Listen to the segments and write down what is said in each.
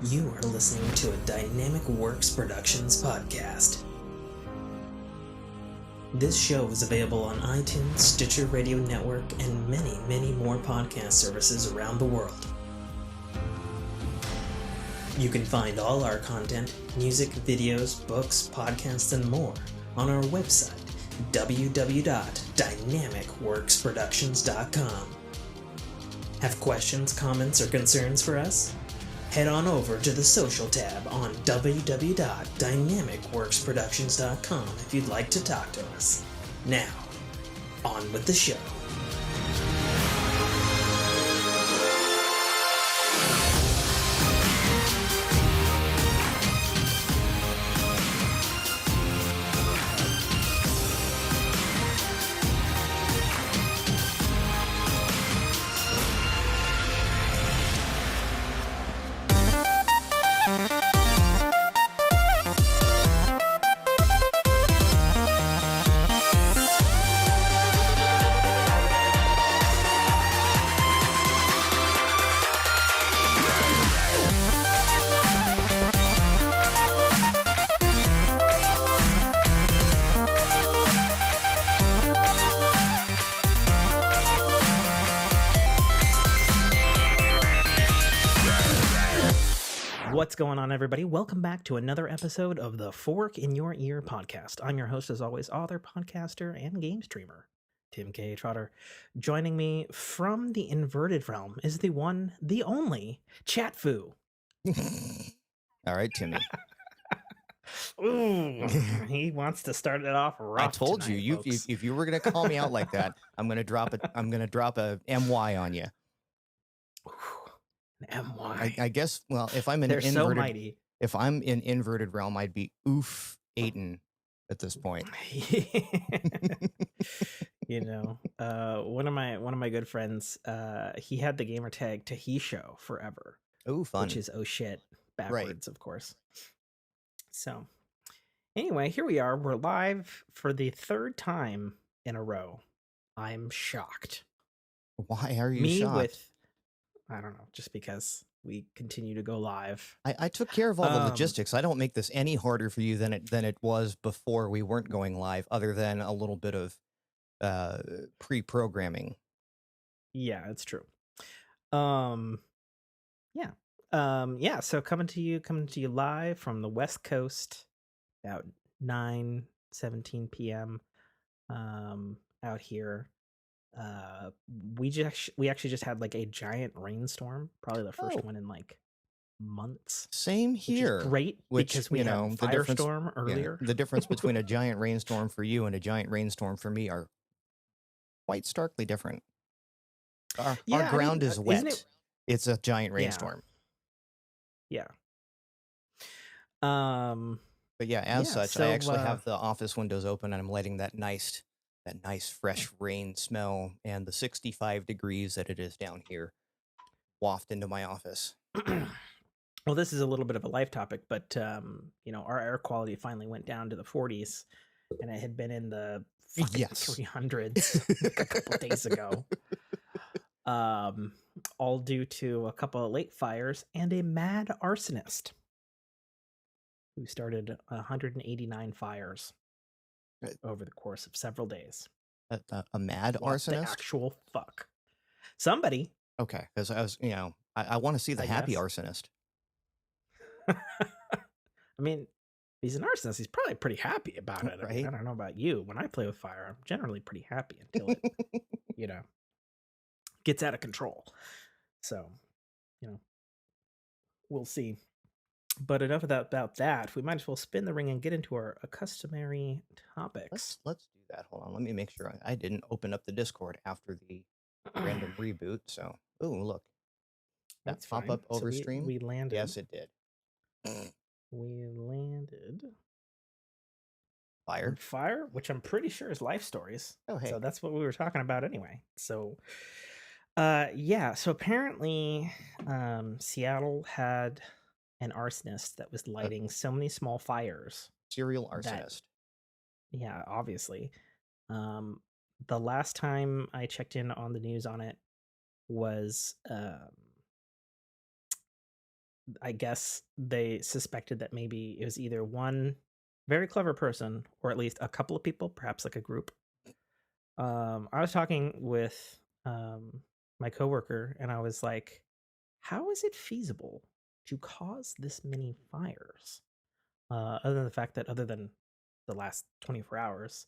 You are listening to a Dynamicworksproductions podcast. This show is available on iTunes, Stitcher Radio Network, and many, many more podcast services around the world. You can find all our content, music, videos, books, podcasts, and more on our website, www.dynamicworksproductions.com. Have questions, comments, or concerns for us? Head on over to the social tab on www.dynamicworksproductions.com if you'd like to talk to us. Now, on with the show. What's going on, everybody? Welcome back to another episode of the Fork in Your Ear podcast. I'm your host, as always, author, podcaster, and game streamer, Tim K. Trotter. Joining me from the inverted realm is the one, the only, Chatfu. All right, Timmy. Ooh, he wants to start it off rough. I told tonight, you, if you were gonna call me out like that, I'm gonna drop a MY on you. MY. I guess. Well, if I'm in They're inverted, so mighty. If I'm in inverted realm, I'd be oof Aiden at this point. You know, one of my good friends, he had the gamer tag Tahisho forever. Oh, fun. Which is oh shit backwards, Right. of course. So anyway, here we are. We're live for the third time in a row. I'm shocked. Why are you shocked? I don't know, just because we continue to go live. I took care of all the logistics. I don't make this any harder for you than it was before we weren't going live, other than a little bit of pre-programming. Yeah, it's true. So coming to you live from the West Coast, about 9:17 p.m. Out here. We actually just had like a giant rainstorm, probably the first one in like months. Same here. Which is great, because we had a firestorm earlier. The difference between a giant rainstorm for you and a giant rainstorm for me are quite starkly different. Our ground is wet. It's a giant rainstorm. Yeah. But yeah, as such, I actually have the office windows open and I'm letting that nice fresh rain smell and the 65 degrees that it is down here waft into my office. Well, this is a little bit of a life topic, but our air quality finally went down to the 40s, and it had been in the 300s a couple days ago. All due to a couple of late fires and a mad arsonist who started 189 fires over the course of several days. A mad arsonist? The actual fuck. Somebody. Okay, because I was, I want to see the happy arsonist. I mean, he's an arsonist. He's probably pretty happy about it. Right? I mean, I don't know about you. When I play with fire, I'm generally pretty happy until it, gets out of control. So, we'll see. But enough about that. We might as well spin the ring and get into our customary topics. Let's do that. Hold on. Let me make sure I didn't open up the Discord after the random reboot. So, oh, look. That pop-up overstream? We landed. Yes, it did. We landed. Fire, which I'm pretty sure is life stories. Oh, hey. So that's what we were talking about anyway. So, so apparently, Seattle had an arsonist that was lighting so many small fires. Serial arsonist. Yeah, obviously. The last time I checked in on the news on it was I guess they suspected that maybe it was either one very clever person or at least a couple of people, perhaps like a group. I was talking with my coworker, and I was like, "How is it feasible to cause this many fires?" Other than the fact that, other than the last 24 hours,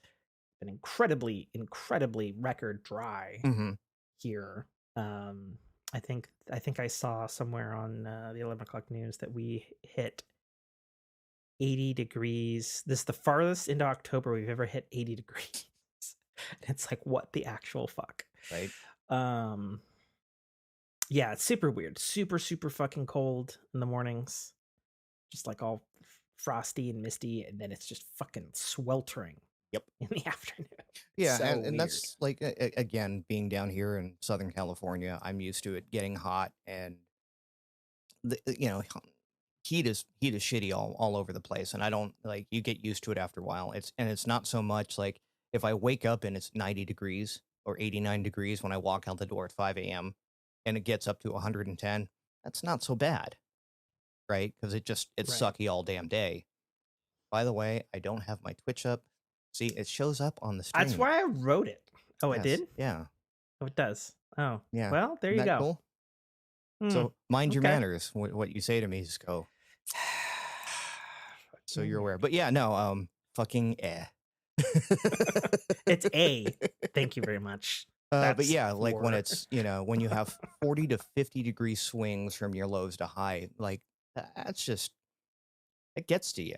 been incredibly, incredibly record dry Hmm. here. Um, I think I saw somewhere on the 11 o'clock news that we hit 80 degrees. This is the farthest into October we've ever hit 80 degrees. And it's like, what the actual fuck? Right. Um, yeah, it's super weird. Super, super fucking cold in the mornings. Just like all frosty and misty, and then it's just fucking sweltering Yep. in the afternoon. Yeah, So and weird. that's like again, being down here in Southern California, I'm used to it getting hot, and you know, heat is shitty all over the place, and I don't like, you get used to it after a while. It's not so much like if I wake up and it's 90 degrees or 89 degrees when I walk out the door at 5 a.m. and it gets up to 110, that's not so bad, right? Because it's Right. sucky all damn day. By the way, I don't have my Twitch up. See, it shows up on the That's stream. why I wrote it. Oh, it Yes, did? yeah, Oh, it does. Oh, yeah. well, there Isn't you that go. cool? Hmm. So mind your Okay. manners. What you say to me, just go. So you're Fucking aware. But yeah, no, fucking eh. it's A. Thank you very much. But That's yeah, like when for it's, when you have 40 to 50-degree swings from your lows to high, like that's just, it gets to you,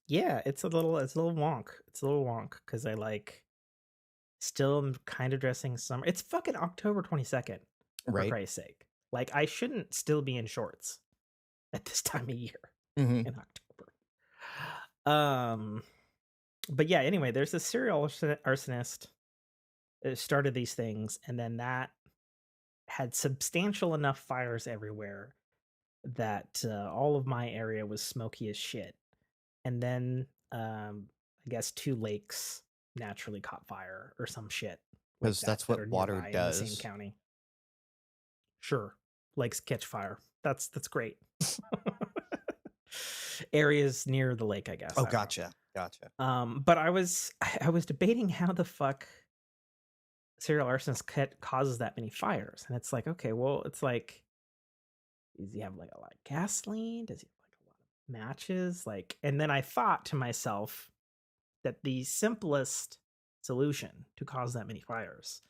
yeah, it's a little wonk. It's a little wonk because I like still am kind of dressing summer. It's fucking October 22nd, for right? Christ's sake. Like I shouldn't still be in shorts at this time of year Hmm. in October. Um, but yeah, anyway, there's a serial arsonist that started these things, and then that had substantial enough fires everywhere that all of my area was smoky as shit. And then I guess two lakes naturally caught fire or some shit like Because that that's that what are water nearby in the same does. county. Sure, lakes catch fire. That's great. Areas near the lake, I guess. Oh, I don't know. gotcha. Gotcha. But I was debating how the fuck serial arsonist causes that many fires, and it's like, okay, well, it's like, does he have like a lot of gasoline? Does he have like a lot of matches? Like, and then I thought to myself that the simplest solution to cause that many fires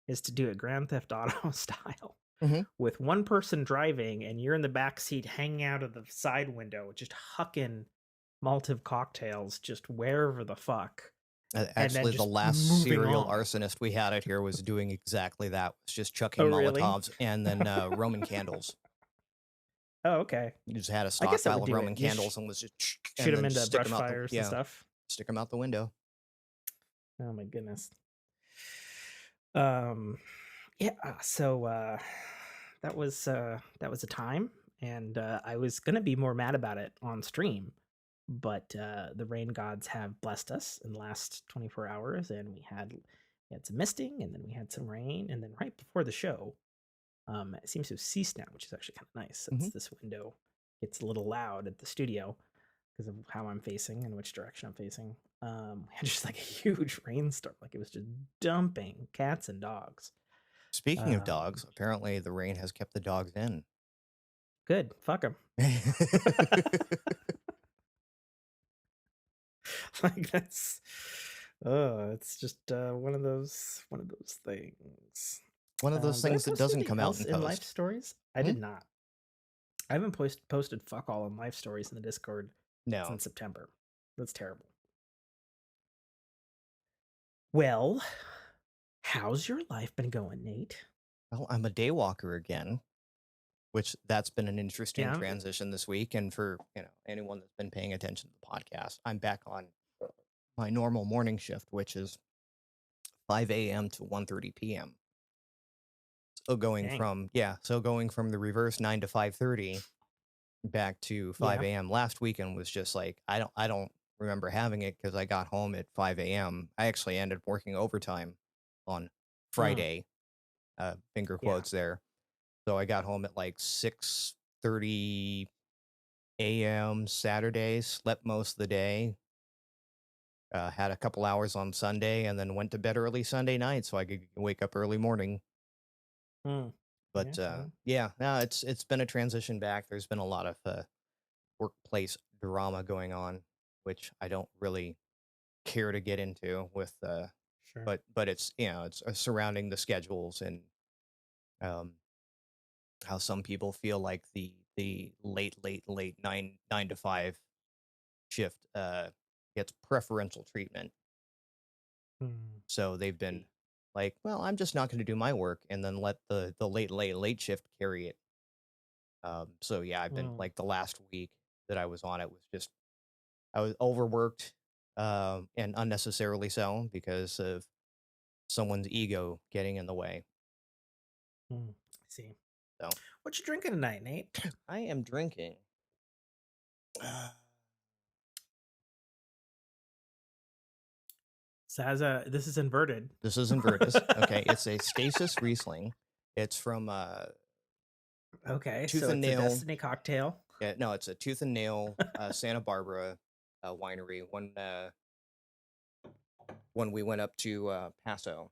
is to do it Grand Theft Auto style, Hmm. with one person driving and you're in the back seat hanging out of the side window, just hucking Molotov cocktails just wherever the fuck, and then Actually, the just last moving serial on. arsonist we had out here was doing exactly that. Was just Oh, chucking really? Molotovs and then Roman candles. Oh, okay. He just had a I guess that stockpile would of do Roman it. Just candles and was just shoot and them then into just stick brush them out fires and yeah, stuff. stick them out the window. Oh my goodness. Um, yeah. So that was a time, and I was gonna be more mad about it on stream, but the rain gods have blessed us in the last 24 hours, and we had some misting, and then we had some rain, and then right before the show, it seems to have ceased now, which is actually kind of nice. Hmm. It's this window gets a little loud at the studio because of how I'm facing and which direction I'm facing. We had just like a huge rainstorm, like it was just dumping cats and dogs. Speaking of Um, dogs, apparently the rain has kept the dogs in. Good, fuck them. Like that's, it's just one of those things. One of those Did I things that post doesn't anything come out else in in life post. stories? I Hmm? did not. I haven't posted fuck all in life stories in the Discord No. since September. That's terrible. Well, how's your life been going, Nate? Well, I'm a day walker again, which that's been an interesting Yeah, transition this week. And for anyone that's been paying attention to the podcast, I'm back on my normal morning shift, which is 5 a.m. to 1:30 p.m. So dang. going from the reverse 9 to 5:30 back to Yeah. 5 a.m. Last weekend was just like I don't remember having it because I got home at 5 a.m. I actually ended up working overtime on Mm, Friday, finger yeah. quotes there. So I got home at like 6:30 a.m. Saturday, slept most of the day, had a couple hours on Sunday, and then went to bed early Sunday night so I could wake up early morning. Mm. Yeah, But well, yeah, no, it's been a transition back. There's been a lot of workplace drama going on, which I don't really care to get into with sure. but it's it's surrounding the schedules and um how some people feel like the late 9 to 5 shift gets preferential treatment. Mm. So they've been See. like, well, I'm just not going to do my work and then let the late shift carry it. So yeah, I've been Mm. like the last week that I was on it was just I was overworked and unnecessarily so because of someone's ego getting in the way. Mm. I see. So What you drinking tonight, Nate? I am drinking. So has a this is inverted. This is Invertus. Okay, it's a Stasis Riesling. It's from Okay, Tooth so and it's a Nail. Destiny cocktail. Yeah, no, it's a Tooth and Nail Santa Barbara winery. When we went up to Paso,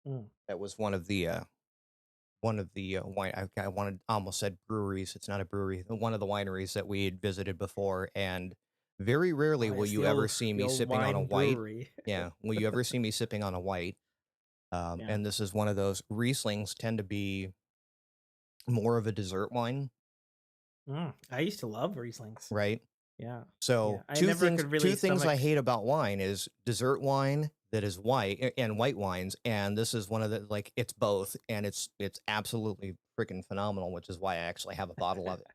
Mm. that was one of the wine. I wanted almost said breweries. It's not a brewery. One of the wineries that we had visited before, and very rarely Oh, will it's you ever see the me old sipping on a wine white. brewery. Yeah, will you ever see me sipping on a white? Yeah. And this is one of those Rieslings tend to be more of a dessert wine, I used to love Rieslings. right? Yeah. Yeah. So I never could two really things I stomach. hate about wine is dessert wine that is white and white wines, and this is one of the like it's both, and it's absolutely freaking phenomenal, which is why I actually have a bottle of it.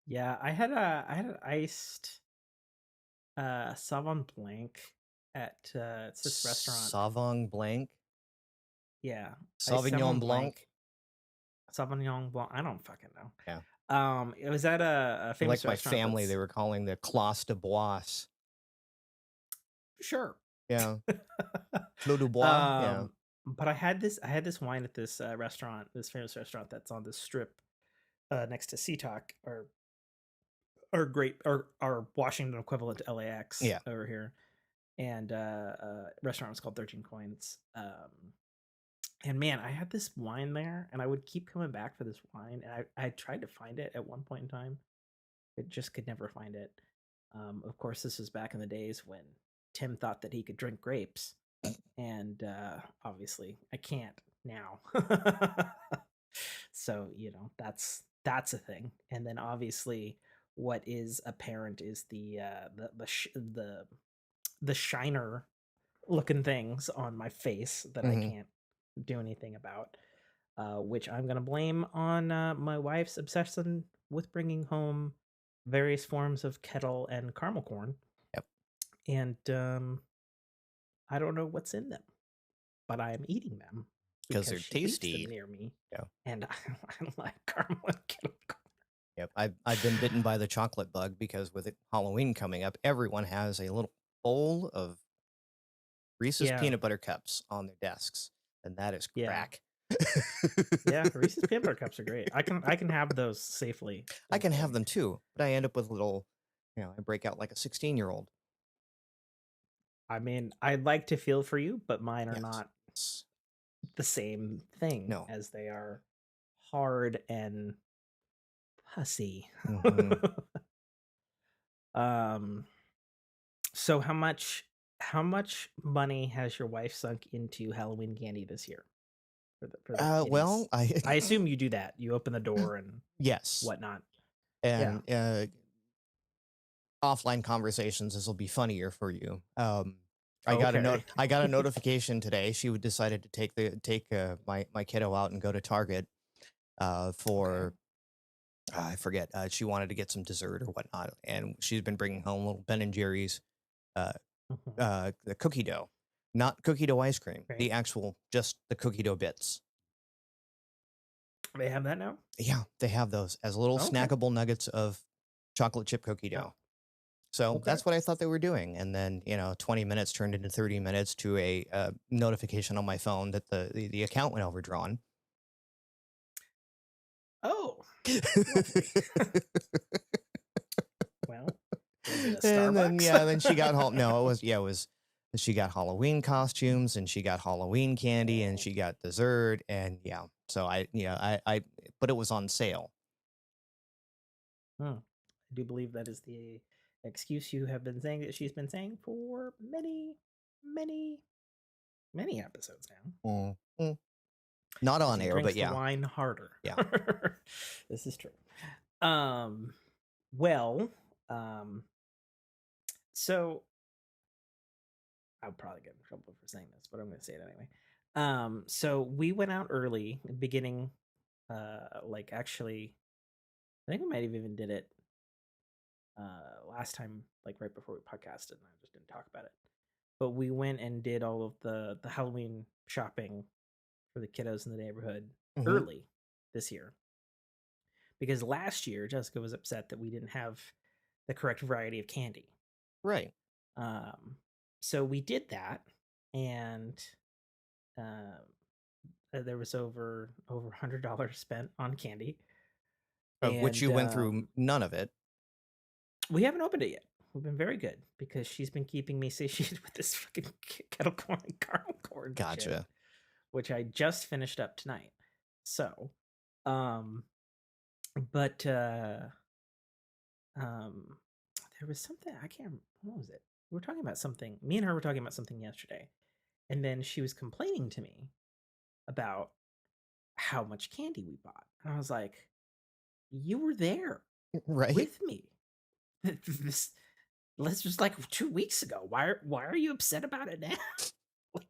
Yeah, I had an iced Sauvignon Blanc at it's this restaurant. Sauvignon Blanc, Yeah, iced Sauvignon Sauvignon Blanc. Blanc, Sauvignon Blanc. I don't fucking know. Yeah, It was at a like famous my restaurant family, they that's were calling the Clos de Bois. sure. Yeah, Clos du Bois. Yeah, um, but I had this wine at this restaurant, this famous restaurant that's on this strip next to SeaTalk or Great or our Washington equivalent to LAX yeah. over here, and restaurant was called 13 Coins. And man, I had this wine there, and I would keep coming back for this wine, and I tried to find it at one point in time. It just could never find it. Of course, this was back in the days when Tim thought that he could drink grapes, and obviously I can't now. So that's a thing. And then obviously, what is apparent is the shiner looking things on my face that I Hmm. can't do anything about, which I'm going to blame on my wife's obsession with bringing home various forms of kettle and caramel corn. Yep. And I don't know what's in them, but I'm eating them Because because they're she leaves them tasty. near me. Yeah. And I like caramel and kettle corn. Yep. I've been bitten by the chocolate bug because with it Halloween coming up, everyone has a little bowl of Reese's Yeah, peanut butter cups on their desks, and that is yeah, crack. yeah. Reese's peanut butter cups are great. I can have those safely. I can have Thankfully, them too, but I end up with little, I break out like a 16-year-old. I mean, I'd like to feel for you, but mine are Yes. not the same thing No. as they are hard and pussy. Hmm. um so how much money has your wife sunk into Halloween candy this year for the Well, kiddies? I I assume you do that. You open the door and yes, whatnot. Yeah. and offline conversations. This will be funnier for you. Okay. I got a notification today. She would decided to take my kiddo out and go to Target Okay. for I forget. She wanted to get some dessert or whatnot, and she's been bringing home little Ben and Jerry's uh, Mhm. the cookie dough, not cookie dough ice cream, Right. the actual just the cookie dough bits. They have that now? Yeah, they have those as little Okay. snackable nuggets of chocolate chip cookie Yeah. dough. So Okay. that's what I thought they were doing, and then 20 minutes turned into 30 minutes to a notification on my phone that the account went overdrawn. Oh, lovely. Well, was it a And then Starbucks? then she got home. No, it was she got Halloween costumes and she got Halloween candy and Oh, she got dessert and yeah. So I but it was on sale. I do believe that is the excuse you have been saying that she's been saying for many, many, many episodes now. Mm, mm. Not As on he air, but drinks the yeah. wine harder. Yeah. This is true. Um, well, um, so I'll probably get in trouble for saying this, but I'm going to say it anyway. So we went out early, beginning, like actually, I think we might have even did it last time, like right before we podcasted, and I just didn't talk about it. But we went and did all of the Halloween shopping for the kiddos in the neighborhood Hmm. early this year because last year Jessica was upset that we didn't have the correct variety of candy. Right. Um, so we did that, and there was over $100 spent on candy, Of which and you went through none of it. we haven't opened it yet. We've been very good because she's been keeping me satiated with this fucking kettle corn and caramel corn shit, Gotcha. which I just finished up tonight. So, um, but um, there was something I can't. What was it? We were talking about something. Me and her were talking about something yesterday, and then she was complaining to me about how much candy we bought, and I was like, "You were there Right. with me. This let's just like 2 weeks ago. Why are you upset about it now? Like,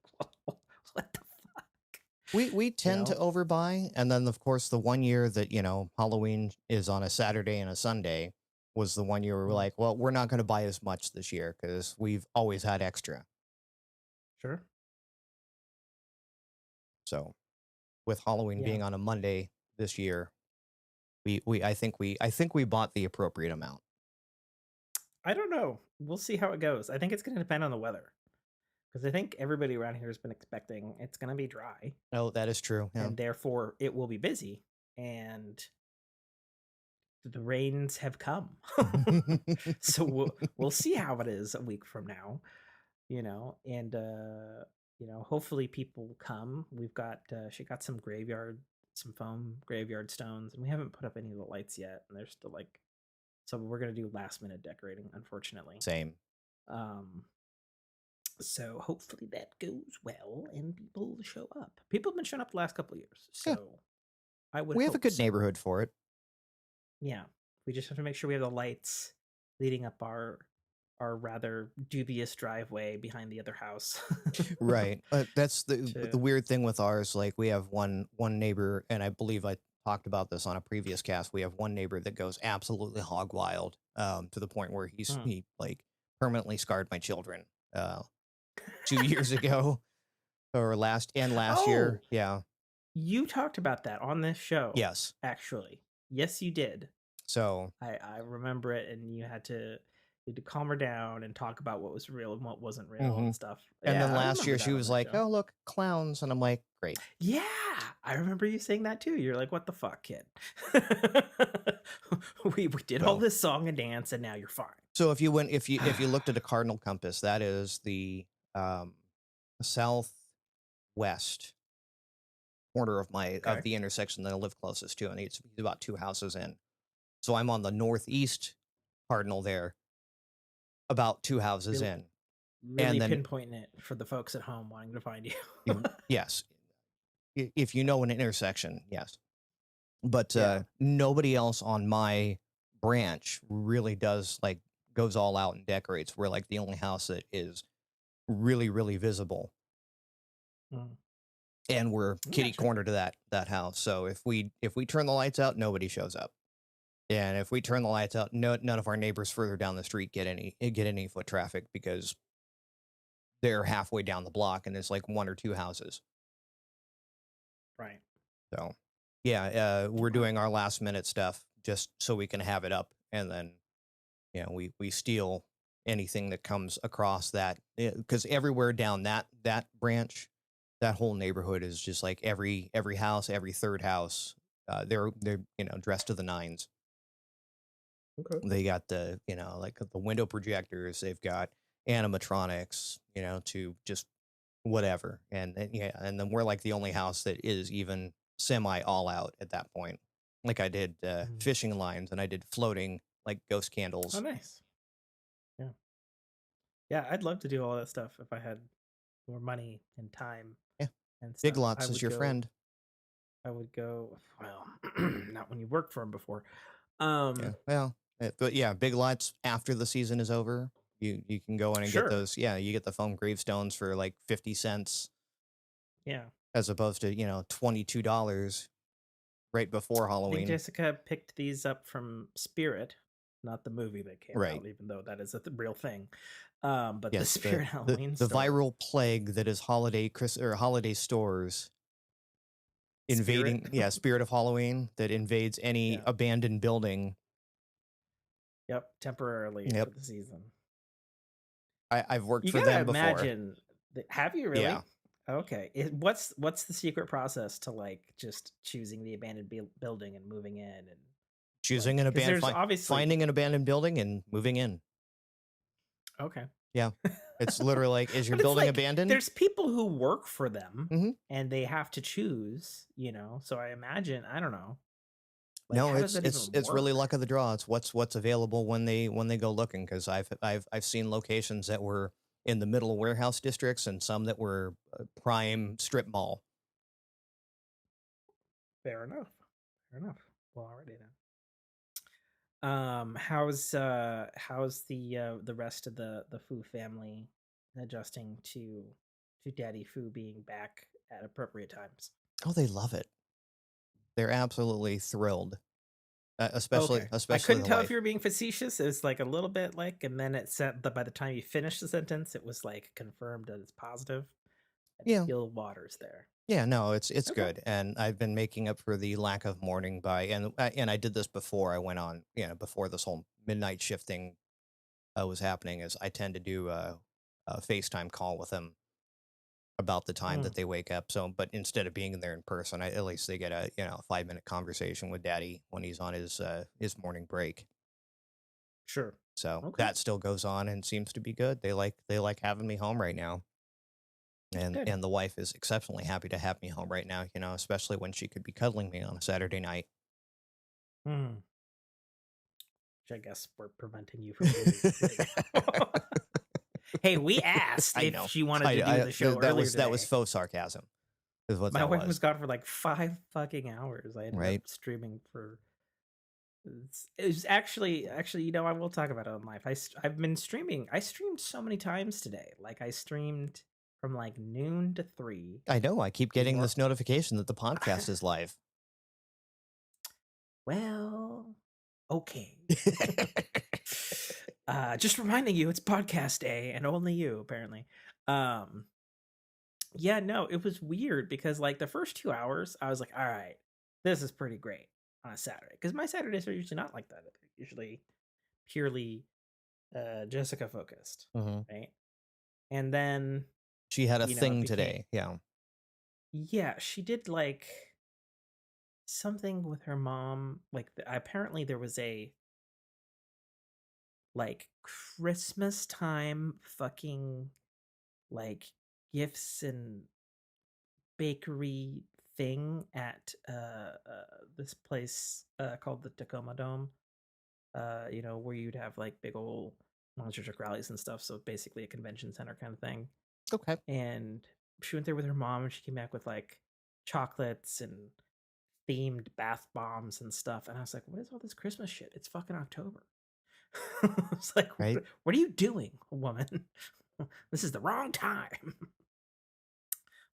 what the fuck? We You tend to know? overbuy, and then of course the one year that Halloween is on a Saturday and a Sunday was the one year we were Mm, like, well, we're not going to buy as much this year because we've always had extra. sure. So with Halloween Yeah. being on a Monday this year, I think we bought the appropriate amount. I don't know. We'll see how it goes. I think it's going to depend on the weather because I think everybody around here has been expecting it's going to be dry Oh, that is true. Yeah. and therefore it will be busy. And the rains have come. So we'll see how it is a week from now, and hopefully people come. We've got she got some foam graveyard stones, and we haven't put up any of the lights yet, and they're still like, so we're gonna do last minute decorating, unfortunately. Same. Um so hopefully that goes well and people show up. People have been showing up the last couple of years, Yeah. so I would We have a hope good so. neighborhood for it. Yeah. We just have to make sure we have the lights leading up our rather dubious driveway behind the other house. Right. That's the to weird thing with ours. Like we have one neighbor, and I believe I talked about this on a previous cast. We have one neighbor that goes absolutely hog wild, to the point where Hmm. he like permanently scarred my children, 2 years ago or last year. Oh, Yeah. you talked about that on this show, Yes. actually. Yes, you did. So I remember it, and you had to calm her down and talk about what was real and what wasn't real hmm and stuff. and Yeah, then I last remember year she that on was this like, show. "Oh look, clowns," and I'm like, "Great." Yeah, I remember you saying that too. You're like, "What the fuck, kid? We did all So this song and dance, and now you're fine." so if you looked at a cardinal compass, that is the um southwest corner of Okay. the intersection that I live closest to, and he's about 2 houses in. So I'm on the northeast cardinal there, about 2 houses Really, in, really and then pinpointing it for the folks at home wanting to find you. yes, if you know an intersection, yes, but Yeah. nobody else on my branch really does like goes all out and decorates. We're like the only house that is really visible, Mm, and we're I kitty gotcha. corner to that house. So if we turn the lights out, nobody shows up. And if we turn the lights out, none of our neighbors further down the street get any foot traffic because they're halfway down the block and it's like one or two houses. Right. So, yeah, we're Okay. doing our last minute stuff just so we can have it up, and then we steal anything that comes across that because everywhere down that branch, that whole neighborhood is just like every house, every third house they're dressed to the nines. Okay. They got the like the window projectors. They've got animatronics. To just whatever. And yeah, and then we're like the only house that is even semi all out at that point. Like I did Mm. fishing lines and I did floating like ghost Oh, candles. nice. Yeah. Yeah, I'd love to do all that stuff if I had more money and time Yeah, and Big stuff. Lots is your friend. I would go, well, not when you worked for him before. Yeah, Um, well, but yeah, Big Lots after the season is over. You can go in and get sure. those. Yeah, you get the foam gravestones for like 50 cents Yeah. as opposed to $22 right before I think Halloween. Jessica picked these up from Spirit, not the movie that came Right. out, even though that is a real thing. But the Yes, the Spirit the Halloween the store. viral plague that is holiday stores Spirit? invading, yeah, Spirit of Halloween that invades any Yeah. abandoned building. Yep. Temporarily Yep. for the season. I've worked You for gotta them before. imagine that, have you Yeah. really? Okay. What's the secret process to like just choosing the abandoned building and moving in and Choosing like an because there's abandoned obviously finding an abandoned building and moving in. okay. Yeah. It's literally like, is your But it's building like abandoned? there's people who work for them Mhm. and they have to choose, you know. So I imagine, I don't know. Like No, how does it's that it's even it's really work? luck of the draw. It's what's available when they go looking. Because I've seen locations that were in the middle of warehouse districts and some that were prime strip mall. Fair enough. Fair enough. Well, already then. How's the rest of the Fu family adjusting to Daddy Fu being back at appropriate times? Oh, they love it. They're absolutely thrilled. Especially Okay. I especially couldn't the tell if wife. you were being facetious. It was like a little bit like, and then it said that by the time you finished the sentence, it was like confirmed that it's positive. I Yeah. feel waters there. Yeah, no, it's Okay. good, and I've been making up for the lack of morning by, and I did this before I went on, before this whole midnight shifting was happening. Is I tend to do a FaceTime call with them about the time Mm, that they wake up. So, but instead of being there in person, at least they get a 5 minute conversation with Daddy when he's on his morning break. sure. So Okay. that still goes on and seems to be good. They like having me home right now. And Good. and the wife is exceptionally happy to have me home right now, especially when she could be cuddling me on a Saturday night. Hmm. Which I guess we're preventing you from doing right now. Hey, we asked I if know. she wanted to do the show That earlier was today. faux sarcasm, is what My that wife was was, gone for like 5 fucking hours. I ended up right? streaming for. It was actually, I will talk about it on live. I've been streaming. I streamed so many times today. Like I streamed from like noon to 3. I know. I keep getting Nor this notification that the podcast is live. well, okay. Just reminding you, it's podcast day, and only you apparently. Um, yeah, no, it was weird because like the first 2 hours, I was like, all right, this is pretty great on a Saturday because my Saturdays are usually not like that. They're usually purely Jessica focused, Mhm. right? And then She had a it thing became today. Yeah. yeah, she did like something with her mom. Like apparently there was a like Christmas time fucking like gifts and bakery thing at this place called the Tacoma Dome. Where you'd have like big old monster truck rallies and stuff. So basically a convention center kind of thing. Okay. And she went there with her mom and she came back with like chocolates and themed bath bombs and stuff. And I was like, what is all this Christmas shit? It's fucking October. It's like, Right. what are you doing, woman? This is the wrong time.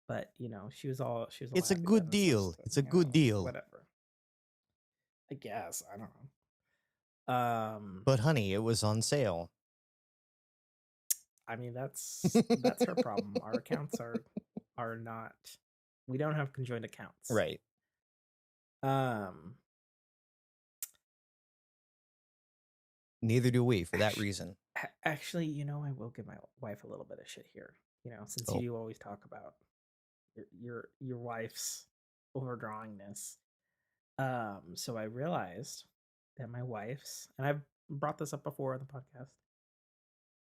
But she was all It's a happy about it good and stuff. deal. So It's a good deal. whatever. I guess I don't know. But honey, it was on sale. I mean that's her problem. Our accounts are not. We don't have conjoined accounts. Right. Um, Neither do we for that reason. actually, I will give my wife a little bit of shit here. Since Oh, you always talk about your wife's overdrawingness. So I realized that my wife's, and I've brought this up before on the podcast,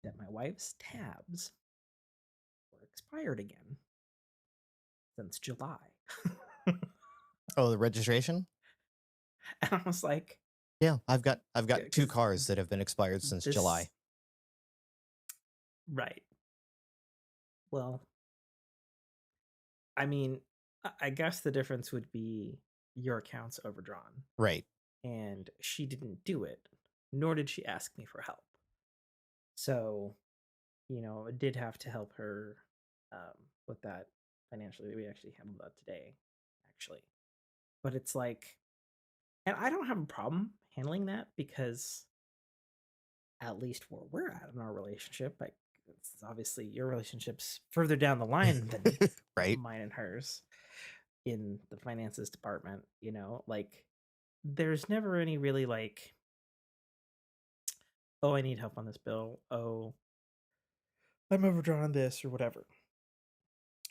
that my wife's tabs were expired again since July. Oh, the registration? And I was like, Yeah, I've got two because cars that have been expired since this, July. right. Well, I mean, I guess the difference would be your account's overdrawn, Right. and she didn't do it, nor did she ask me for help. So, I did have to help her with that financially. We actually handled that today, actually. But it's like, and I don't have a problem handling that because at least where we're at in our relationship, like, it's obviously your relationship's further down the line than Right. mine and hers in the finances department, like there's never any really like, oh, I need help on this bill. Oh, I'm overdrawn on this or whatever.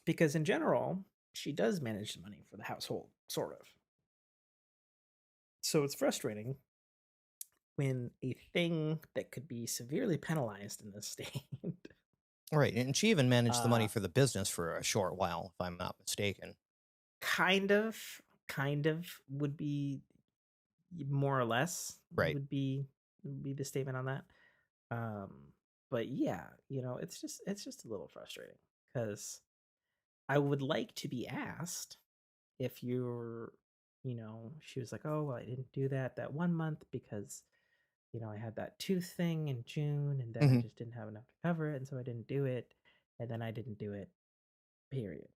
Because in general, she does manage the money for the household, sort of. So it's frustrating when a thing that could be severely penalized in this state, Right. And she even managed the money uh, for the business for a short while, if I'm not mistaken. kind of, kind of would be more or less Right. would be the statement on that. Um, but yeah, it's just a little frustrating because I would like to be asked if she was like, oh, well, I didn't do that one month because, I had that tooth thing in June and then I Hmm. just didn't have enough to cover it. And so I didn't do it. And then I didn't do it, period.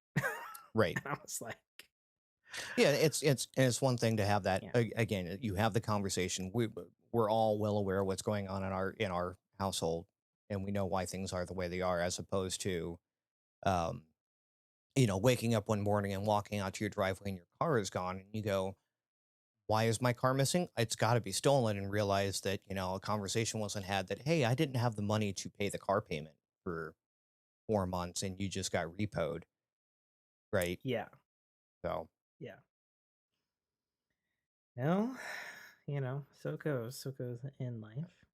Right. And I was like, Yeah, it's one thing to have that. yeah, Again, you have the conversation. We're all well aware of what's going on in our household, and we know why things are the way they are, as opposed to, um, waking up one morning and walking out to your driveway and your car is gone, and you go, "Why is my car missing? It's got to be stolen." And realize that a conversation wasn't had. That, hey, I didn't have the money to pay the car payment for 4 months, and you just got repoed, right? yeah, So yeah. Well, so it goes. So it goes in life.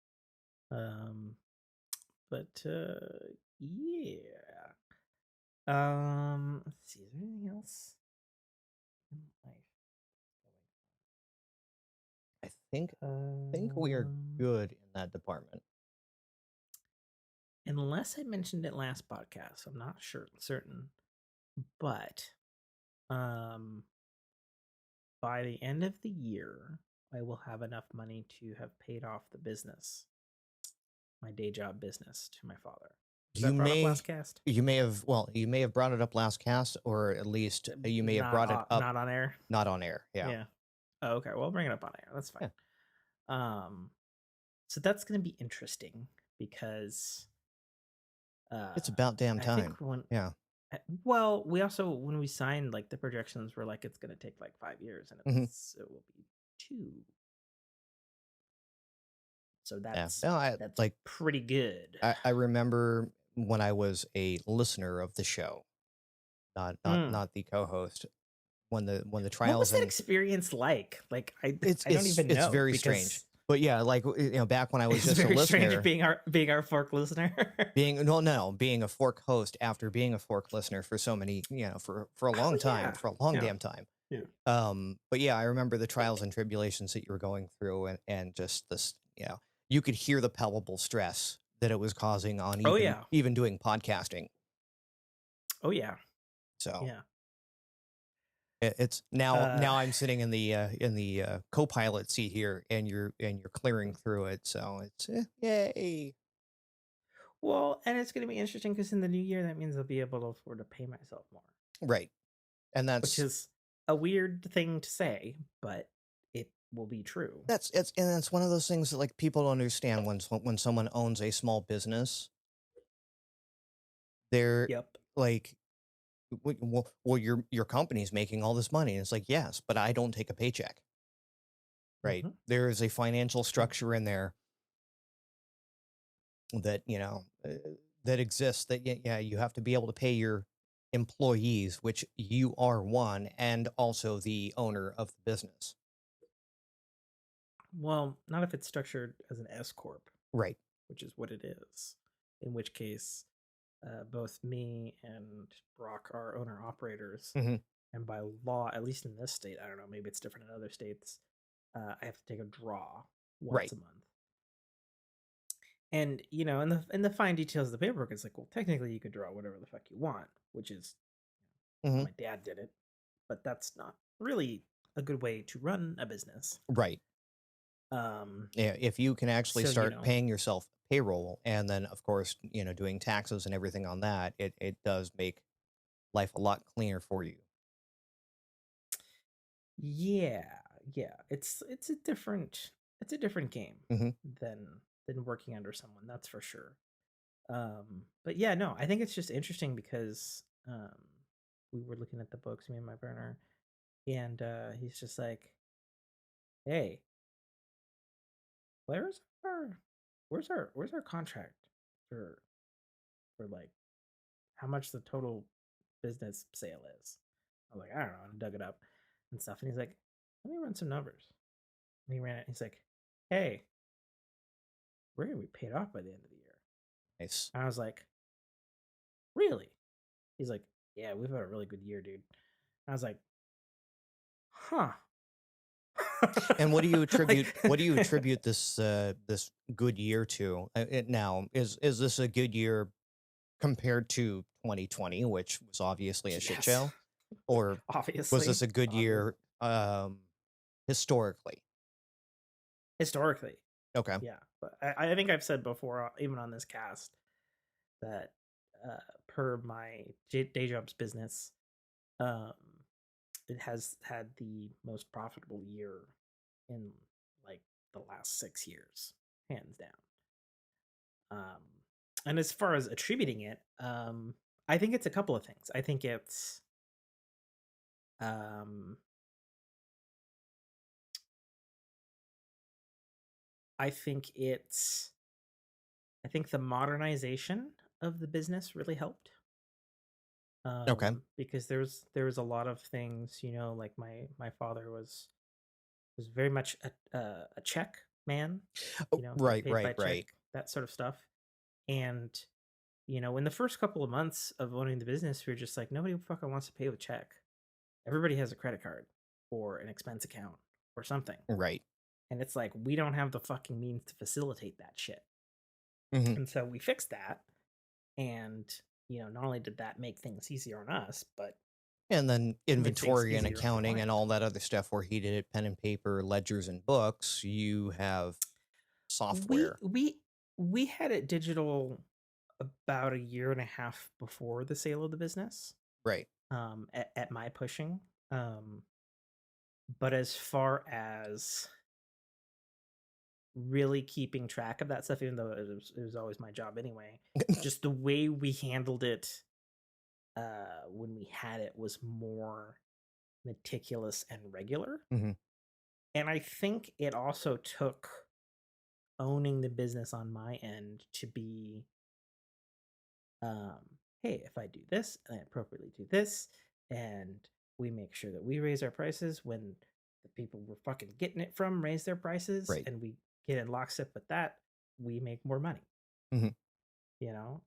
Um, but yeah. Let's see. Is there anything else in life I think we are going on? good in that department. Unless I mentioned it last podcast, I'm not sure certain. But um, by the end of the year, I will have enough money to have paid off the business, my day job business, to my father. Was You that brought up may last cast? you may have brought it up last cast, or at least you may have Not brought it up not on air. not on air. Yeah. Yeah. Oh, okay. Well, I'll bring it up on air. That's fine. Yeah. Um, so that's going to be interesting because uh, It's about damn I think time. Yeah. well, we also when we signed, like the projections were like it's going to take like 5 years, and Hmm. it will be two. So Yeah. that's No, I that's like pretty good. I remember when I was a listener of the show, Mm. not the co-host, when the What was trials that and experience like? Like it's I don't even it's know very strange. because But yeah, like back when I was it's just a very strange listener, being our fork listener. being a fork host after being a fork listener for so many, for a long Oh time, yeah, for a long yeah, damn time. yeah. But yeah, I remember the trials and tribulations that you were going through, and just this, you could hear the palpable stress that it was causing on Oh even yeah, even doing podcasting. oh yeah, So yeah. it's Uh, now I'm sitting in the co-pilot seat here, and you're clearing through it. So it's yay, well, and it's going to be interesting because in the new year that means I'll be able to afford to pay myself more, right, and which is a weird thing to say, but it will be true. it's one of those things that like people don't understand when someone owns a small business, they're Yep. like, well, your company's making all this money, and it's like, yes, but I don't take a paycheck, right? Hmm. There is a financial structure in there that that exists, that yeah, you have to be able to pay your employees, which you are one, and also the owner of the business. Well, not if it's structured as an S corp, Right. which is what it is. In which case, both me and Brock are owner operators, Hmm. and by law, at least in this state, I don't know, maybe it's different in other states. I have to take a draw once Right. a month. And in the fine details of the paperwork, it's like, well, technically, you could draw whatever the fuck you want, which is how Hmm. my dad did it, but that's not really a good way to run a business. Right. Um, Yeah, if you can actually so start paying yourself payroll and then of course, doing taxes and everything on that, it does make life a lot cleaner for you. yeah, yeah, it's a different game Hmm. than working under someone, that's for sure. But yeah, no, I think it's just interesting because we were looking at the books, me and my partner, and he's just like, "Hey, where's our where's our contract for like how much the total business sale is?" I was like, "I don't know," and dug it up and stuff, and he's like, "Let me run some numbers." And he ran it. He's like, "Hey, we're gonna be paid off by the end of the year." Nice. And I was like, "Really?" He's like, "Yeah, we've had a really good year, dude." I was like, "Huh." And what do you Like, attribute this good year to? Now, is this a good year compared to 2020, which was obviously a shit yes, show, or was this obviously, a good year historically? historically, Okay. yeah. But I think I've said before, even on this cast, that per my day job's business, um, it has had the most profitable year in like the last 6 years, hands down. Um, and as far as attributing it, I think it's a couple of things. Um, I think it's, I think the modernization of the business really helped. Okay. Because there was a lot of things, like my father was very much a check man, Oh, he right, paid by right, check, right, that sort of stuff. And in the first couple of months of owning the business, we were just like, nobody fucking wants to pay with check. Everybody has a credit card or an expense account or something. right. And it's like, we don't have the fucking means to facilitate that shit. Hmm. And so we fixed that. And, not only did that make things easier on us, but And then it made things inventory and easier on the accounting and client. all that other stuff where he did it, pen and paper, ledgers and books, you have We software. we we had it digital about a year and a half before the sale of the business. Right. At my pushing. Um, but as far as really keeping track of that stuff, even though it was always my job anyway, just the way we handled it when we had it was more meticulous and regular. Hmm. And I think it also took owning the business on my end to be, um, hey, if I do this and I appropriately do this, and we make sure that we raise our prices when the people we're fucking getting it from raise their prices, Right. and we get in lockstep with that, we make more money, Hmm.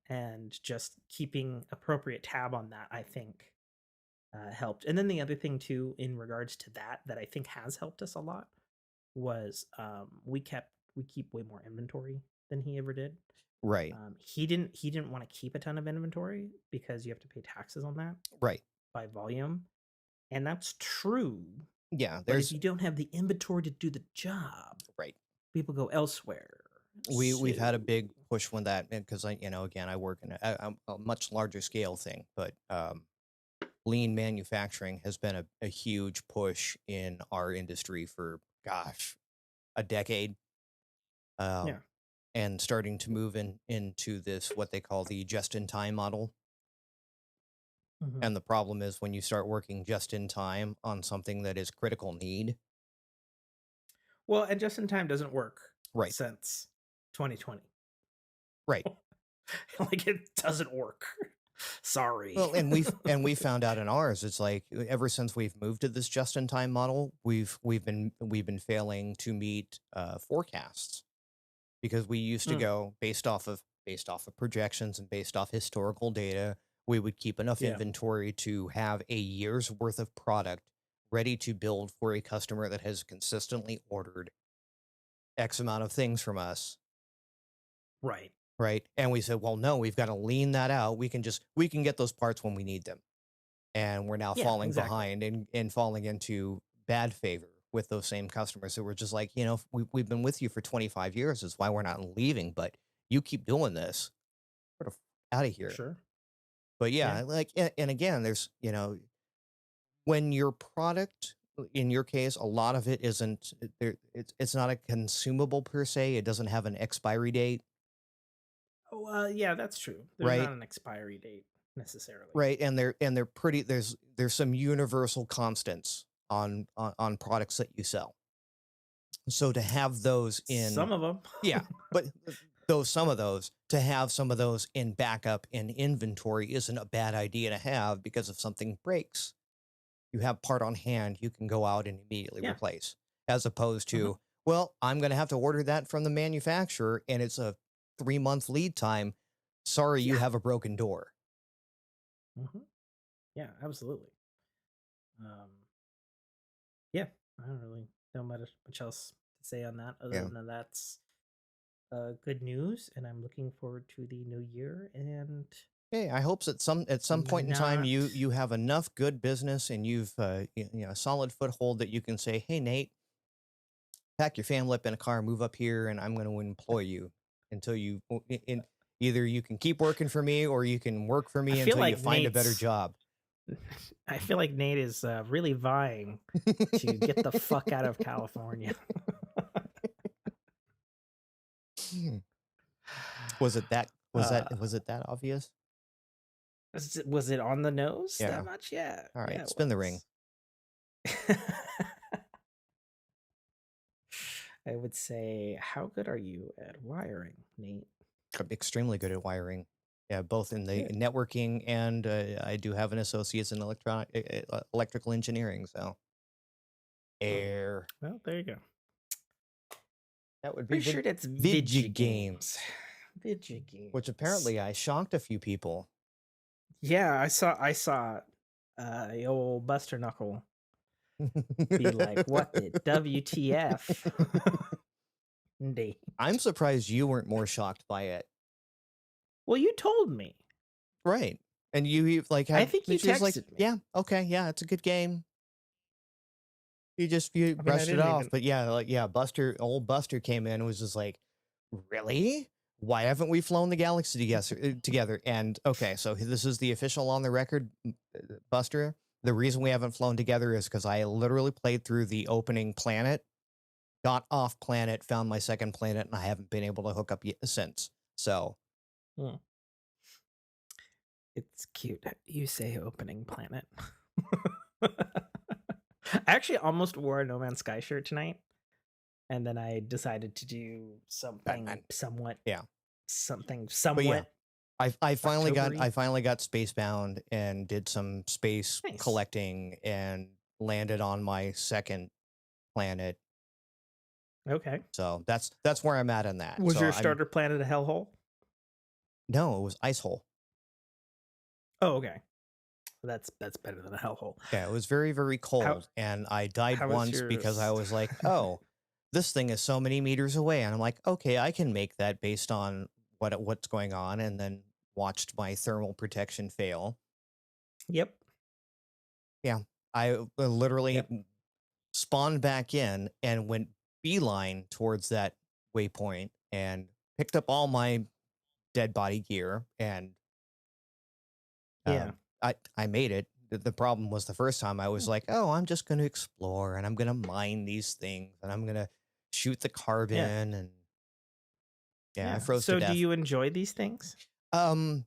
and just keeping appropriate tab on that, I think, helped. And then the other thing too, in regards to that I think has helped us a lot was we keep way more inventory than he ever did. Right. He didn't want to keep a ton of inventory because you have to pay taxes on that Right. by volume, and that's true. Yeah. But if There's you don't have the inventory to do the job, right. people go elsewhere. We've had a So big push when that, because again I work in a much larger scale thing, but lean manufacturing has been a huge push in our industry for gosh, a decade. yeah, Um, and starting to move into this what they call the just in time model. hmm And the problem is when you start working just in time on something that is critical need. well, and just in time doesn't work Right. since 2020. Right. Like, it doesn't work. Sorry. Well, and we found out in ours, it's like ever since we've moved to this just-in-time model, we've been failing to meet forecasts because we used to Mm, go based off of projections and based off historical data. We would keep enough yeah. inventory to have a year's worth of product ready to build for a customer that has consistently ordered X amount of things from us, Right. right? And we said, well, no, we've got to lean that out. We can get those parts when we need them. And we're now Yeah, falling exactly. behind and falling into bad favor with those same customers who were just like, we've been with you for 25 years. That's why we're not leaving, but you keep doing this. Sort of out of here. Sure. But Yeah. yeah, like, and again, there's, when your product, in your case, a lot of it isn't there. It's not a consumable per se. It doesn't have an expiry date, Oh, yeah, that's true. There's not right? an expiry date necessarily. Right. And they're pretty, there's some universal constants on products that you sell. So to have those in, Some of them. yeah, but those some of those to have some of those in backup in inventory isn't a bad idea to have because if something breaks, you have part on hand you can go out and immediately Yeah. replace, as opposed Hmm. to, well, I'm going to have to order that from the manufacturer and it's a 3-month lead time. Sorry, you Yeah. have a broken door. Hmm. Yeah, absolutely. Um, yeah, I don't really know much else to say on that other Yeah. than that's good news, and I'm looking forward to the new year and Hey, I hope that at some point in time not. you have enough good business and you've a solid foothold that you can say, "Hey, Nate, pack your family up in a car, move up here, and I'm going to employ you until either you can keep working for me or you can work for I me feel until you like find a better Nate's. job." I feel like Nate is really vying to get the fuck out of California. Was it that was uh, that was it that obvious? was it on the nose that Yeah. much? Yeah, All yeah, right, it spin the ring. was. I would say, how good are you at wiring, Nate? I'm extremely good at wiring. Yeah, both in the Good. networking and I do have an associate's in electrical engineering. So Hmm. air. Well, there you go. That would be Pretty sure that's video Vidya games. games, Vidya which games. apparently I shocked a few people. Yeah, I saw the old Buster Knuckle be like, what the WTF? Nate. I'm surprised you weren't more shocked by it. Well, you told me. Right. And like I had think you she was like, texted me. "Yeah, okay, yeah, it's a good game." You I mean, I brushed it didn't off, even. but yeah, like yeah, old Buster came in and was just like, "Really? Why haven't we flown the galaxy together?" And okay, so this is the official on the record, Buster. The reason we haven't flown together is because I literally played through the opening planet, got off planet, found my second planet, and I haven't been able to hook up yet since. So Hmm. It's cute. You say opening planet. I actually almost wore a No Man's Sky shirt tonight, and then I decided to do something Batman, somewhat, yeah, something but yeah, somewhat I Octobery. finally got spacebound and did some space Nice. collecting and landed on my second planet. Okay. So that's where I'm at in that. Was So your I'm starter planet a hellhole? no, it was ice hole. Oh, okay. That's better than a hellhole. Yeah, it was very, very How cold. And I died how was once because I yours? was like, oh, this thing is so many meters away. And I'm like, okay, I can make that based on what's going on. And then watched my thermal protection fail. Yep. Yeah. I literally Yep. spawned back in and went beeline towards that waypoint and picked up all my dead body gear and Yeah. I made it. The problem was the first time I was Hmm. like, "Oh, I'm just going to explore and I'm going to mine these things and I'm going to shoot the Yeah. carbon." And yeah, I Yeah. froze to So do death. you enjoy these things? Um,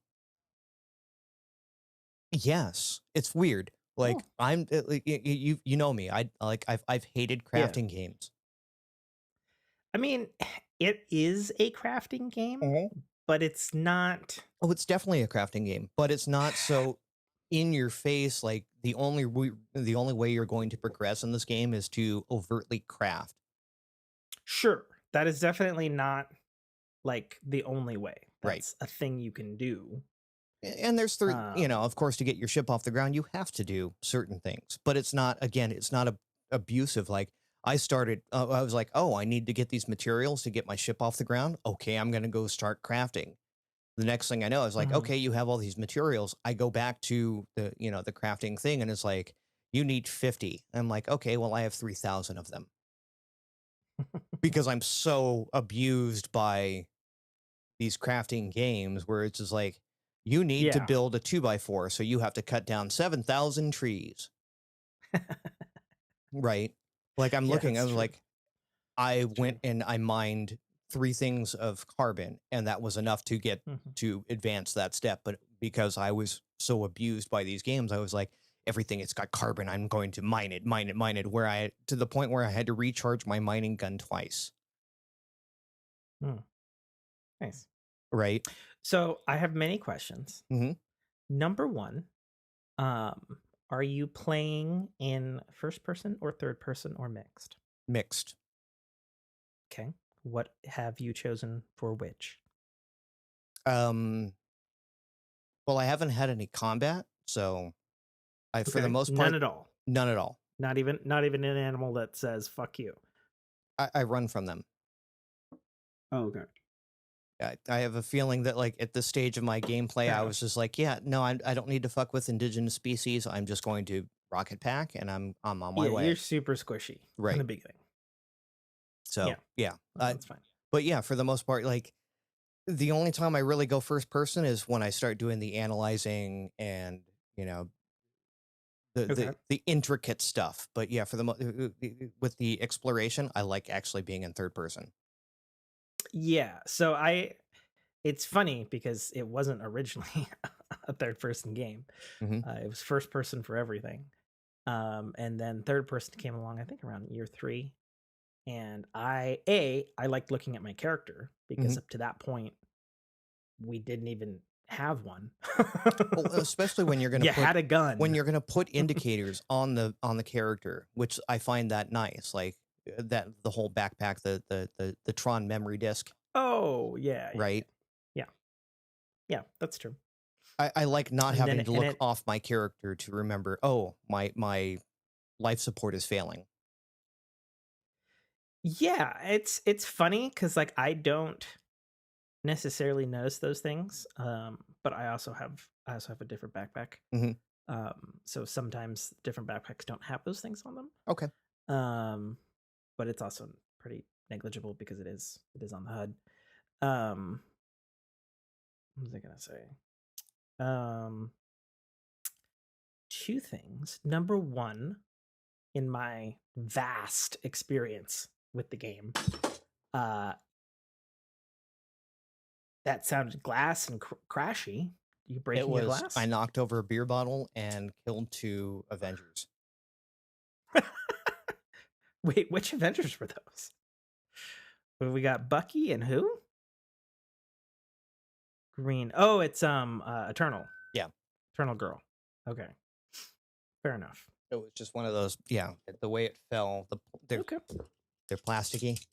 yes, it's weird. Oh. Like like, you know me. I've hated Yeah. crafting games. I mean, it is a crafting game, but it's not. Oh, it's definitely a crafting game, but it's not so in your face. Like the only way you're going to progress in this game is to overtly craft. Sure, that is definitely not like the only way. Right. That's a thing you can do. And there's Um, of course, to get your ship off the ground, you have to do certain things, but it's not, again, it's not abusive. Like I was like, oh, I need to get these materials to get my ship off the ground. Okay, I'm going to go start crafting. The next thing I know is like, mhm. okay, you have all these materials. I go back to the crafting thing, and it's like, you need 50. I'm like, okay, well, I have 3,000 of them because I'm so abused by these crafting games where it's just like, you need to Yeah, build a 2x4, so you have to cut down 7,000 trees, right? Like, I'm yeah, looking, I that's was true. like, I True. went and I mined 3 things of carbon, and that was enough to get Mhm. to advance that step, but because I was so abused by these games, I was like, everything it's got carbon, I'm going to mine it, mine it, mine it, where I to the point where I had to recharge my mining gun twice, Mm, nice. right? So I have many questions. Mhm. Number one, um, are you playing in first person or third person or mixed? Mixed. Okay. What have you chosen for which? Um, well, I haven't had any combat, so for the Okay. most None part, at all. none at all. Not even an animal that says fuck you. I run from them. Oh, okay. I have a feeling that, like, at this stage of my gameplay, Fair I enough. was just like, yeah, no, I don't need to fuck with indigenous species. I'm just going to rocket pack, and I'm on my Yeah, you're way. super squishy in Right. the beginning. Yeah, So yeah, that's fine. but yeah, for the most part, like, the only time I really go first person is when I start doing the analyzing and you know the Okay. the intricate stuff. But yeah, for the with the exploration, I like actually being in third person. Yeah. It's funny because it wasn't originally a third person game. Hmm. It was first person for everything. And then third person came along, I think around year three. And I liked looking at my character Hmm. because up to that point, we didn't even have one. Well, especially You had a when gun. you're gonna put indicators on the character, which I find that nice, like that the whole backpack, the Tron memory disk, Oh, yeah, yeah, yeah. right? Yeah. Yeah, that's true. I like not And then having to and look it off my character to remember, oh, my life support is failing. yeah, it's funny because like I don't necessarily notice those things. But I also have a different backpack. Hmm. So sometimes different backpacks don't have those things on them. Okay. Um, but it's also pretty negligible because it is on the HUD. Um, what was I gonna say? Um, two things. Number one, in my vast experience with the game, uh, that sounded glass and crashy. You It breaking a was I glass? knocked over a beer bottle and killed 2 Avengers. Wait, which Avengers were those? We got Bucky and who? Green. Oh, it's Eternal. Yeah. Eternal Girl. Okay. Fair enough. It was just one of those, yeah, the way it fell, they're Okay. they're plasticky.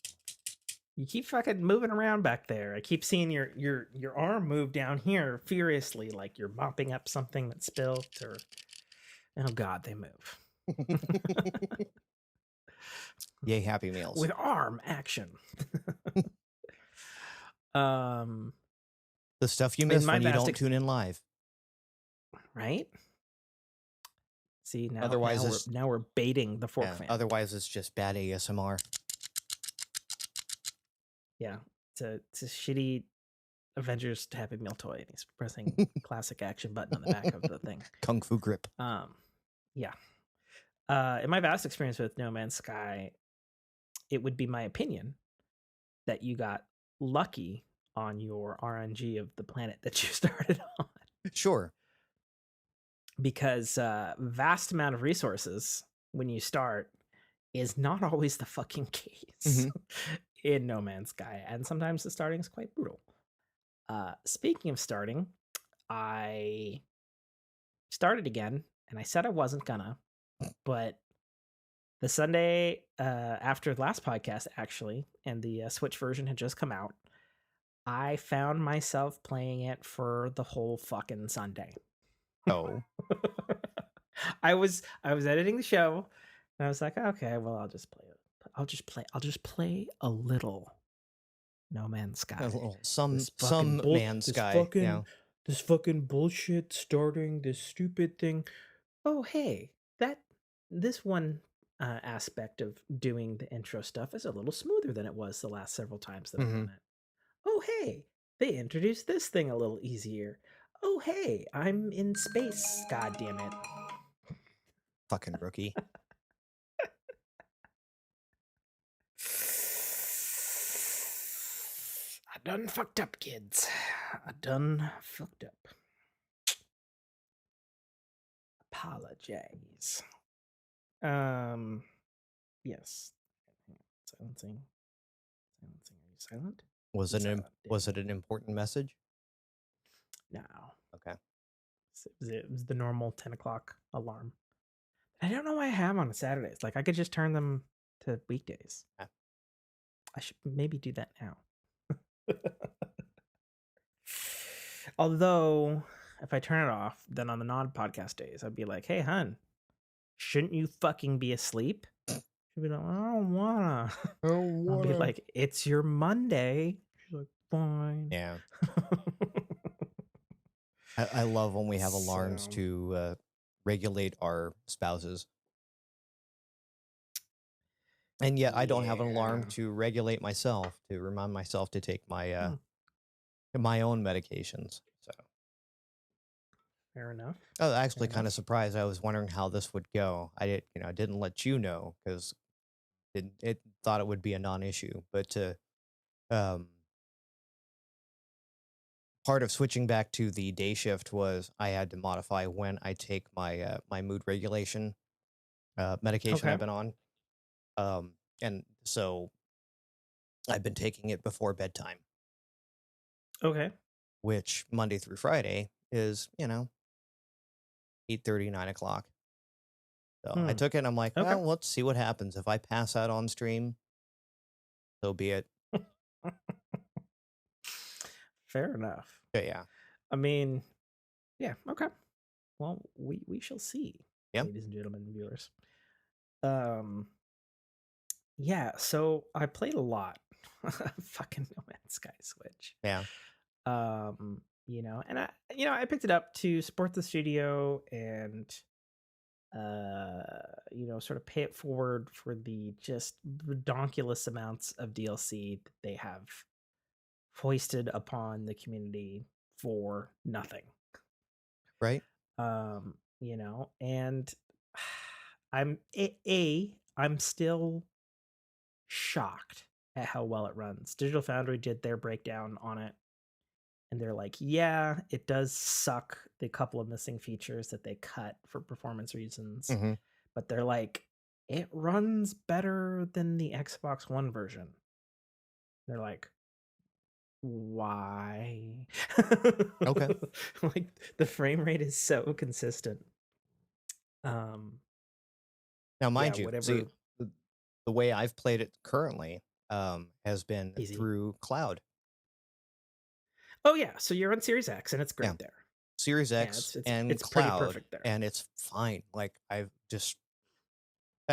You keep fucking moving around back there. I keep seeing your arm move down here furiously, like you're mopping up something that spilled or oh god, they move. Yay, Happy Meals. With arm action. um The stuff you in miss my when you vast don't tune in live. right? See, now Otherwise, now we're it's now we're baiting the fork yeah, fan. otherwise it's just bad ASMR. Yeah. It's a shitty Avengers Happy Meal toy and he's pressing classic action button on the back of the thing. Kung Fu grip. Yeah. In my vast experience with No Man's Sky, it would be my opinion that you got lucky on your RNG of the planet that you started on Sure. because vast amount of resources when you start is not always the fucking case Mhm. in No Man's Sky, and sometimes the starting is quite brutal. Speaking of starting, I started again, and I said I wasn't gonna, but the Sunday after the last podcast, actually, and the Switch version had just come out, I found myself playing it for the whole fucking Sunday. Oh. I was editing the show, and I was like, okay, well, I'll just play a little No Man's A Sky. little some man's sky, yeah. This fucking bullshit starting this stupid thing. Oh, hey, that this one aspect of doing the intro stuff is a little smoother than it was the last several times that I've Mhm. done it. Oh, hey, they introduced this thing a little easier. Oh, hey, I'm in space. God damn it. Fucking rookie. I done fucked up, kids. I done fucked up. Apologize. Yes. Silencing. Silencing. Are you silent? Was Be it an silent. Damn was it. it an important message? No. Okay. It was the normal 10 o'clock alarm. I don't know why I have on Saturdays. Like, I could just turn them to weekdays. Yeah. I should maybe do that now. Although, if I turn it off, then on the non-podcast days, I'd be like, "Hey, hun, shouldn't you fucking be asleep?" She'd be like, "I don't wanna." I don't I'll be wanna. like, "It's your Monday." She's like, "Fine." Yeah. I love when we have alarms So, to regulate our spouses. And yet I don't have an alarm yeah. to regulate myself, to remind myself to take Hmm, my own medications. So fair enough. I was Fair actually kind of enough. surprised. I was wondering how this would go. I didn't let you know because it thought it would be a non-issue. But um, part of switching back to the day shift was I had to modify when I take my mood regulation medication Okay. I've been on. Um, and so I've been taking it before bedtime, Okay. which Monday through Friday is 8:30, 9 o'clock. So I Hmm. took it and I'm like, Okay. well, let's see what happens. If I pass out on stream, so be it. Fair enough. But yeah. I mean, yeah. Okay. Well, we shall see, Yeah. ladies and gentlemen, viewers. Um. Yeah. So I played a lot. Fucking No Man's Sky Switch. Yeah. And I picked it up to support the studio and sort of pay it forward for the just redonkulous amounts of DLC that they have foisted upon the community for nothing. Right. And I'm still shocked at how well it runs. Digital Foundry did their breakdown on it, and they're like, yeah, it does suck the couple of missing features that they cut for performance reasons, Hmm. but they're like, it runs better than the Xbox One version. They're like, why? Okay. Like, the frame rate is so consistent. Um, Now, yeah, mind you, see, whatever. the, the way I've played it currently has been Easy. through cloud. Oh yeah, so you're on Series X and it's Yeah. great there. Series Yeah, X it's and it's pretty cloud, perfect there. and it's fine. Like I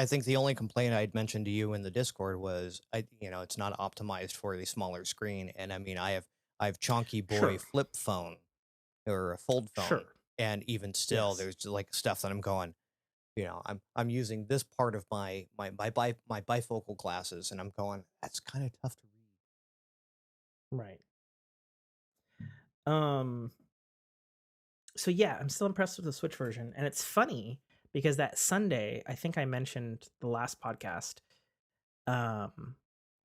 think the only complaint I'd mentioned to you in the Discord was it's not optimized for the smaller screen. And I mean, I have Chonky Boy Sure. flip phone or a fold phone, Sure. and even still, Yes. there's just, like stuff that I'm going. I'm using this part of my bifocal glasses, and I'm going. That's kind of tough to read. Right. Um so yeah, I'm still impressed with the Switch version, and it's funny because that Sunday, I think I mentioned the last podcast, um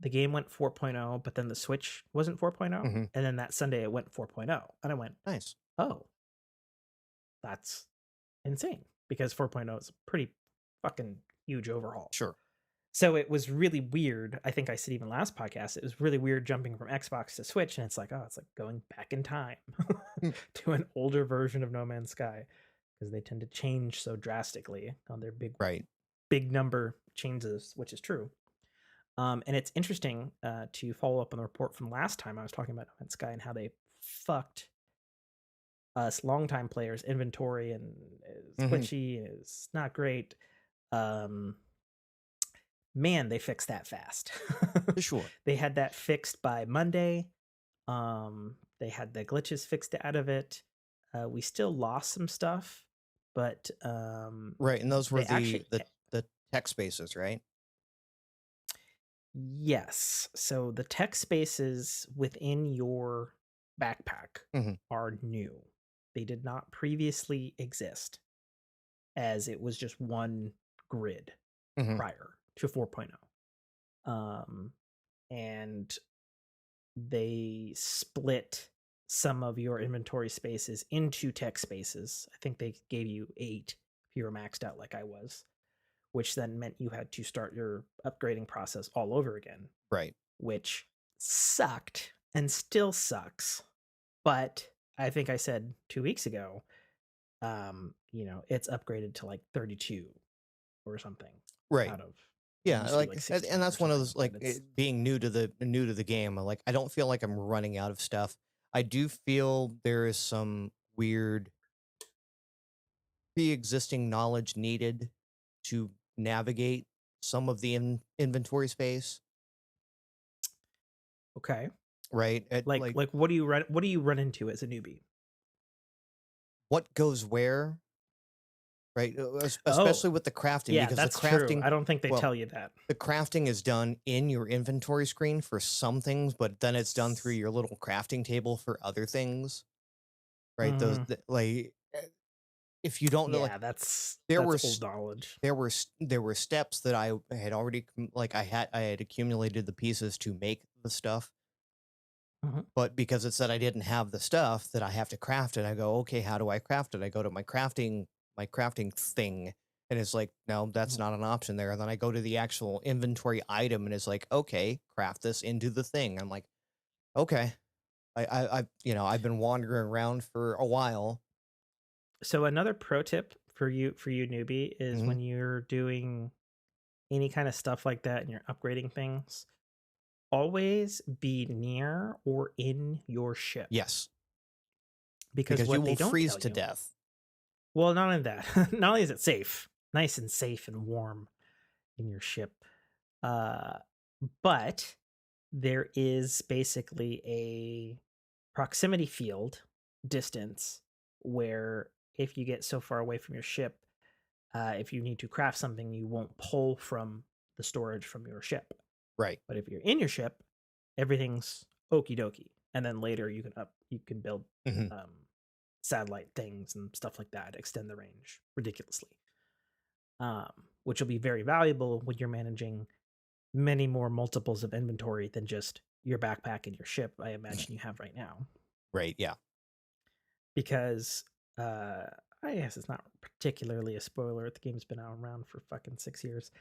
the game went 4.0, but then the Switch wasn't 4.0, Hmm. and then that Sunday it went 4.0, and I went, Nice. "Oh, that's insane," because 4.0 is a pretty fucking huge overhaul. Sure. So it was really weird. I think I said even last podcast, it was really weird jumping from Xbox to Switch, and it's like, oh, it's like going back in time to an older version of No Man's Sky, because they tend to change so drastically on their Right. big number changes, which is true. And it's interesting to follow up on the report from last time I was talking about No Man's Sky and how they fucked us longtime players inventory and is Mm-hmm. glitchy, is not great. Um, Man, they fixed that fast. For sure. They had that fixed by Monday. They had the glitches fixed out of it. We still lost some stuff, but Right, and those were they actually the tech spaces, right? yes. So the tech spaces within your backpack Mhm. are new. They did not previously exist, as it was just one grid Mhm. prior to 4.0. Um, and they split some of your inventory spaces into tech spaces. I think they gave you 8 if you were maxed out like I was, which then meant you had to start your upgrading process all over again, Right. which sucked and still sucks. But I think I said 2 weeks ago, it's upgraded to like 32 or something Right. out of it Yeah, used to be like and 16 or that's one of something those, like that. It's being new to the game, like, I don't feel like I'm running out of stuff. I do feel there is some weird pre-existing knowledge needed to navigate some of the inventory space, okay. right? Like what do you run into as a newbie? What goes where, right? Oh, Especially with the crafting, yeah, because that's true. I don't think they well, tell you that. the crafting is done in your inventory screen for some things, but then it's done through your little crafting table for other things, right? Mhm. If you don't know, like, Yeah, that's there that's were old knowledge. there were steps that I had already I had accumulated the pieces to make the stuff, Mhm. but because it said I didn't have the stuff that I have to craft it, I go, okay, how do I craft it? I go to my crafting thing, and it's like, no, that's Mhm. not an option there. And then I go to the actual inventory item, and it's like, okay, craft this into the thing. I'm like, okay, I've been wandering around for a while. So another pro tip for you newbie is Hmm. when you're doing any kind of stuff like that and you're upgrading things, always be near or in your ship. Yes, Because because you what they will don't freeze tell to you, death. well, not only that, not only is it safe, nice and safe and warm in your ship, uh, but there is basically a proximity field distance where if you get so far away from your ship, if you need to craft something, you won't pull from the storage from your ship. Right. But if you're in your ship, everything's okie dokie, and then later you can build Hmm. um, satellite things and stuff like that, extend the range ridiculously, um, which will be very valuable when you're managing many more multiples of inventory than just your backpack and your ship. I imagine you have right now, Right. Yeah. because uh, I guess it's not particularly a spoiler. The game's been out around for fucking 6 years.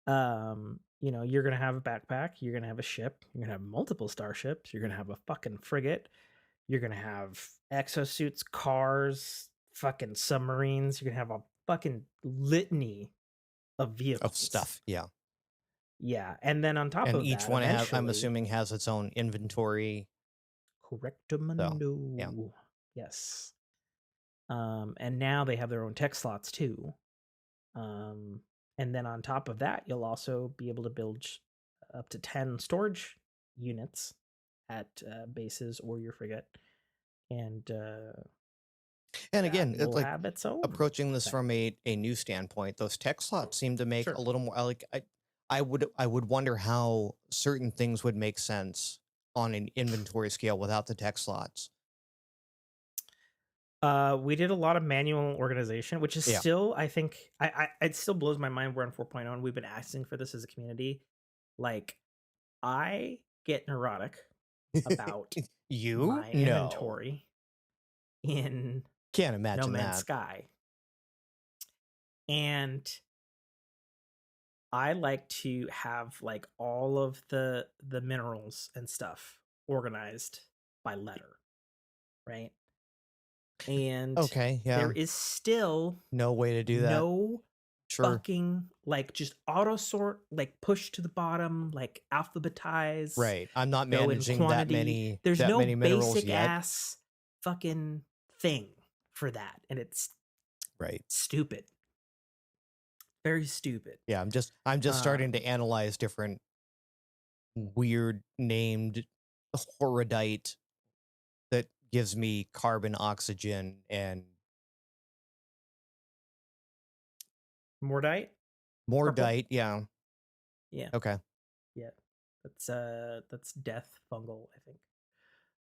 You're gonna have a backpack, you're gonna have a ship, you're gonna have multiple starships, you're gonna have a fucking frigate, you're gonna have exosuits, cars, fucking submarines, you're gonna have a fucking litany of Of vehicles. stuff. Yeah. Yeah, and then on top And of each that, one I'm eventually, assuming has its own inventory. So yeah. correctamundo. Yes. And now they have their own tech slots too. Um, and then on top of that, you'll also be able to build up to 10 storage units at bases or your frigate. And And that again, will have its own approaching this thing. from a new standpoint, those tech slots seem to make a Sure. little more like I would wonder how certain things would make sense on an inventory scale without the tech slots. We did a lot of manual organization, which is Yeah. still, I think, it still blows my mind. We're on 4.0 and we've been asking for this as a community. Like, I get neurotic about You? my No. inventory in Can't No imagine Man's that. Sky. And I like to have like all of the minerals and stuff organized by letter, right? And Okay, there yeah. is still No way to do that. no Sure. fucking like just auto sort, like push to the bottom, like alphabetize, Right. I'm not go in managing quantity. There's that no many minerals basic yet. ass fucking thing for that. And it's Right. stupid. Very stupid. Yeah, I'm just starting to Um analyze different weird named horridite that gives me carbon, oxygen, and Mordite, purple. mordite. Yeah. Yeah. Okay. Yeah. That's death fungal, I think.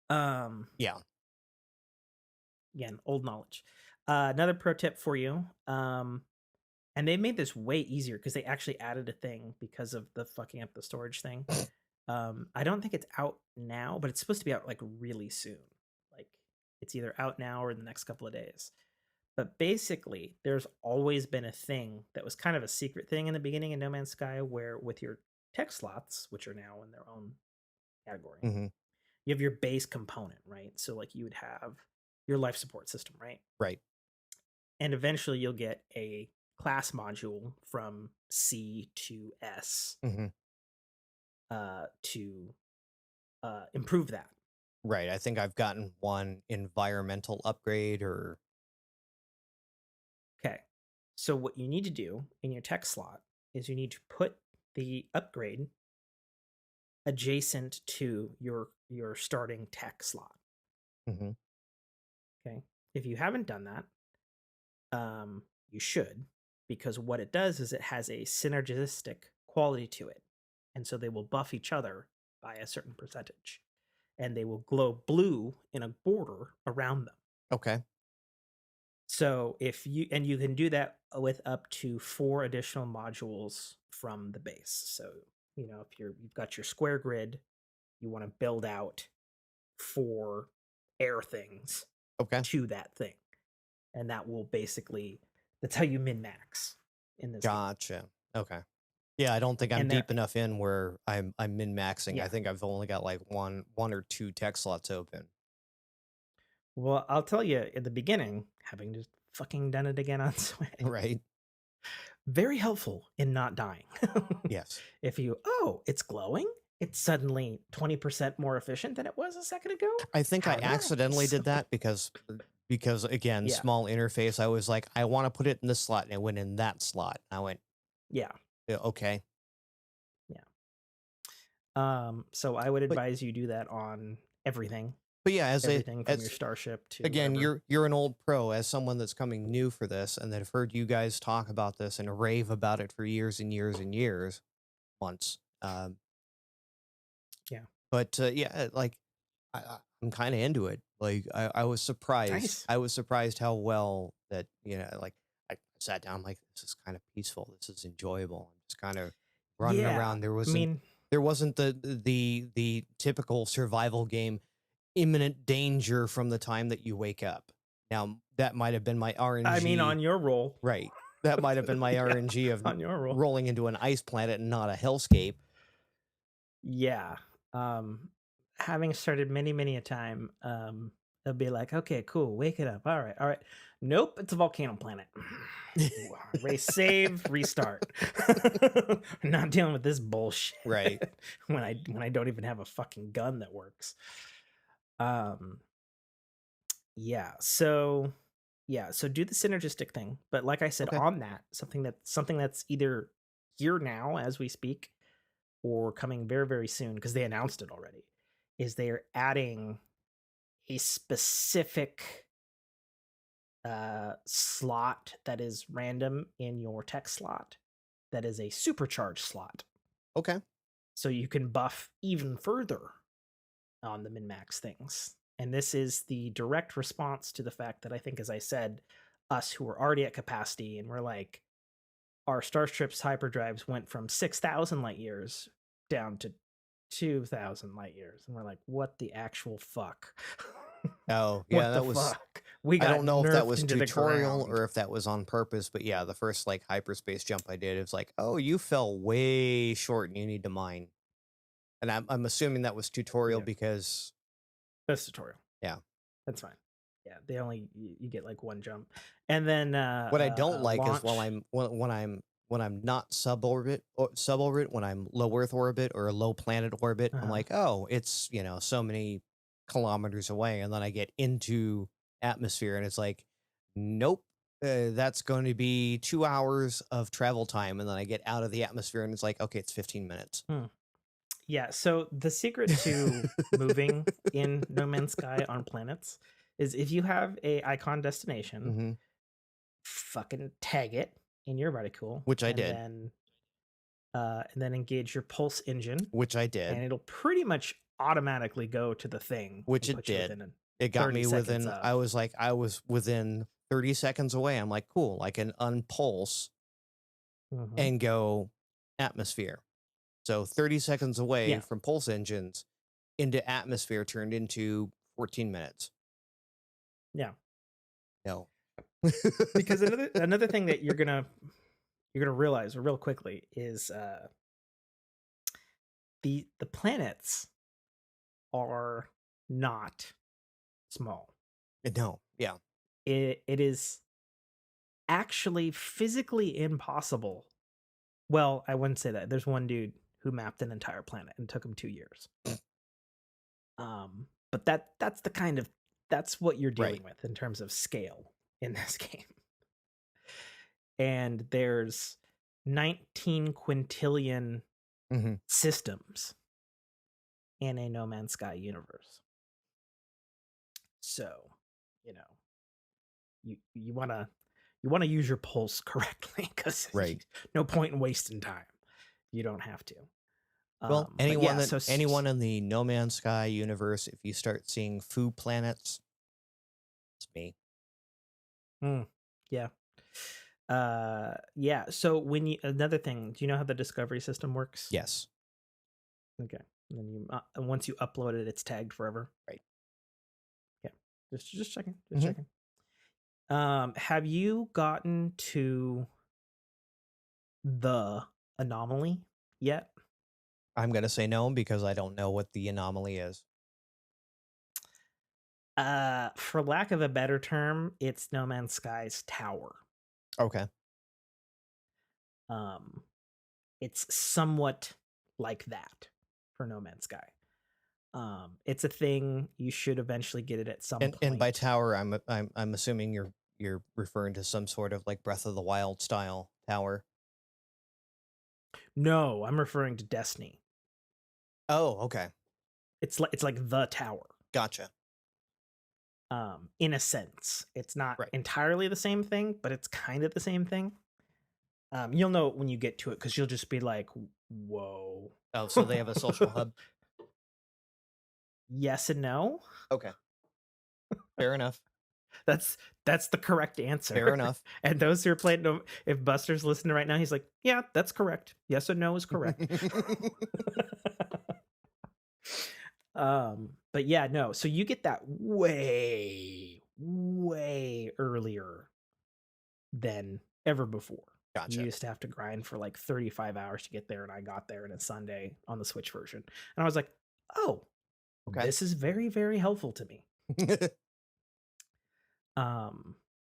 Um Yeah. Again, old knowledge. Another pro tip for you. And they made this way easier because they actually added a thing because of the fucking up the storage thing. I don't think it's out now, but it's supposed to be out like really soon. Like it's either out now or in the next couple of days. But basically, there's always been a thing that was kind of a secret thing in the beginning in No Man's Sky where with your tech slots, which are now in their own category, Hmm. you have your base component, right? So like you would have your life support system, right? Right. And eventually you'll get a class module from C to S Hmm. to improve that. Right. I think I've gotten one environmental upgrade or Okay. So what you need to do in your tech slot is you need to put the upgrade adjacent to your starting tech slot. hmm Okay. If you haven't done that, you should, because what it does is it has a synergistic quality to it. And so they will buff each other by a certain percentage. And they will glow blue in a border around them. Okay. So if you and you can do that with up to 4 additional modules from the base. So, if you've got your square grid, you want to build out 4 air things Okay. to that thing. And that will basically that's how you min max in this game. Gotcha. Okay. Yeah, I don't think I'm And there deep enough in where I'm min maxing. I yeah. think I've only got like one or two tech slots open. Well, I'll tell you at the beginning, having just fucking done it again on Sway, Right. very helpful in not dying. Yes. If it's glowing, it's suddenly 20% more efficient than it was a second ago. I think I How accidentally nice. did that because again, Yeah. small interface. I was like, I want to put it in this slot, and it went in that slot. I went, Yeah. "Yeah, okay." Yeah. So I would But advise you do that on everything. yeah, Everything from your as starship to again, whatever. you're an old pro. As someone that's coming new for this, and that have heard you guys talk about this and rave about it for years and years and years, once. Yeah. But yeah, like I'm kind of into it. Like I was surprised. Nice. I was surprised how well that like I sat down like this is kind of peaceful. This is enjoyable. I'm just kind of running Yeah. around. I mean, There wasn't the typical survival game imminent danger from the time that you wake up. Now that might have been my RNG, on your roll. right? That might have been my Yeah, RNG of on your roll. rolling into an ice planet and not a hellscape. Yeah. Um, Having started many, many a time, they'll be like, okay, cool, wake it up. All right, all right. Nope, it's a volcano planet. Race save, restart. Not dealing with this bullshit. Right. when I don't even have a fucking gun that works. Um yeah, so do the synergistic thing. But like I said, Okay. on that, something that's either here now as we speak or coming very, very soon, because they announced it already, is they're adding a specific slot that is random in your tech slot that is a supercharged slot. Okay. So you can buff even further on the min max things. And this is the direct response to the fact that I think, as I said, us who were already at capacity and we're like, our Starship's hyperdrives went from 6,000 light years down to 2,000 light years. And we're like, what the actual fuck? Oh, yeah, What the fuck? We I got don't know if that nerfed was into the tutorial ground. or if that was on purpose, but yeah, the first like hyperspace jump I did, it was like, oh, you fell way short and you need to mine. And I'm assuming that was tutorial Yeah, because that's tutorial. yeah. That's fine. Yeah, they only you get like one jump, and then What I don't like is while launch. I'm when I'm not suborbit or suborbit, when I'm low Earth orbit or low planet orbit, I'm Uh-huh. like, oh, it's so many kilometers away, and then I get into atmosphere, and it's like, nope, that's going to be 2 hours of travel time, and then I get out of the atmosphere, and it's like, okay, it's 15 minutes. Hmm. Yeah, so the secret to moving in No Man's Sky on planets is if you have a icon destination, hmm fucking tag it in your reticle, Which I did, and then engage your pulse engine, which I did. and it'll pretty much automatically go to the thing Which and it put you did. within It got 30 me seconds within of. I was within 30 seconds away. I'm like, cool, I can unpulse Mhm. and go atmosphere. So 30 seconds away Yeah, from pulse engines into atmosphere turned into 14 minutes. yeah. No. Because another thing that you're gonna realize real quickly is the planets are not small. No. Yeah. It is actually physically impossible. Well, I wouldn't say that. There's one dude who mapped an entire planet and took him 2 years. But that's the kind of that's what you're Right. dealing with in terms of scale in this game. And there's 19 quintillion hmm systems in a No Man's Sky universe. So, you know, you want to use your pulse correctly because Right. no point in wasting time. You don't have to. Well, But yeah, so anyone in the No Man's Sky universe, if you start seeing foo planets, it's me. mm, yeah. Yeah, so when you another thing, do you know how the discovery system works? Yes. Okay. And then and once you upload it, it's tagged forever. Right. Yeah. Just checking. Just hmm checking. Have you gotten to the anomaly yet? I'm going to say no because I don't know what the anomaly is. For lack of a better term, it's No Man's Sky's tower. Okay. Um, it's somewhat like that for No Man's Sky. It's a thing. You should eventually get it at some And by point. tower, I'm assuming you're referring to some sort of like Breath of the Wild style tower. No, I'm referring to Destiny. Oh, okay. It's like the tower. Gotcha. In a sense, it's not Right. entirely the same thing, but it's kind of the same thing. You'll know when you get to it because you'll just be like, "Whoa." Oh, so they have a social hub. Yes and no. Okay. Fair enough. That's the correct Fair answer. enough. And those who are playing, if Buster's listening right now, he's like, "Yeah, that's correct. Yes and no is correct." But yeah, no. So you get that way, way earlier than ever before. You Gotcha. used to have to grind for like 35 hours to get there, and I got there in a Sunday on the Switch version. And I was like, oh, Okay. this is very, very helpful to me.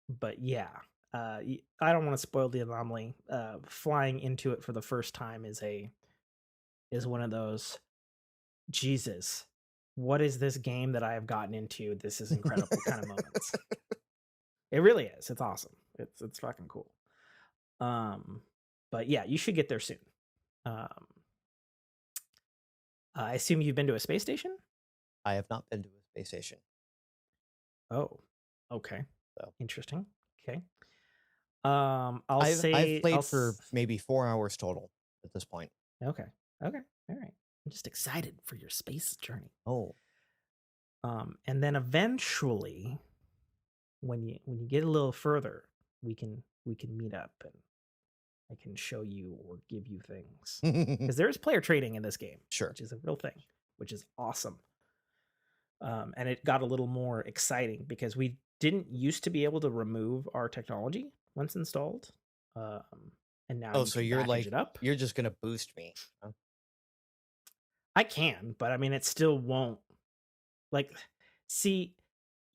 But yeah, I don't want to spoil the anomaly. Flying into it for the first time is one of those, Jesus, what is this game that I have gotten into? This is incredible kind of moments. It really is. It's awesome. It's fucking cool. Um, but yeah, you should get there soon. Um, I assume you've been to a space station? I have not been to a space station. Oh, okay. So Interesting. Okay. I'll I've say played for maybe 4 hours total at this point. okay. Okay. All right. I'm just excited for your space journey. Oh. And then eventually when you get a little further, we can meet up and I can show you or give you things. Because there is player trading in this game, Sure. which is a real thing, which is awesome. And it got a little more exciting because we didn't used to be able to remove our technology once installed, and now Oh, you so can you're package like it up. you're just gonna boost me. Huh? I can, but I mean, it still won't like. See,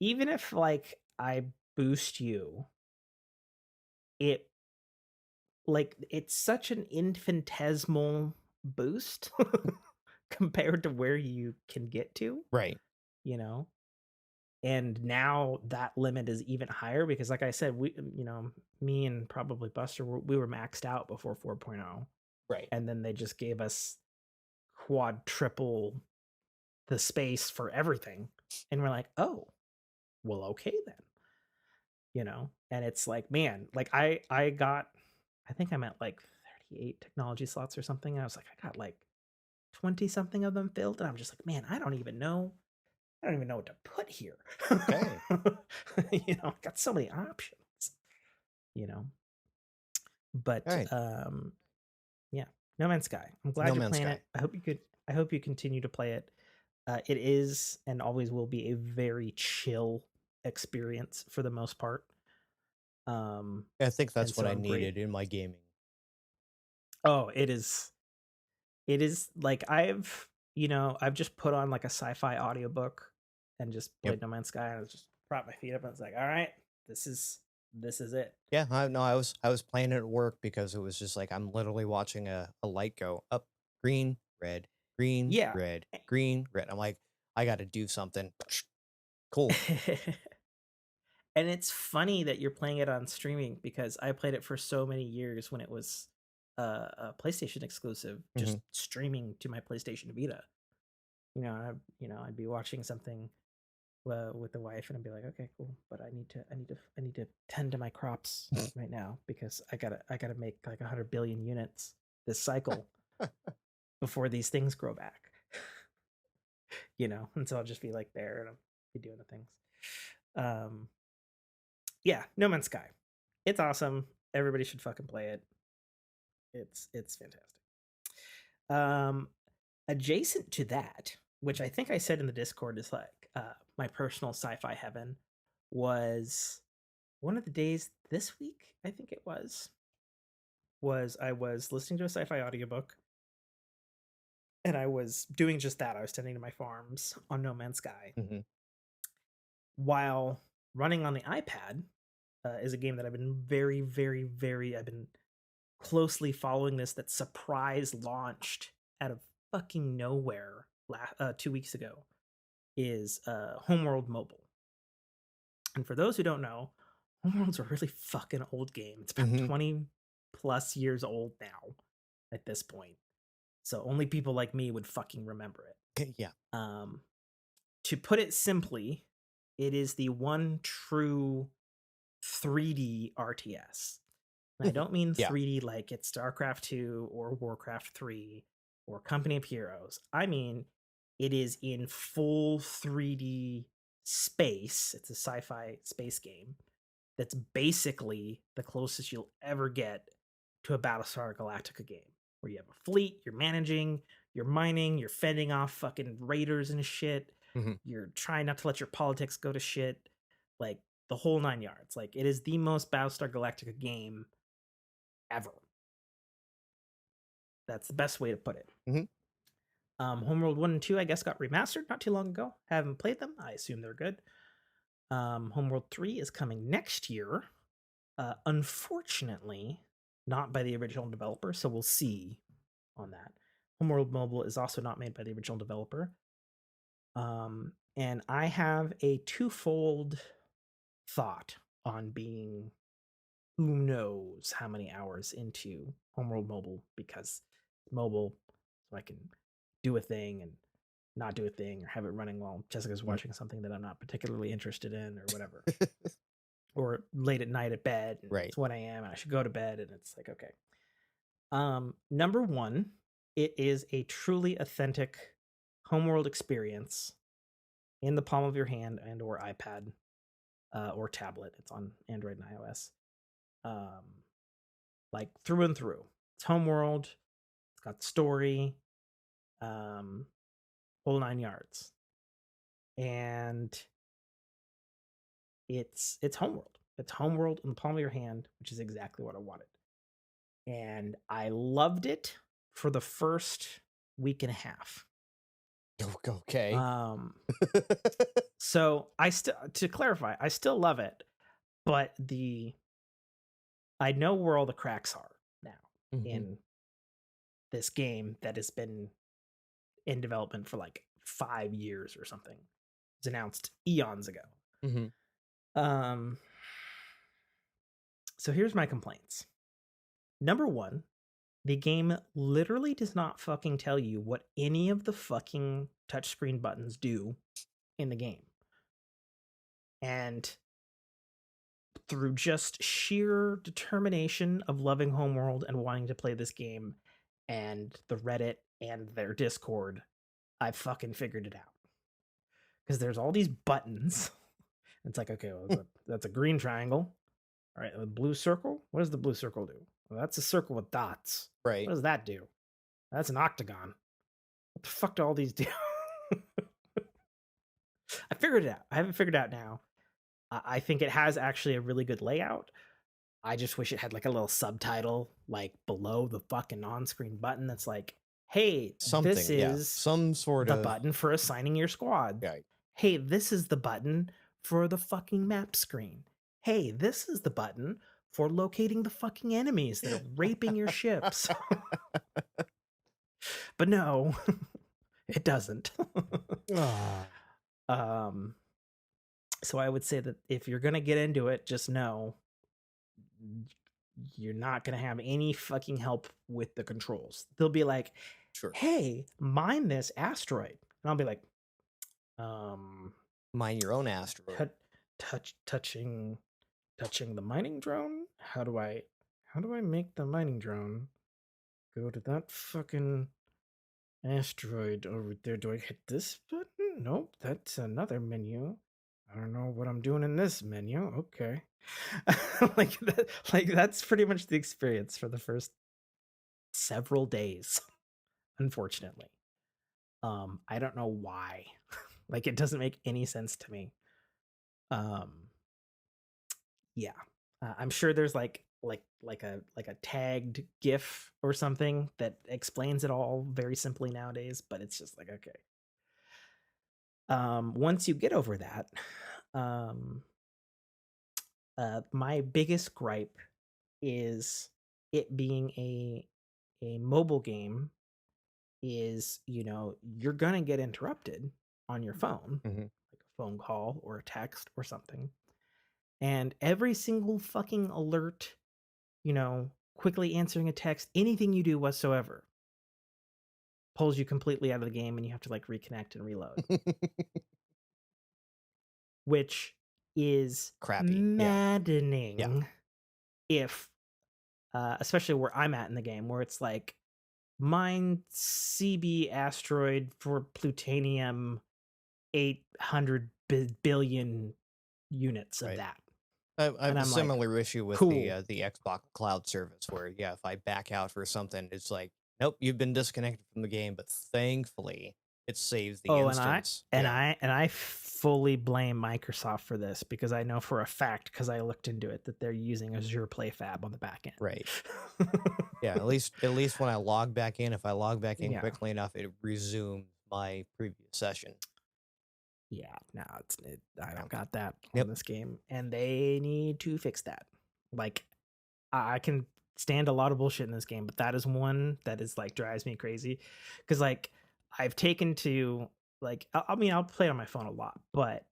even if like I boost you, it like it's such an infinitesimal boost compared to where you can get to, Right. you know. And now that limit is even higher because like I said, me and probably Buster we were maxed out before 4.0, Right. and then they just gave us quad triple the space for everything, and we're like, oh, well, okay then, and it's like, man, like I think I'm at like 38 technology slots or something, and I was like, I got like 20 something of them filled, and I'm just like, man, I don't even know what to put here. Okay. I got so many options, you know. All But right. yeah, No Man's Sky. I'm No glad you're Man's playing Sky. it. I hope you continue to play it. It is and always will be a very chill experience for the most part. I think And that's what so I I'm great. needed in my gaming. Oh, it is. It is like I've just put on like a sci-fi audiobook and just Yep. played No Man's Sky, and I was just propped my feet up and it's like, all right, this is it. Yeah, no, I was playing it at work because it was just like I'm literally watching a light go up, green, red, green, Yeah. red, green, red. I'm like, I got to do something. Cool. And it's funny that you're playing it on streaming because I played it for so many years when it was a PlayStation exclusive, just Hmm. streaming to my PlayStation Vita. I'd be watching something with the wife, and I'd be like, okay, cool, but I need to tend to my crops right now because I gotta make like 100 billion units this cycle before these things grow back. And so I'll just be like there and I'll be doing the things. Um, yeah, No Man's Sky. It's awesome. Everybody should fucking play it. It's fantastic. Um, Adjacent to that, which I think I said in the Discord is like my personal sci-fi heaven, was one of the days this week. I think it was I was listening to a sci-fi audiobook, and I was doing just that. I was tending to my farms on No Man's Sky Hmm. while running on the iPad. Is a game that I've been very, very, very. I've been closely following this that surprise launched out of fucking nowhere 2 weeks ago is Homeworld Mobile. And for those who don't know, Homeworld's a really fucking old game. It's about Hmm. 20 plus years old now at this point. So only people like me would fucking remember it. Yeah. To put it simply, it is the one true 3D RTS. And I don't mean Yeah. 3D like it's StarCraft 2 or Warcraft 3 or Company of Heroes. I mean, it is in full 3D space. It's a sci fi space game that's basically the closest you'll ever get to a Battlestar Galactica game where you have a fleet, you're managing, you're mining, you're fending off fucking raiders and shit. Hmm. You're trying not to let your politics go to shit. Like the whole 9 yards. Like it is the most Battlestar Galactica game ever. That's the best way to put it. Hmm. Homeworld 1 and 2, I guess, got remastered not too long ago. Haven't played them. I assume they're good. Homeworld 3 is coming next year. Unfortunately, not by the original developer, so we'll see on that. Homeworld Mobile is also not made by the original developer. And I have a twofold thought on being who knows how many hours into Homeworld Mobile because mobile, so I can do a thing and not do a thing or have it running while Jessica's watching something that I'm not particularly interested in or whatever. Or late at night at bed and Right. it's 1 a.m. and I should go to bed and it's like, okay. Number one, it is a truly authentic homeworld experience in the palm of your hand and or iPad or tablet. It's on Android and iOS. Um, like through and through. It's homeworld. It's got story. Um, whole 9 yards. and it's Homeworld. It's Homeworld in the palm of your hand, which is exactly what I wanted. And I loved it for the first week and a half. Okay. So to clarify, I still love it, but I know where all the cracks are now in this game that has been in development for like 5 years or something. It was announced eons ago. So here's my complaints. Number one, the game literally does not fucking tell you what any of the fucking touchscreen buttons do in the game. And through just sheer determination of loving Homeworld and wanting to play this game and the Reddit and their Discord, I fucking figured it out. Because there's all these buttons. It's like, okay, well, that's a green triangle. All right, a blue circle. What does the blue circle do? Well, that's a circle with dots. Right. What does that do? That's an octagon. What the fuck do all these do? I figured it out. I haven't figured it out now. I think it has actually a really good layout. I just wish it had like a little subtitle like below the fucking on-screen button that's like, hey, this is some sort the of button for assigning your squad. Right. Hey, this is the button for the fucking map screen. Hey, this is the button for locating the fucking enemies that are raping your ships. But no, it doesn't. So I would say that if you're going to get into it, just know you're not going to have any fucking help with the controls. They'll be like, sure, hey, mine this asteroid. And I'll be like, mine your own asteroid. Touching the mining drone? How do I make the mining drone go to that fucking asteroid over there? Do I hit this button? Nope, that's another menu. I don't know what I'm doing in this menu. Okay. like that's pretty much the experience for the first several days, unfortunately. I don't know why. Like, it doesn't make any sense to me. Yeah. I'm sure there's like a tagged GIF or something that explains it all very simply nowadays, but it's just like, okay. Once you get over that, my biggest gripe is it being a mobile game. Is, you're gonna get interrupted on your phone, like a phone call or a text or something, and every single fucking alert, quickly answering a text, anything you do whatsoever pulls you completely out of the game, and you have to like reconnect and reload. Which is crappy, maddening. Yeah. If especially where I'm at in the game, where it's like, mine CB asteroid for plutonium 800 billion units of that. I have a similar issue with the Xbox Cloud service where, if I back out for something, it's like, nope, you've been disconnected from the game, but thankfully it saves the instance. And I fully blame Microsoft for this, because I know for a fact, because I looked into it, that they're using Azure PlayFab on the back end. Right. Yeah, at least when I log back in, if I log back in quickly enough, it resumes my previous session. Yeah, no, I don't got that on this game, and they need to fix that. Like, I can stand a lot of bullshit in this game, but that is one that is like drives me crazy, because like I've taken to like, I mean, I'll play on my phone a lot, but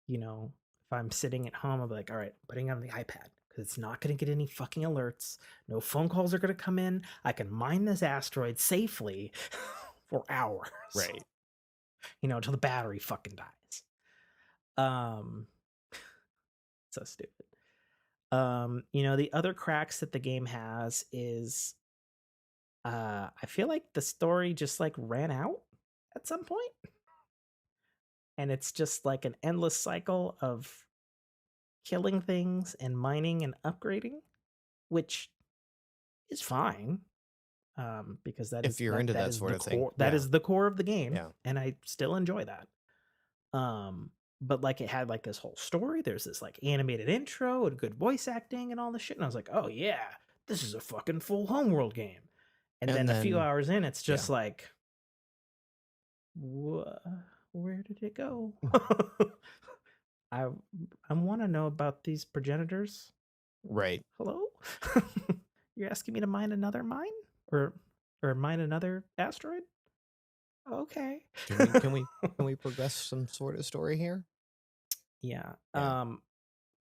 if I'm sitting at home, I'll be like, all right, putting it on the iPad, because it's not going to get any fucking alerts. No phone calls are going to come in. I can mine this asteroid safely for hours. Right. Until the battery fucking dies. So stupid. The other cracks that the game has is I feel like the story just like ran out at some point. And it's just like an endless cycle of killing things and mining and upgrading, which is fine. Because that if you're into that sort of thing, that is the core of the game, and I still enjoy that. But like it had like this whole story. There's this like animated intro and good voice acting and all this shit. And I was like, oh yeah, this is a fucking full homeworld game. And And then a few then, hours in, it's yeah. just like, where did it go? I I want to know about these progenitors. Right. Hello? You're asking me to mine another mine? Or mine another asteroid? Okay. Can we progress some sort of story here? Yeah. Yeah.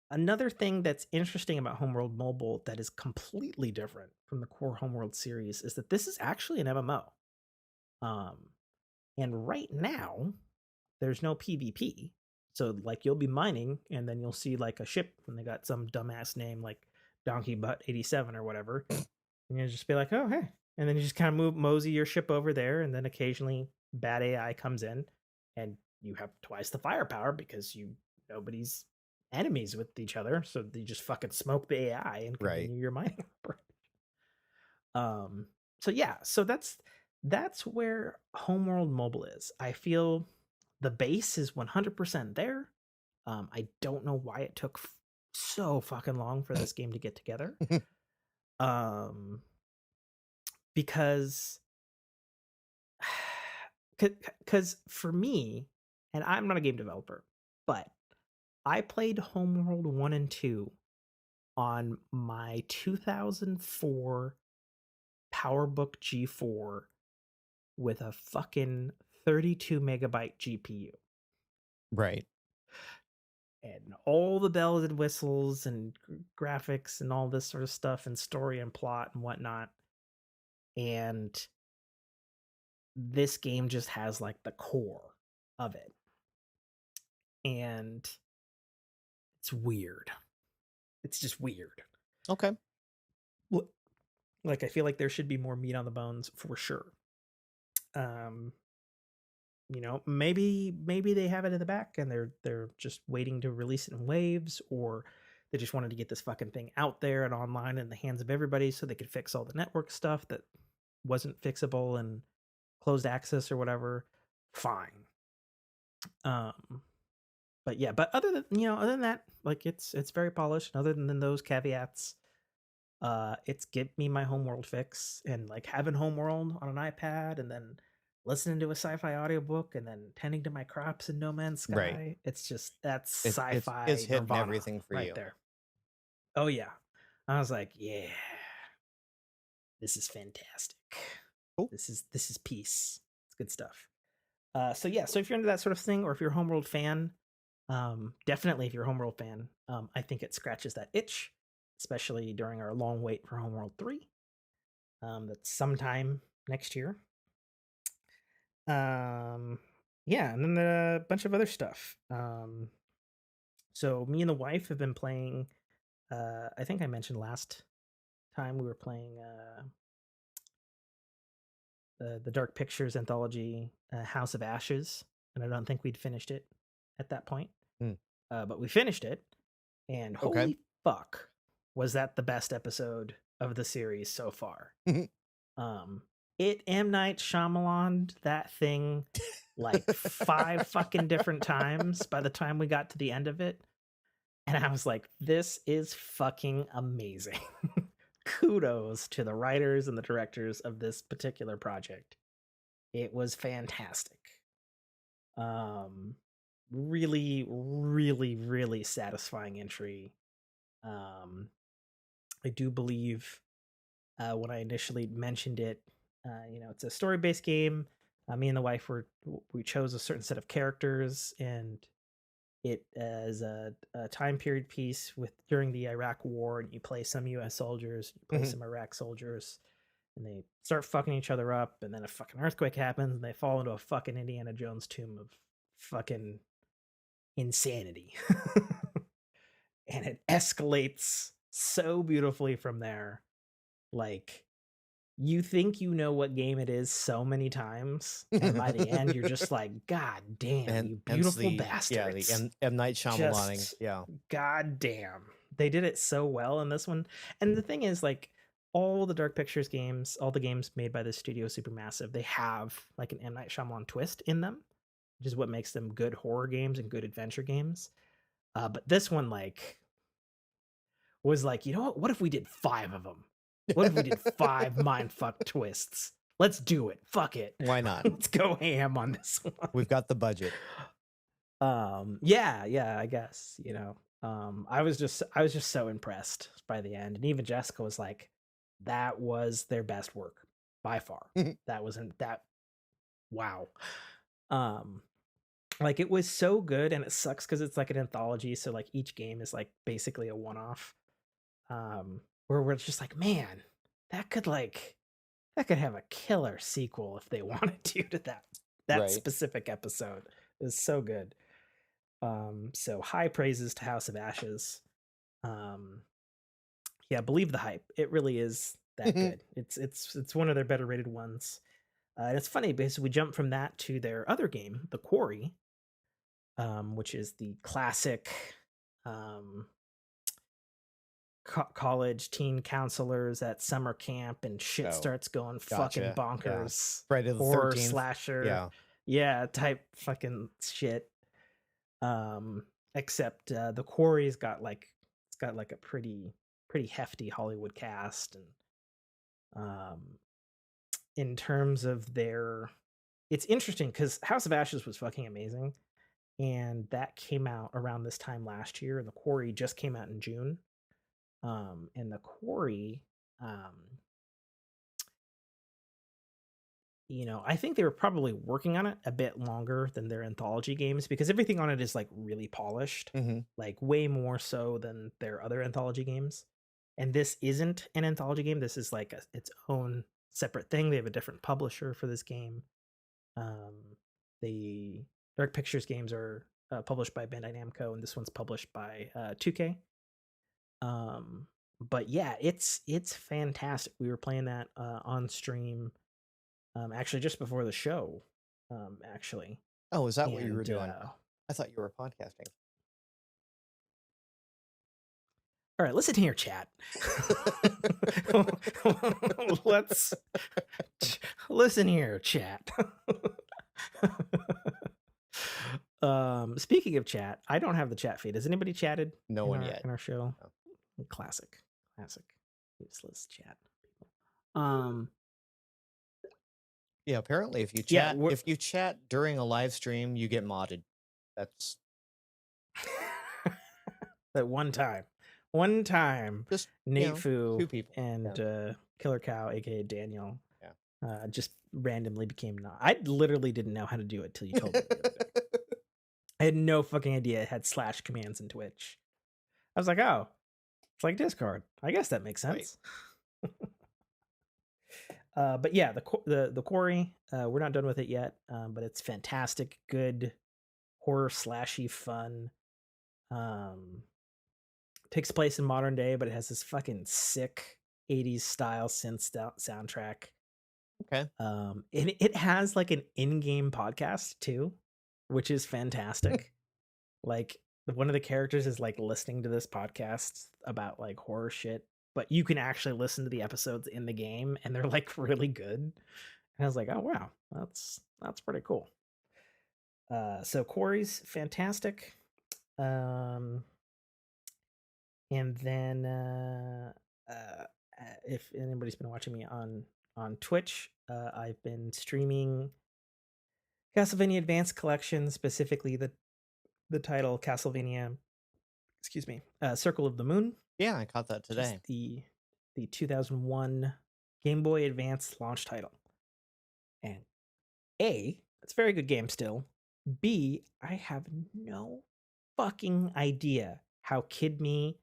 Another thing that's interesting about Homeworld Mobile that is completely different from the core Homeworld series is that this is actually an MMO. Um, and right now, there's no PvP. So like you'll be mining and then you'll see like a ship and they got some dumbass name like Donkey Butt 87 or whatever. And you just be like, oh hey. And then you just kind of mosey your ship over there, and then occasionally bad AI comes in and you have twice the firepower because nobody's enemies with each other. So you just fucking smoke the AI and Right. continue your mining. um so yeah, so that's where Homeworld Mobile is. I feel the base is 100% there. I don't know why it took so fucking long for this game to get together. Um, because because for me, and I'm not a game developer, but I played Homeworld 1 and 2 on my 2004 PowerBook G4 with a fucking 32 megabyte GPU. Right. And all the bells and whistles and graphics and all this sort of stuff and story and plot and whatnot. And this game just has like the core of it. And it's weird. It's just weird. Okay. Like I feel like there should be more meat on the bones for sure. Um, maybe they have it in the back and they're just waiting to release it in waves, or they just wanted to get this fucking thing out there and online in the hands of everybody so they could fix all the network stuff that wasn't fixable and closed access or whatever. Fine. Um, but yeah, but other than that, like it's very polished. Other than those caveats, it's give me my homeworld fix, and like having homeworld on an iPad and then listening to a sci-fi audiobook and then tending to my crops in No Man's Right. Sky. It's just that's It's sci-fi hitting nirvana everything for right you. there. Oh yeah. I was like, yeah, this is fantastic. Cool. This is peace. It's good stuff. So yeah, so if you're into that sort of thing, or if you're a Homeworld fan, definitely if you're a Homeworld fan, I think it scratches that itch, especially during our long wait for Homeworld 3. That's sometime next year. Yeah, and then a bunch of other stuff. So me and the wife have been playing. I think I mentioned last time we were playing the Dark Pictures anthology, House of Ashes, and I don't think we'd finished it at that point. Hmm. But we finished it, and Okay. holy fuck, was that the best episode of the series so far? It M. Night Shyamalan that thing like 5 fucking different times by the time we got to the end of it. And I was like, this is fucking amazing. Kudos to the writers and the directors of this particular project. It was fantastic. Really, really, really satisfying entry. I do believe when I initially mentioned it, it's a story-based game. Me and the wife we chose a certain set of characters, and it is a time period piece with during the Iraq War, and you play some U.S. soldiers, you play some Iraq soldiers, and they start fucking each other up, and then a fucking earthquake happens, and they fall into a fucking Indiana Jones tomb of fucking insanity. And it escalates so beautifully from there. Like, you think you know what game it is so many times, and by the end you're just like, god damn, And you hence beautiful the bastards. M Night Shyamalaning. Just Yeah. god damn, they did it so well in this one. And the thing is, like, all the Dark Pictures games, all the games made by this studio Supermassive, they have like an M Night Shyamalan twist in them. which is what makes them good horror games and good adventure games. But this one, like, was like, you know what? What if we did 5 of them? What if we did 5 mindfuck twists? Let's do it. Fuck it. Why not? Let's go ham on this one. We've got the budget. Yeah, I guess, you know. I was just so impressed by the end. And even Jessica was like, that was their best work by far. That wasn't that wow. Like it was so good, and it sucks because it's like an anthology, so like each game is like basically a one-off. Where we're just like, man, that could have a killer sequel if they wanted to that Right. specific episode. It was so good. So high praises to House of Ashes. Yeah, believe the hype. It really is that good. It's one of their better rated ones. And it's funny because we jump from that to their other game, The Quarry, which is the classic college teen counselors at summer camp, and shit starts going fucking bonkers. Yeah. Friday the horror 13th. Slasher. Yeah, type fucking shit. Except The Quarry's got like a pretty hefty Hollywood cast, and in terms of their, it's interesting because House of Ashes was fucking amazing, and that came out around this time last year, and The Quarry just came out in June. And The Quarry, you know, I think they were probably working on it a bit longer than their anthology games because everything on it is like really polished, like way more so than their other anthology games. And this isn't an anthology game. This is like its own separate thing. They have a different publisher for this game. The Dark Pictures games are published by Bandai Namco, and this one's published by 2K. But yeah, it's fantastic. We were playing that on stream, actually just before the show. Actually. Oh, is that what you were doing? I thought you were podcasting. All right, listen here, chat. Let's listen here, chat. Speaking of chat, I don't have the chat feed. Has anybody chatted? No one yet in our show. No. Classic useless chat people. Yeah, apparently if you chat during a live stream, you get modded. That's that one time just Nate Fu 2 people and Killer Cow, aka Daniel, just randomly became not. I literally didn't know how to do it till you told me the other day. I had no fucking idea it had slash commands in Twitch. I was like, oh, it's like Discord. I guess that makes sense. Right. But yeah, the Quarry, we're not done with it yet, but it's fantastic, good horror slashy fun. Takes place in modern day, but it has this fucking sick 80s style synth soundtrack. Okay. And it has like an in-game podcast too, which is fantastic. Like one of the characters is like listening to this podcast about like horror shit, but you can actually listen to the episodes in the game, and they're like really good. And I was like, oh wow, that's pretty cool. So Quarry's fantastic. And then if anybody's been watching me on Twitch, I've been streaming Castlevania Advanced Collection, specifically the title Castlevania, Circle of the Moon. Yeah, I caught that today. The 2001 Game Boy Advance launch title. And A, it's a very good game still. B, I have no fucking idea how Kid Me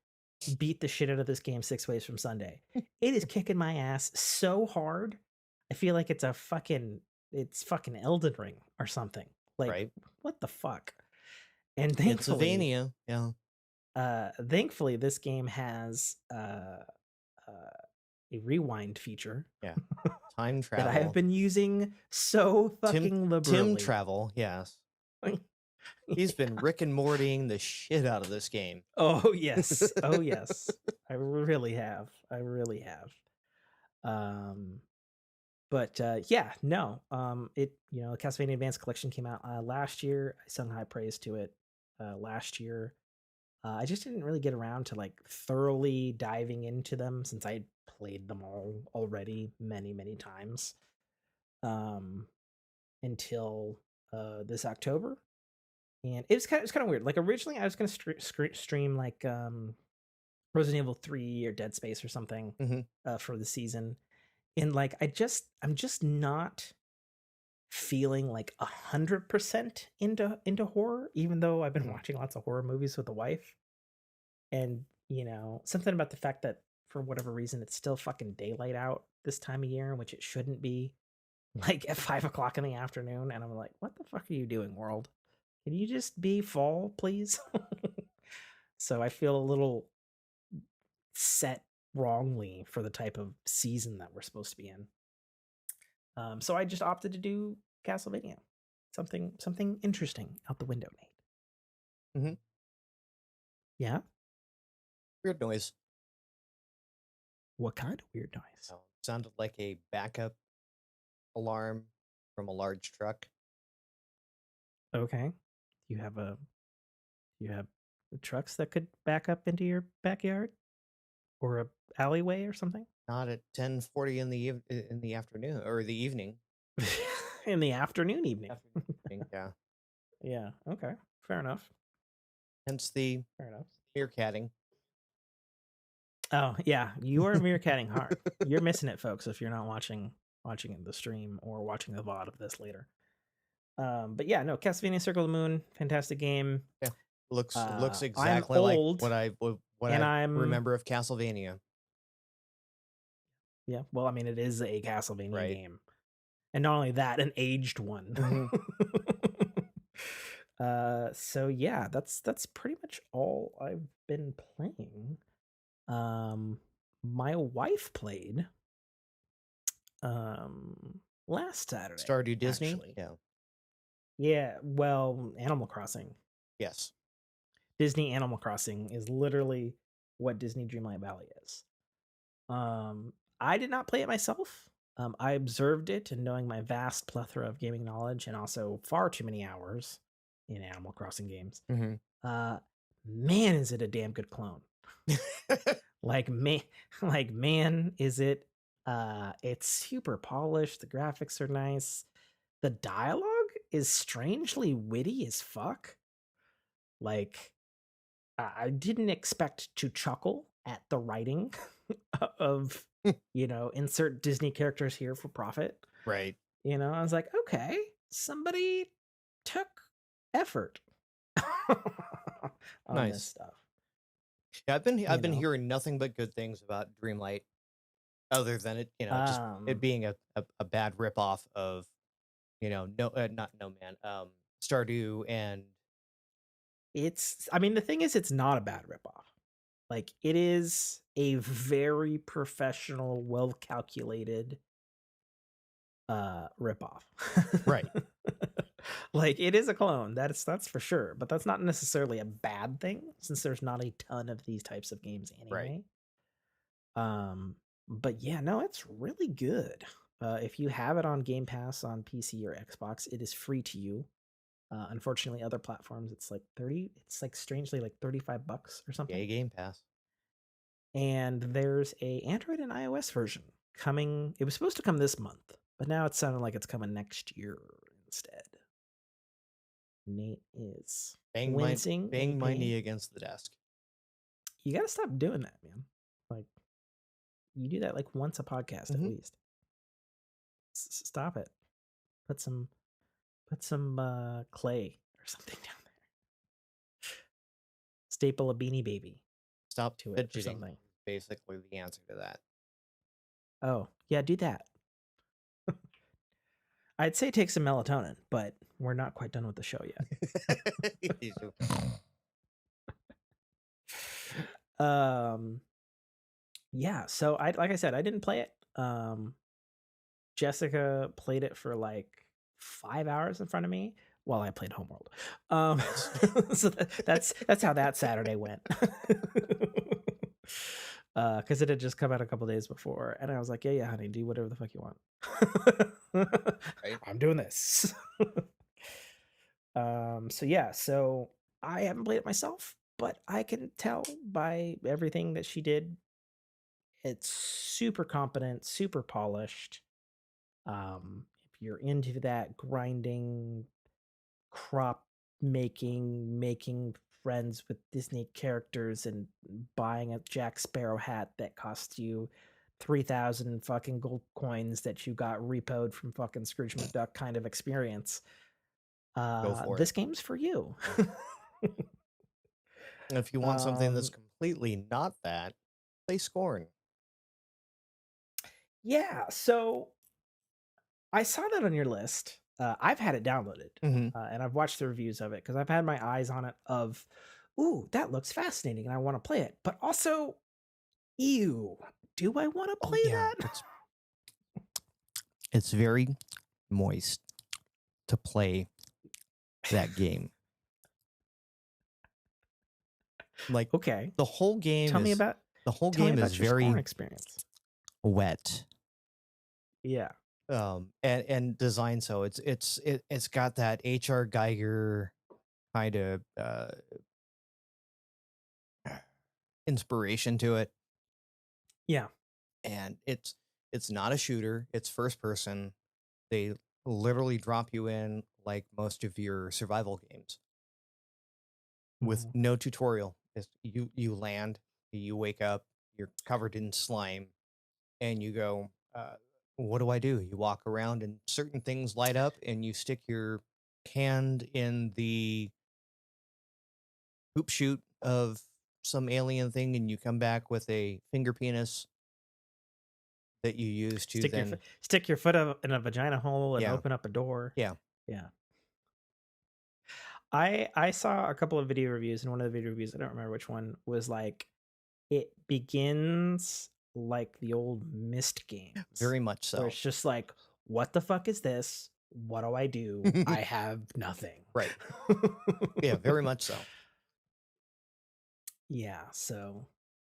beat the shit out of this game 6 ways from Sunday. It is kicking my ass so hard. I feel like it's fucking Elden Ring or something. Like, what the fuck? And thankfully, it's a Vania. Thankfully, this game has a rewind feature. Yeah, time travel that I have been using so fucking liberally. Tim travel, yes. He's been Rick and Mortying the shit out of this game. Oh yes, oh yes. I really have. But yeah, no. The Castlevania Advance Collection came out last year. I sung high praise to it last year. I just didn't really get around to like thoroughly diving into them since I played them all already many, many times um, until this October. And it's kind of weird. Like originally, I was gonna stream like Resident Evil 3 or Dead Space or something Mhm. for the season, and like I'm just not feeling like 100% into horror, even though I've been watching lots of horror movies with the wife. And something about the fact that for whatever reason it's still fucking daylight out this time of year, which it shouldn't be, like at 5 o'clock in the afternoon, and I'm like, what the fuck are you doing, world? Can you just be fall, please? So I feel a little set wrongly for the type of season that we're supposed to be in. So I just opted to do Castlevania. Something interesting out the window, Nate. Mhm. Yeah? Weird noise. What kind of weird noise? Sounded like a backup alarm from a large truck. Okay. You have trucks that could back up into your backyard or a alleyway or something? Not at 10:40 in the afternoon or the evening. In the afternoon, evening. Evening, yeah. Yeah, okay. Fair enough. Hence the Fair enough. meerkatting. Oh, yeah, you are meerkatting hard. You're missing it, folks, if you're not watching the stream or watching the VOD of this later. But yeah, no, Castlevania Circle of the Moon, fantastic game. Yeah. Looks I'm exactly like old, what and I remember of Castlevania. Yeah, well, I mean, it is a Castlevania Right. game. And not only that, an aged one. Mhm. So yeah, that's pretty much all I've been playing. My wife played last Saturday, Stardew Disney? actually. Yeah. Yeah, well, Animal Crossing. Yes. Disney Animal Crossing is literally what Disney Dreamlight Valley is. I did not play it myself. I observed it, and knowing my vast plethora of gaming knowledge and also far too many hours in Animal Crossing games, Mhm. Man, is it a damn good clone. like man, is it it's super polished, the graphics are nice. The dialogue is strangely witty as fuck. Like I didn't expect to chuckle at the writing of, insert Disney characters here for profit. Right. I was like, okay, somebody took effort on this Nice. stuff. Yeah, I've been hearing nothing but good things about Dreamlight, other than it, just it being a bad ripoff of, not No Man, Stardew and I mean, the thing is, it's not a bad ripoff. Like, it is a very professional, well calculated ripoff. Right. Like, it is a clone. That's for sure. But that's not necessarily a bad thing, since there's not a ton of these types of games anyway. Right. But yeah, no, it's really good. If you have it on Game Pass on PC or Xbox, it is free to you. Unfortunately, other platforms it's like 30. It's like strangely like $35 or something. Yay, Game Pass. And there's a Android and iOS version coming. It was supposed to come this month, but now it's sounding like it's coming next year instead. Nate is wincing. Bang my knee against the desk. You gotta stop doing that, man. Like, you do that like once a podcast at least. Stop it. Put some clay or something down there. Staple a Beanie Baby. Stop to it or fidgeting. something. Basically, the answer to that. Oh yeah, do that. I'd say take some melatonin, but we're not quite done with the show yet. Yeah, so like I said, I didn't play it. Jessica played it for like 5 hours in front of me while I played Homeworld. So that's how that Saturday went. because it had just come out a couple days before, and I was like, yeah, honey, do whatever the fuck you want. Right. I'm doing this. So yeah, so I haven't played it myself, but I can tell by everything that she did, it's super competent, super polished. If you're into that grinding, crop making friends with Disney characters and buying a Jack Sparrow hat that costs you 3,000 fucking gold coins that you got repoed from fucking Scrooge McDuck kind of experience. Go for it. This game's for you. If you want something that's um, completely not that, play Scorn. yeah, so I saw that on your list. I've had it downloaded, Mhm. and I've watched the reviews of it because I've had my eyes on it. Of, ooh, that looks fascinating, and I want to play it. But also, ew, do I want to Oh, play yeah, that? it's very moist to play that game. Like, Okay, the whole game tell me is about the whole tell me game is about your Scorn very experience. wet, Yeah. and designed so it's got that H.R. Geiger kind of inspiration to it, Yeah. and it's not a shooter, it's first person. They literally drop you in like most of your survival games with Mhm. no tutorial. You land, you wake up, you're covered in slime, and you go, what do I do? You walk around and certain things light up, and you stick your hand in the poop chute of some alien thing, and you come back with a finger penis that you use to then, Stick your foot in a vagina hole and yeah, open up a door. yeah, Yeah. I saw a couple of video reviews, and one of the video reviews, I don't remember which one, was like, it begins like the old Myst games, very much where so. it's just like, what the fuck is this? What do I do? I have nothing. Right. Yeah, very much so. Yeah, so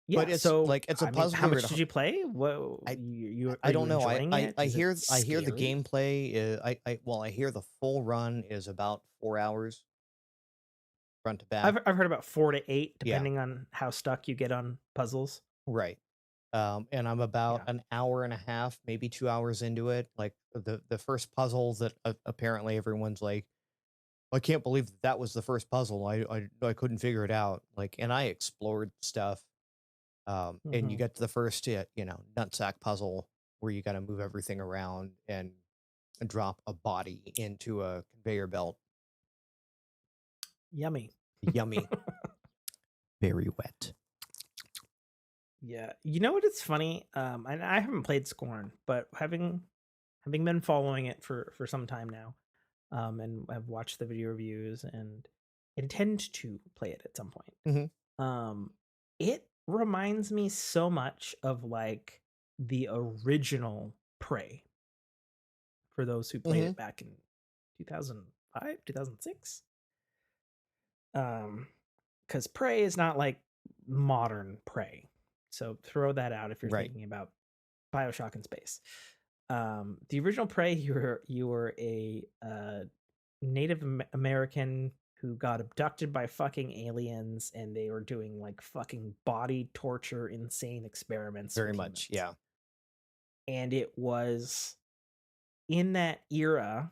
But yeah, it's so like it's a I mean, how puzzler. much did you play? What I are I you don't know. enjoying it? Is it I hear the scary? gameplay. I hear the full run is about 4 hours front to back. I've heard about 4 to 8 Yeah, depending on how stuck you get on puzzles. right. And I'm about Yeah. an hour and a half, maybe 2 hours into it. Like the first puzzle that apparently everyone's like, I can't believe that was the first puzzle. I couldn't figure it out. Like, and I explored stuff. And you Mhm. get to the first, nutsack puzzle where you got to move everything around and drop a body into a conveyor belt. Yummy. Yummy. Very wet. Yeah. You know what, it's funny? And I haven't played Scorn, but having been following it for some time now, and I've watched the video reviews and intend to play it at some point. Hmm. Um, it reminds me so much of like the original Prey, for those who played Hmm. it back in 2005, 2006. Because Prey is not like modern Prey. So throw that out if you're Right. thinking about Bioshock in space. The original Prey, you were a Native American who got abducted by fucking aliens, and they were doing like fucking body torture, insane experiments Very with much. humans. Yeah. And it was in that era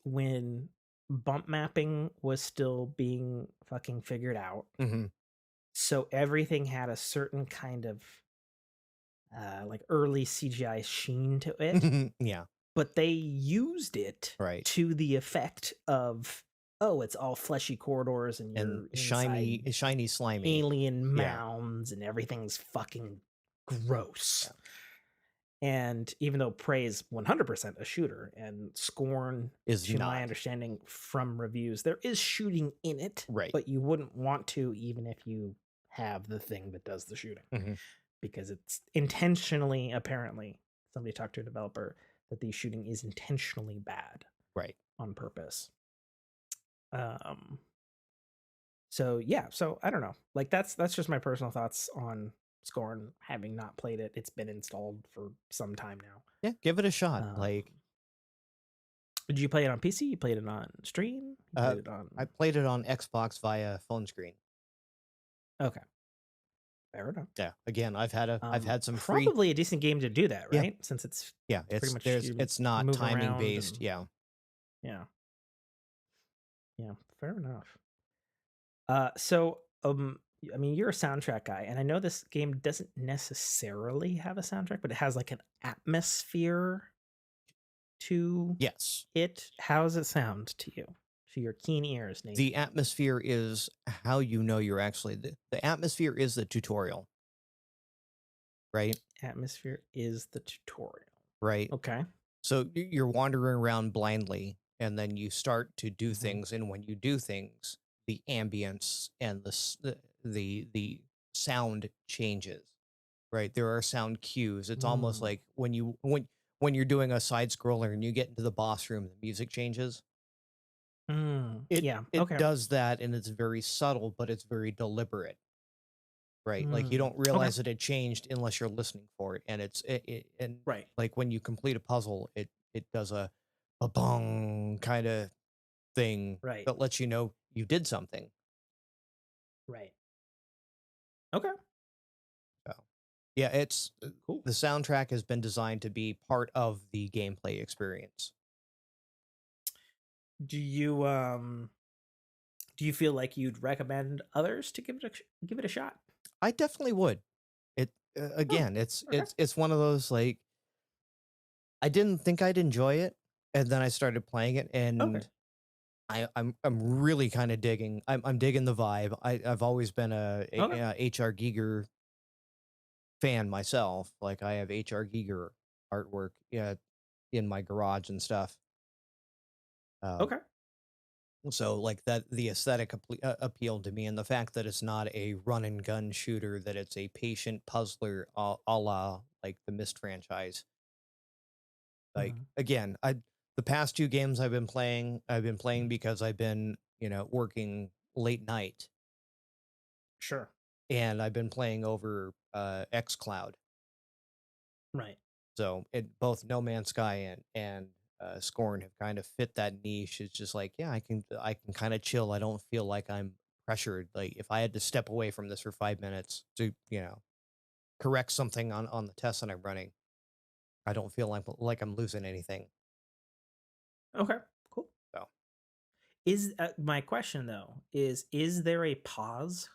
when bump mapping was still being fucking figured out. Hmm. So everything had a certain kind of like early CGI sheen to it, Yeah. but they used it Right. to the effect of, oh, it's all fleshy corridors and And you're inside shiny, slimy. alien Yeah. mounds and everything's fucking gross. Yeah. And even though Prey is 100% a shooter, and Scorn, Is to my not. understanding from reviews, there is shooting in it, Right. but you wouldn't want to even if you have the thing that does the shooting, Hmm. because it's intentionally, apparently, somebody talked to a developer that the shooting is intentionally bad Right. on purpose. Um, so yeah, so I don't know. Like that's just my personal thoughts on Scorn, having not played it. It's been installed for some time now. Yeah, give it a shot. Like, did you play it on PC? You played it on stream? You played it on... I played it on Xbox via phone screen. Okay. Fair enough. Yeah. Again, I've had some free. Probably a decent game to do that, Yeah. right? Since it's pretty much it's not move timing around based. and... Yeah. Yeah. Yeah. Fair enough. I mean, you're a soundtrack guy, and I know this game doesn't necessarily have a soundtrack, but it has like an atmosphere to Yes. it. How does it sound to you? To your keen ears, Nate? The atmosphere is how you know you're actually the atmosphere is the tutorial. Right? Atmosphere is the tutorial. Right. Okay. So you're wandering around blindly, and then you start to do things, and when you do things, the ambience and the sound changes. Right? There are sound cues. It's almost like when you're doing a side scroller and you get into the boss room, the music changes. Yeah. It Okay. does that, and it's very subtle, but it's very deliberate. Right? Like you don't Okay. realize that it changed unless you're listening for it, and and Right. like when you complete a puzzle, it does a bong kind of thing Right. that lets you know you did something. Right. Okay. So, yeah, it's Cool. the soundtrack has been designed to be part of the gameplay experience. Do you feel like you'd recommend others to give it a shot? I definitely would. It Oh, again, okay. it's one of those like I didn't think I'd enjoy it, and then I started playing it, Okay. and I'm really kind of digging. I'm digging the vibe. I've always been Okay. a HR Giger fan myself. Like I have HR Giger artwork, yeah, in my garage and stuff. Um, Okay. so like that, the aesthetic appealed to me, and the fact that it's not a run and gun shooter, that it's a patient puzzler, a la like the Myst franchise. Like Mhm. again, the past two games I've been playing because I've been working late night, Sure. and I've been playing over XCloud. Right. So it both No Man's Sky and Scorn have kind of fit that niche. It's just like, yeah, I can kind of chill. I don't feel like I'm pressured. Like if I had to step away from this for 5 minutes to correct something on the test that I'm running, I don't feel like I'm losing anything. Okay. Cool. So Is my question though is there a pause?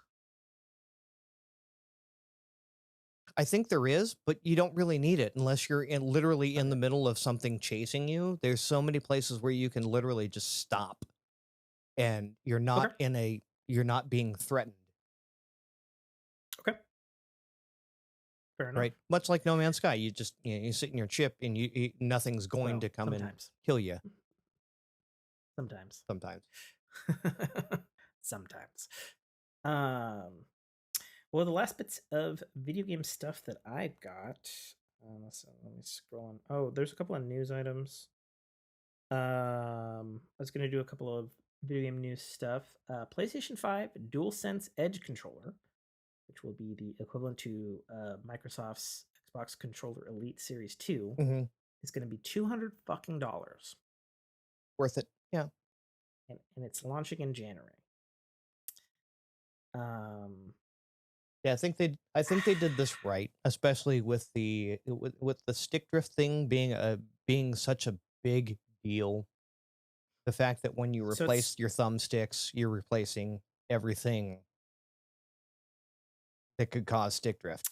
I think there is, but you don't really need it unless you're literally in Okay. the middle of something chasing you. There's so many places where you can literally just stop, and Okay. you're not being threatened. Okay. Fair enough. Right? Much like No Man's Sky, you just you sit in your chip, and nothing's going Well, to come and sometimes. kill you. Sometimes. Sometimes. Sometimes. Um well, the last bits of video game stuff that I've got. Let me scroll on. Oh, there's a couple of news items. I was gonna do a couple of video game news stuff. PlayStation 5 DualSense Edge controller, which will be the equivalent to Microsoft's Xbox Controller Elite Series 2, Hmm. is gonna be $200 fucking dollars. Worth it. Yeah. And it's launching in January. Um Yeah, I think they did this right, especially with the stick drift thing being such a big deal. The fact that when you so replace it's your thumbsticks, you're replacing everything that could cause stick drift.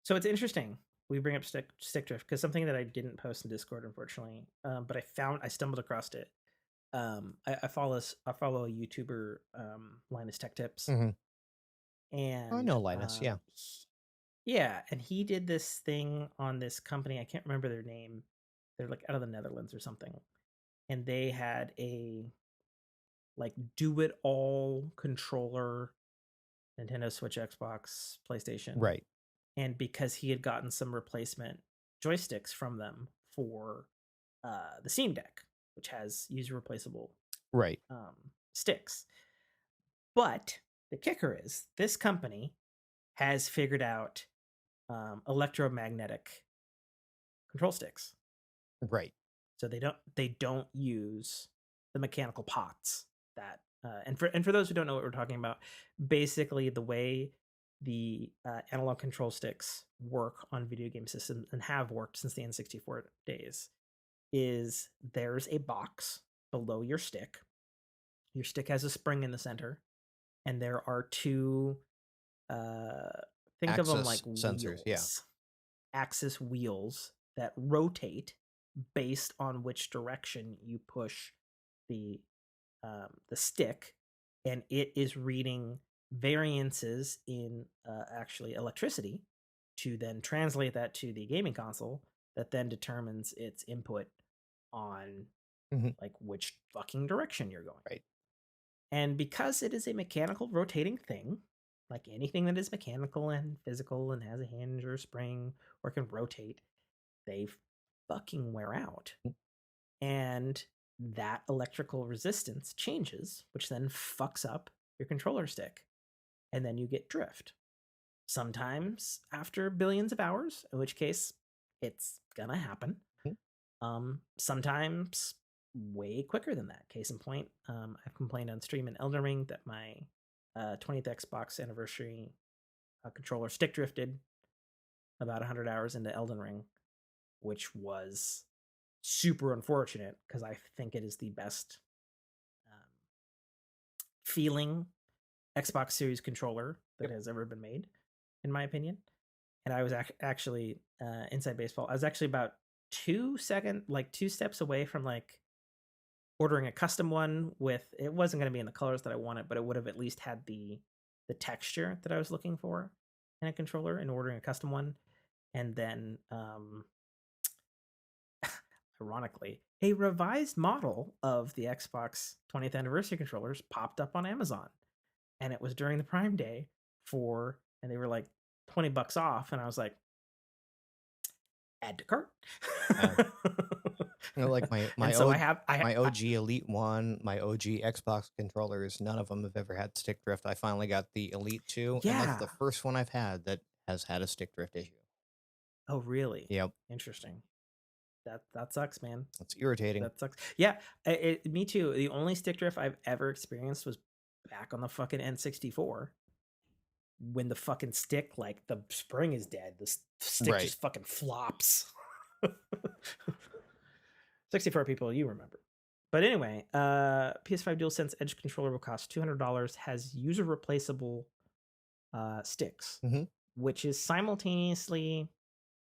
So it's interesting we bring up stick drift because something that I didn't post in Discord, unfortunately, but I stumbled across it. I follow a YouTuber, Linus Tech Tips, Hmm. I and know Linus. Yeah. yeah, and he did this thing on this company. I can't remember their name. They're like out of the Netherlands or something, and they had a like do it all controller, Nintendo Switch, Xbox, PlayStation, Right. and because he had gotten some replacement joysticks from them for the Steam Deck, which has user replaceable Right. sticks. But the kicker is this company has figured out electromagnetic control sticks. Right. So they don't use the mechanical pots that and for those who don't know what we're talking about, basically the way the analog control sticks work on video game systems and have worked since the N64 days is there's a box below your stick. Your stick has a spring in the center, and there are two think of them like Access sensors, yeah. wheels, axis wheels that rotate based on which direction you push the stick, and it is reading variances in actually electricity to then translate that to the gaming console that then determines its input on like which fucking direction you're going. Right. And because it is a mechanical rotating thing, like anything that is mechanical and physical and has a hinge or a spring or can rotate, they fucking wear out. And that electrical resistance changes, which then fucks up your controller stick. And then you get drift. Sometimes after billions of hours, in which case it's gonna happen. Sometimes way quicker than that. Case in point, I've complained on stream in Elden Ring that my 20th Xbox anniversary controller stick drifted about 100 hours into Elden Ring, which was super unfortunate because I think it is the best feeling Xbox Series controller that has ever been made, in my opinion. And I was actually inside baseball. I was actually about 2 steps away from like ordering a custom one with it wasn't going to be in the colors that I wanted, but it would have at least had the texture that I was looking for in a controller in ordering a custom one. And then ironically, a revised model of the Xbox 20th anniversary controllers popped up on Amazon. And it was during the Prime Day and they were like $20 off. And I was like, add to cart. Like my OG Elite One, my OG Xbox controllers, none of them have ever had stick drift. I finally got the Elite 2, and that's the first one I've had that has had a stick drift issue. Oh, really? Yep. Interesting. That sucks, man. That's irritating. That sucks. Yeah, me too. The only stick drift I've ever experienced was back on the fucking N64 when the fucking stick, like the spring is dead. The stick just fucking flops. 64 people, you remember. But anyway, PS5 DualSense Edge controller will cost $200, has user replaceable sticks, which is simultaneously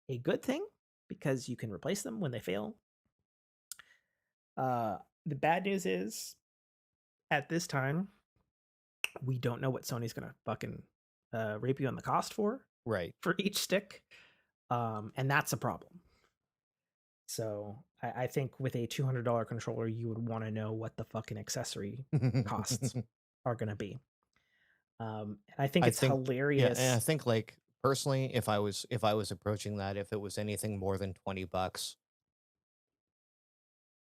a good thing because you can replace them when they fail. The bad news is at this time, we don't know what Sony's going to fucking rape you on the cost for each stick. And that's a problem. So I think with a $200 controller, you would want to know what the fucking accessory costs are going to be. I think it's hilarious. Yeah, and I think like personally, if I was approaching that, if it was anything more than $20,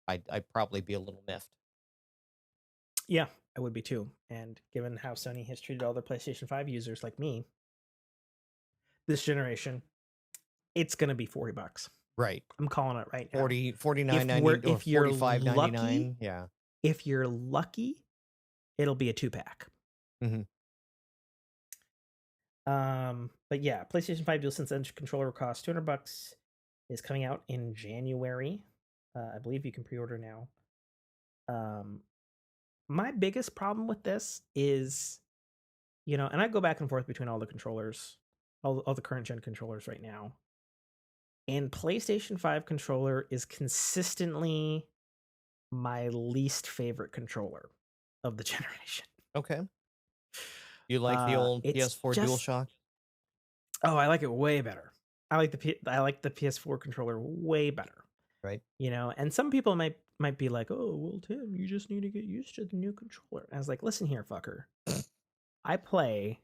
I'd probably be a little miffed. Yeah, I would be too. And given how Sony has treated all their PlayStation 5 users like me, this generation, it's going to be $40. Right. I'm calling it right now. $49.99 or $45.99. Yeah. If you're lucky, it'll be a 2-pack. But yeah, PlayStation 5 DualSense Edge controller costs $200. Is coming out in January. I believe you can pre-order now. My biggest problem with this is, and I go back and forth between all the controllers, all the current gen controllers right now. And PlayStation 5 controller is consistently my least favorite controller of the generation. Okay. You like the old PS4 DualShock? Oh, I like it way better. I like the PS4 controller way better. Right. And some people might be like, "Oh, well, Tim, you just need to get used to the new controller." And I was like, "Listen here, fucker. I play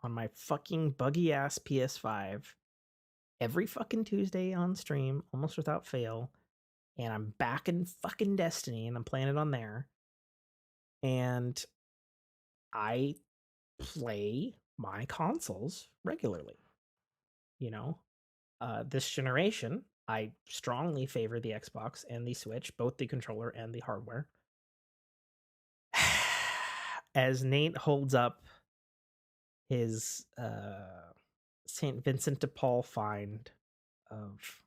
on my fucking buggy ass PS5 every fucking Tuesday on stream, almost without fail, and I'm back in fucking Destiny, and I'm playing it on there. And I play my consoles regularly. You know, this generation, I strongly favor the Xbox and the Switch, both the controller and the hardware. As Nate holds up his St. Vincent de Paul find of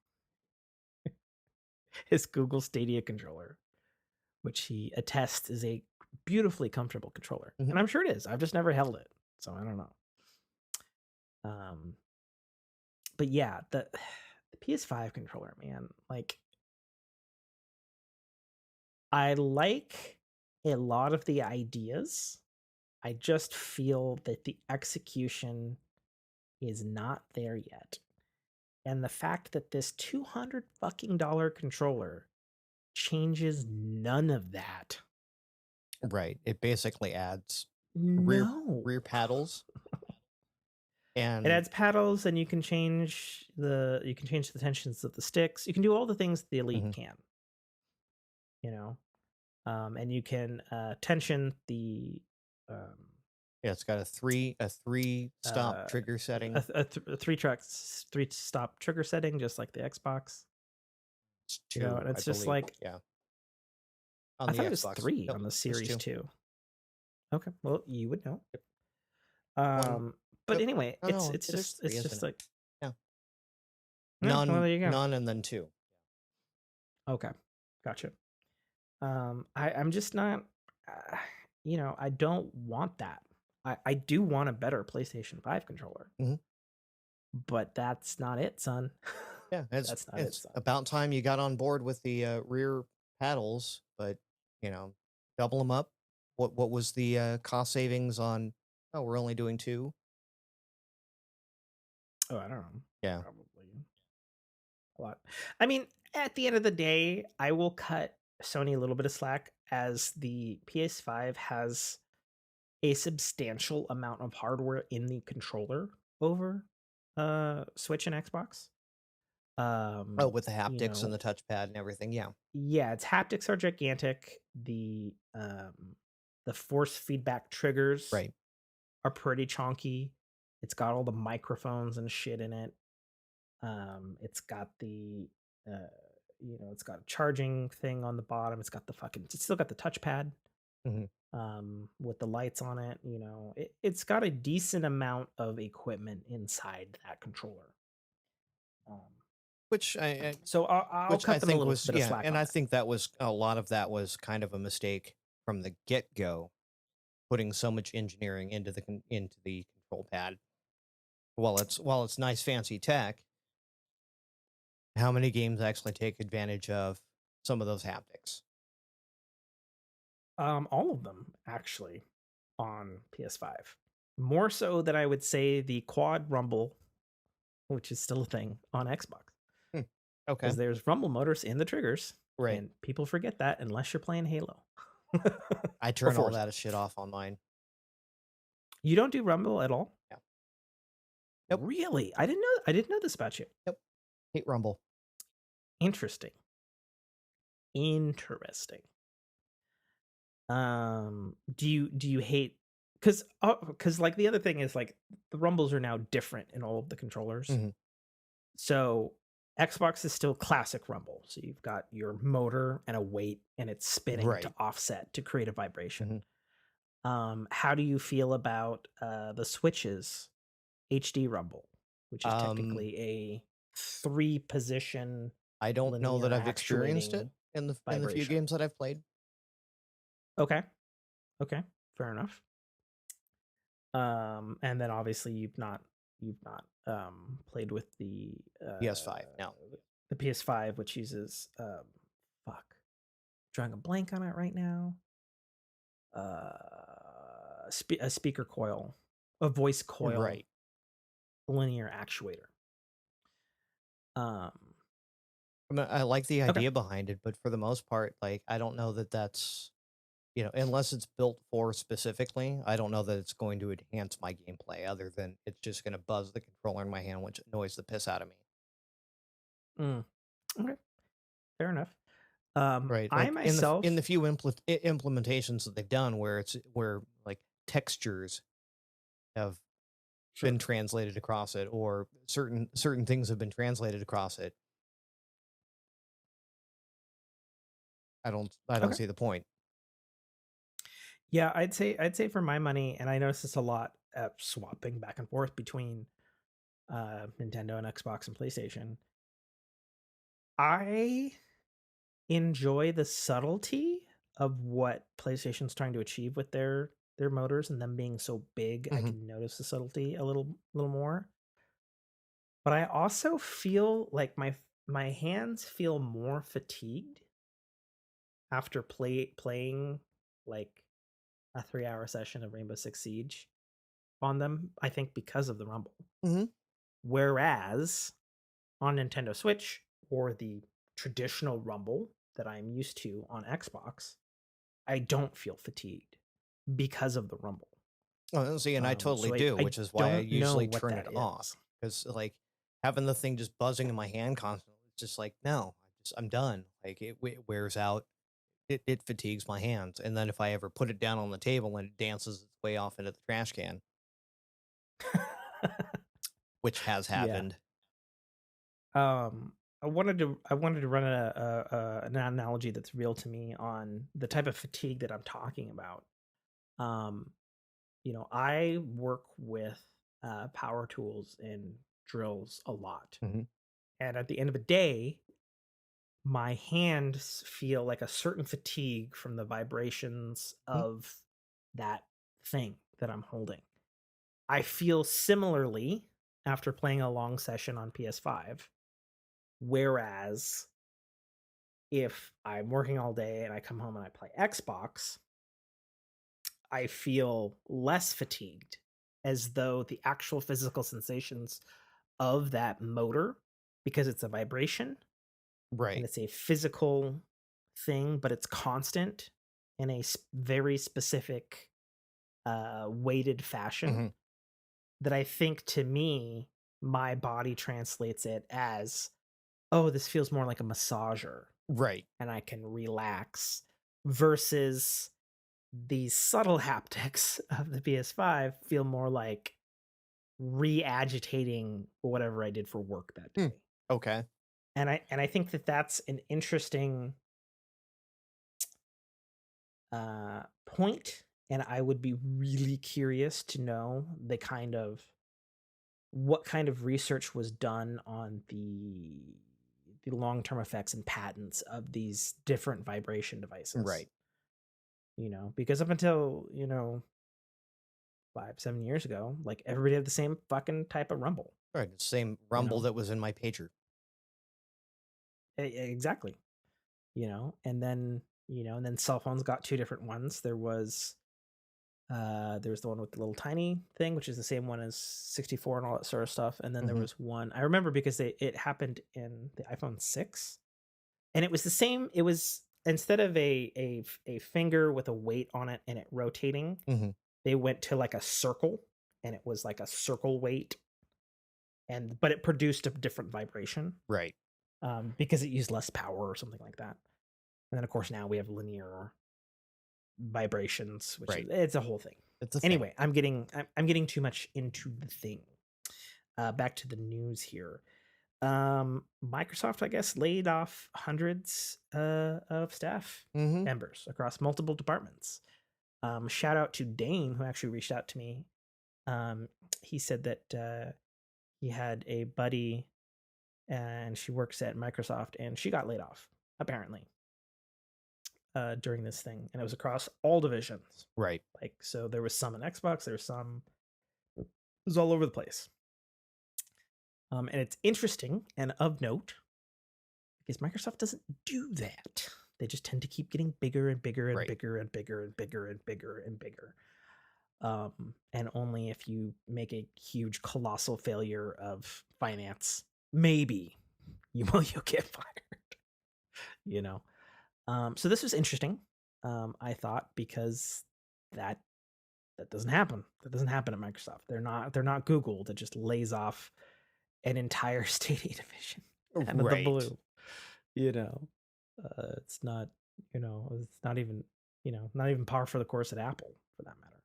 his Google Stadia controller, which he attests is a beautifully comfortable controller. Mm-hmm. And I'm sure it is. I've just never held it, so I don't know. But yeah, the PS5 controller, man, like I like a lot of the ideas. I just feel that the execution is not there yet. And the fact that this $200 fucking controller changes none of that. Right. It basically adds No. rear paddles. And it adds paddles, and you can change the tensions of the sticks. You can do all the things the Elite can. You know, and you can tension the. Yeah, it's got a three stop trigger setting. A three stop trigger setting, just like the Xbox. It's two, and it's I just believe. like Yeah. I thought it was 3 on the Series 2. Okay, well, you would know. Yep. But anyway, it's just like yeah. None. Well, there you go. None, and then 2. Okay, gotcha. I'm just not. I don't want that. I do want a better PlayStation 5 controller. But that's not it, son. Yeah, it's about time you got on board with the rear paddles, but double them up. What was the cost savings on? Oh, we're only doing 2. Oh, I don't know. Yeah, probably a lot. I mean, at the end of the day, I will cut Sony a little bit of slack, as the PS5 has a substantial amount of hardware in the controller over Switch and Xbox. with the haptics and the touchpad and everything. Yeah, its haptics are gigantic. The force feedback triggers are pretty chonky. It's got all the microphones and shit in it. It's got the it's got a charging thing on the bottom. It's still got the touchpad. With the lights on it. It's got a decent amount of equipment inside that controller. Which I'll cut them a little bit of slack. And I think that was a lot of that was kind of a mistake from the get-go, putting so much engineering into the control pad. While it's nice fancy tech, how many games actually take advantage of some of those haptics? All of them, actually, on PS5. More so than I would say the quad rumble, which is still a thing on Xbox. Okay. Because there's rumble motors in the triggers. Right. And people forget that unless you're playing Halo. I turn all that shit off on mine. You don't do rumble at all? Yeah. Nope. Really? I didn't know this about you. Yep. Hate rumble. Interesting. Do you hate, because like the other thing is, like, the rumbles are now different in all of the controllers. So Xbox is still classic rumble. So you've got your motor and a weight, and it's spinning to offset to create a vibration. How do you feel about the Switch's HD rumble, which is technically a 3-position? I don't know that I've experienced it in the few games that I've played. Okay, fair enough. And then obviously you've not played with the PS5. No, the PS5, which uses drawing a blank on it right now. A speaker coil, a voice coil, linear actuator. I like the idea behind it, but for the most part, like, I don't know that that's, unless it's built for specifically, I don't know that it's going to enhance my gameplay, other than it's just going to buzz the controller in my hand, which annoys the piss out of me. Okay, fair enough. Right. Like, I myself, in the few implementations that they've done, where like textures have Sure. been translated across it, or certain things have been translated across it. I don't Okay. see the point. Yeah, I'd say for my money, and I notice this a lot swapping back and forth between Nintendo and Xbox and PlayStation. I enjoy the subtlety of what PlayStation's trying to achieve with their motors and them being so big. I Hmm. can notice the subtlety a little more. But I also feel like my hands feel more fatigued after playing like a 3-hour session of Rainbow Six Siege on them, I think because of the rumble. Hmm. Whereas on Nintendo Switch or the traditional rumble that I'm used to on Xbox, I don't feel fatigued because of the rumble. Oh, see, and I totally So do, I which is why I don't know usually what turn that it off. is. Because like having the thing just buzzing in my hand constantly, it's just like no, I'm done. Like it wears out. It fatigues my hands, and then if I ever put it down on the table and it dances its way off into the trash can, which has Yeah. happened. Um, I wanted to run an analogy that's real to me on the type of fatigue that I'm talking about. Um, I work with power tools and drills a lot, Hmm. and at the end of the day, my hands feel like a certain fatigue from the vibrations of that thing that I'm holding. I feel similarly after playing a long session on PS5, whereas if I'm working all day and I come home and I play Xbox, I feel less fatigued, as though the actual physical sensations of that motor, because it's a vibration and Right. it's a physical thing, but it's constant in a very specific, weighted fashion, Hmm. that I think to me, my body translates it as, oh, this feels more like a massager Right. and I can relax, versus the subtle haptics of the PS5 feel more like re-agitating whatever I did for work that Hmm. day. Okay. And I think that that's an interesting point, and I would be really curious to know the kind of what kind of research was done on the long-term effects and patents of these different vibration devices. Right. Because up until 5-7 years ago, like everybody had the same fucking type of rumble. Right. The same You rumble know that was in my pager. Exactly. And then cell phones got two different ones. There was the one with the little tiny thing, which is the same one as 64 and all that sort of stuff. And then there Hmm. was one I remember because it happened in the iPhone 6, and it was the same. It was, instead of a finger with a weight on it and it rotating, Hmm. they went to like a circle, and it was like a circle weight, but it produced a different vibration, Right. because it used less power or something like that. And then of course now we have linear vibrations, which is Right. it's a whole thing. It's a thing. Anyway, I'm getting too much into the thing. Back to the news here. Microsoft, I guess, laid off hundreds of staff Hmm. members across multiple departments. Shout out to Dane, who actually reached out to me. He said that he had a buddy, and she works at Microsoft, and she got laid off apparently during this thing, and it was across all divisions. Right. Like, so there was some in Xbox, there's some, it was all over the place. And it's interesting and of note because Microsoft doesn't do that. They just tend to keep getting bigger and bigger and Right. bigger and bigger and bigger and bigger and bigger. And only if you make a huge colossal failure of finance, maybe you'll get fired. you know. So this was interesting. I thought, because that that doesn't happen. That doesn't happen at Microsoft. They're not Google that just lays off an entire Stadia division out of the Right. blue. You know, it's not. It's not even. Not even par for the course at Apple, for that matter.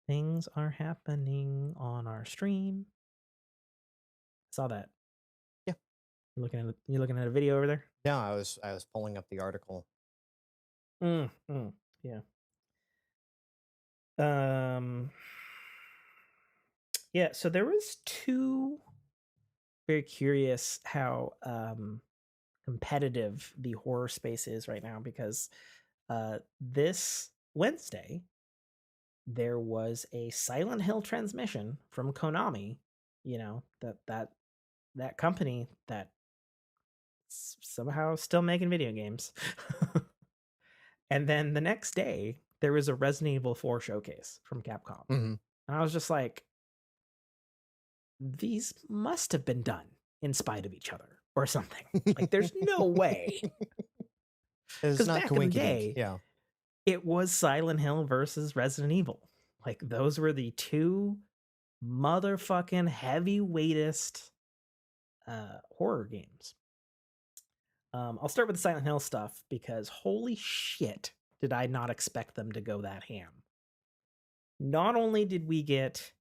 Things are happening on our stream. Saw that. Yeah. You looking at a video over there? Yeah, I was pulling up the article. Yeah. Um yeah, so there was two very curious how competitive the horror space is right now because this Wednesday there was a Silent Hill transmission from Konami, you know, that company that somehow still making video games. And then the next day there was a Resident Evil 4 showcase from Capcom. Mm-hmm. And I was just like, these must have been done in spite of each other or something. Like, there's no way. It's Because not back in the coinkydink. day, Yeah. it was Silent Hill versus Resident Evil. Like, those were the two motherfucking heavyweightiest horror games. I'll start with the Silent Hill stuff because holy shit, did I not expect them to go that ham. Not only did we get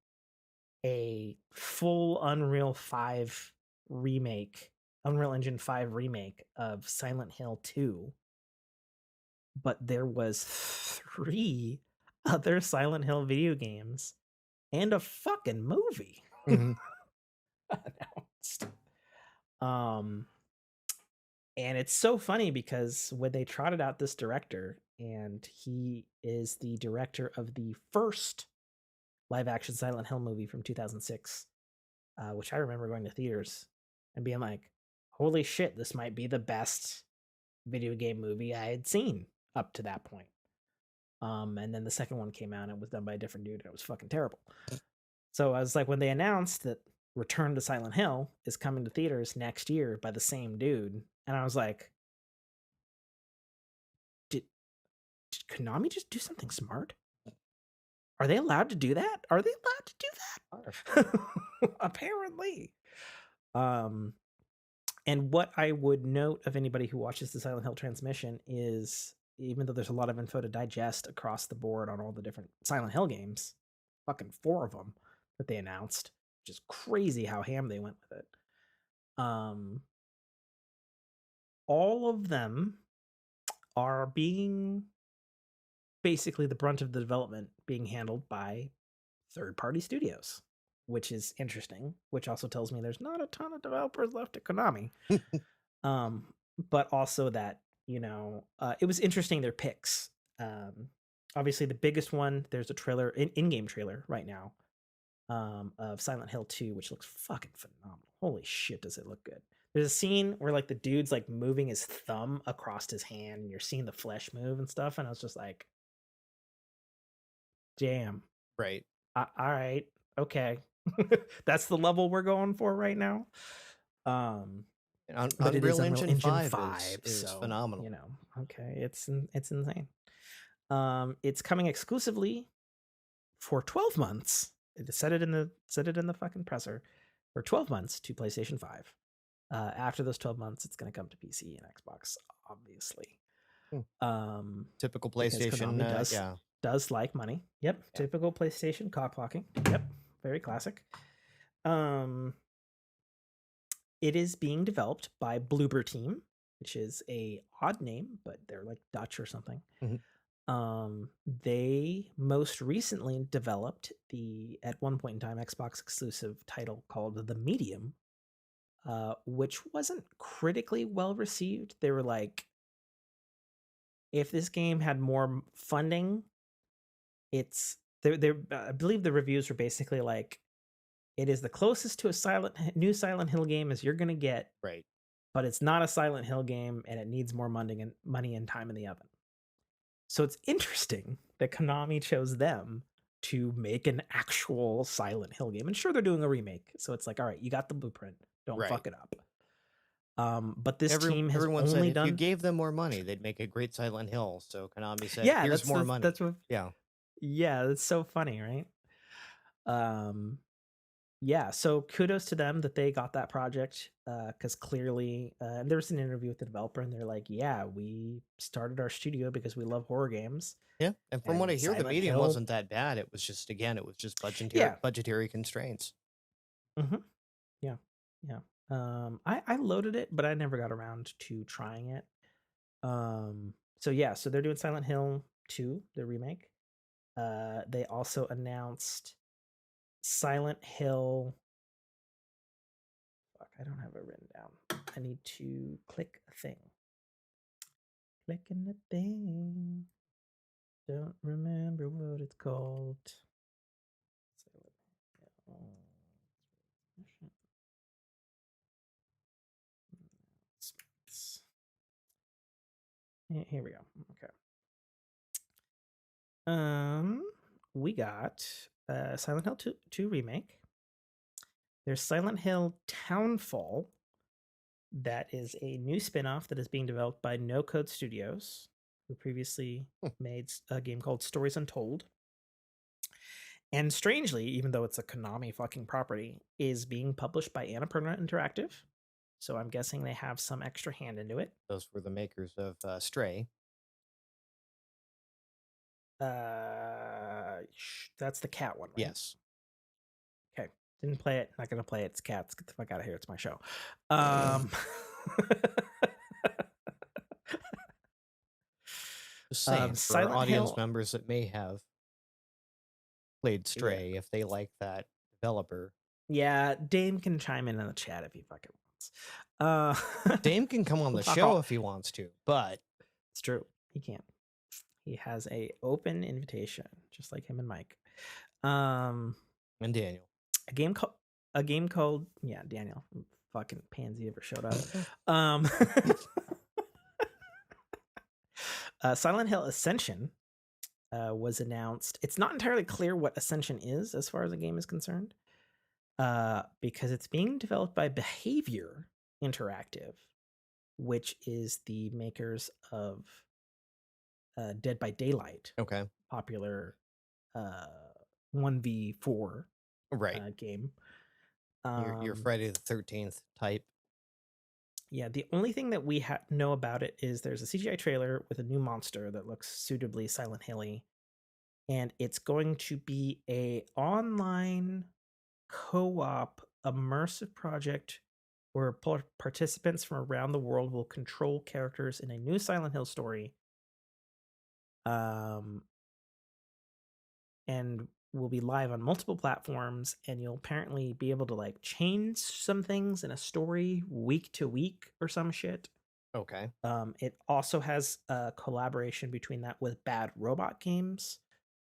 a full Unreal Engine 5 remake of Silent Hill 2, but there was 3 other Silent Hill video games and a fucking movie Mm-hmm. announced. And it's so funny because when they trotted out this director, and he is the director of the first live action Silent Hill movie from 2006, which I remember going to theaters and being like, holy shit, this might be the best video game movie I had seen up to that point. And then the second one came out and it was done by a different dude and it was fucking terrible. So I was like, when they announced that Return to Silent Hill is coming to theaters next year by the same dude, and I was like, did Konami just do something smart? Are they allowed to do that? Are they allowed to do that? Apparently. And what I would note of anybody who watches the Silent Hill transmission is, even though there's a lot of info to digest across the board on all the different Silent Hill games, fucking 4 of them that they announced, which is crazy how ham they went with it. All of them are being basically the brunt of the development being handled by third-party studios, which is interesting, which also tells me there's not a ton of developers left at Konami. But also that, you know, it was interesting, their picks. Obviously the biggest one, there's a trailer, in-game trailer right now, of Silent Hill 2, which looks fucking phenomenal. Holy shit, does it look good. There's a scene where like the dude's like moving his thumb across his hand and you're seeing the flesh move and stuff, and I was just like, damn. Right. All right. Okay. That's the level we're going for right now. But it is Unreal Unreal Engine 5, is so phenomenal. you know, okay, it's insane. It's coming exclusively for 12 months. It said it in the fucking presser, for 12 months to PlayStation 5. After those 12 months, it's going to come to PC and Xbox, obviously. Typical PlayStation, does like money. Yep, yeah. Typical PlayStation cock blocking. Yep, very classic. It is being developed by Bloober Team, which is a odd name, but they're like Dutch or something. Mm-hmm. They most recently developed the, at one point in time, Xbox exclusive title called The Medium, which wasn't critically well received. They were like, if this game had more funding, it's I believe the reviews were basically like, it is the closest to a new Silent Hill game as you're gonna get, right? But it's not a Silent Hill game, and it needs more money and time in the oven. So it's interesting that Konami chose them to make an actual Silent Hill game. And sure, they're doing a remake, so it's like, all right, you got the blueprint, don't fuck it up. But this team has only said done. If you gave them more money, they'd make a great Silent Hill. So Konami said, "Yeah, here's more money." That's what. Yeah, that's so funny, right? yeah, so kudos to them that they got that project, because clearly, and there was an interview with the developer, and they're like, "Yeah, we started our studio because we love horror games, Yeah, and from what I and hear, the Silent medium Hill." wasn't that bad. It was just, again, it was just Yeah, budgetary constraints. mhm, yeah, yeah. I loaded it, but I never got around to trying it. So yeah, so they're doing Silent Hill 2, the remake. They also announced Silent Hill. Fuck, I don't have it written down. I need to click a thing. Clicking the thing. Don't remember what it's called. Silent Hill. Here we go. Okay. We got Silent Hill 2 remake. There's Silent Hill Townfall. That is a new spin-off that is being developed by No Code Studios, who previously made a game called Stories Untold. And strangely, even though it's a Konami fucking property, is being published by Annapurna Interactive. So I'm guessing they have some extra hand into it. Those were the makers of Stray. That's the cat one, right? Yes. Okay. Didn't play it. Not gonna play it. It's cats. Get the fuck out of here. It's my show. Um Just saying, for our Silent audience Hill. members that may have played Yeah. Stray, if they like that developer, Yeah, Dame can chime in the chat if he fucking wants. Dame can come on the show if he wants to, but it's true. He can't. He has a open invitation, just like him and Mike. And Daniel. A game called yeah, Daniel. Fucking pansy ever showed up. Silent Hill Ascension was announced. It's not entirely clear what Ascension is as far as the game is concerned, because it's being developed by Behavior Interactive, which is the makers of Dead by Daylight, Okay. popular 1v4 Right. game. Your Friday the 13th type. Yeah, the only thing that we know about it is there's a CGI trailer with a new monster that looks suitably Silent Hill-y, and it's going to be a online co-op immersive project where participants from around the world will control characters in a new Silent Hill story. And will be live on multiple platforms, and you'll apparently be able to like change some things in a story week to week or some shit. Okay. It also has a collaboration between that with Bad Robot Games.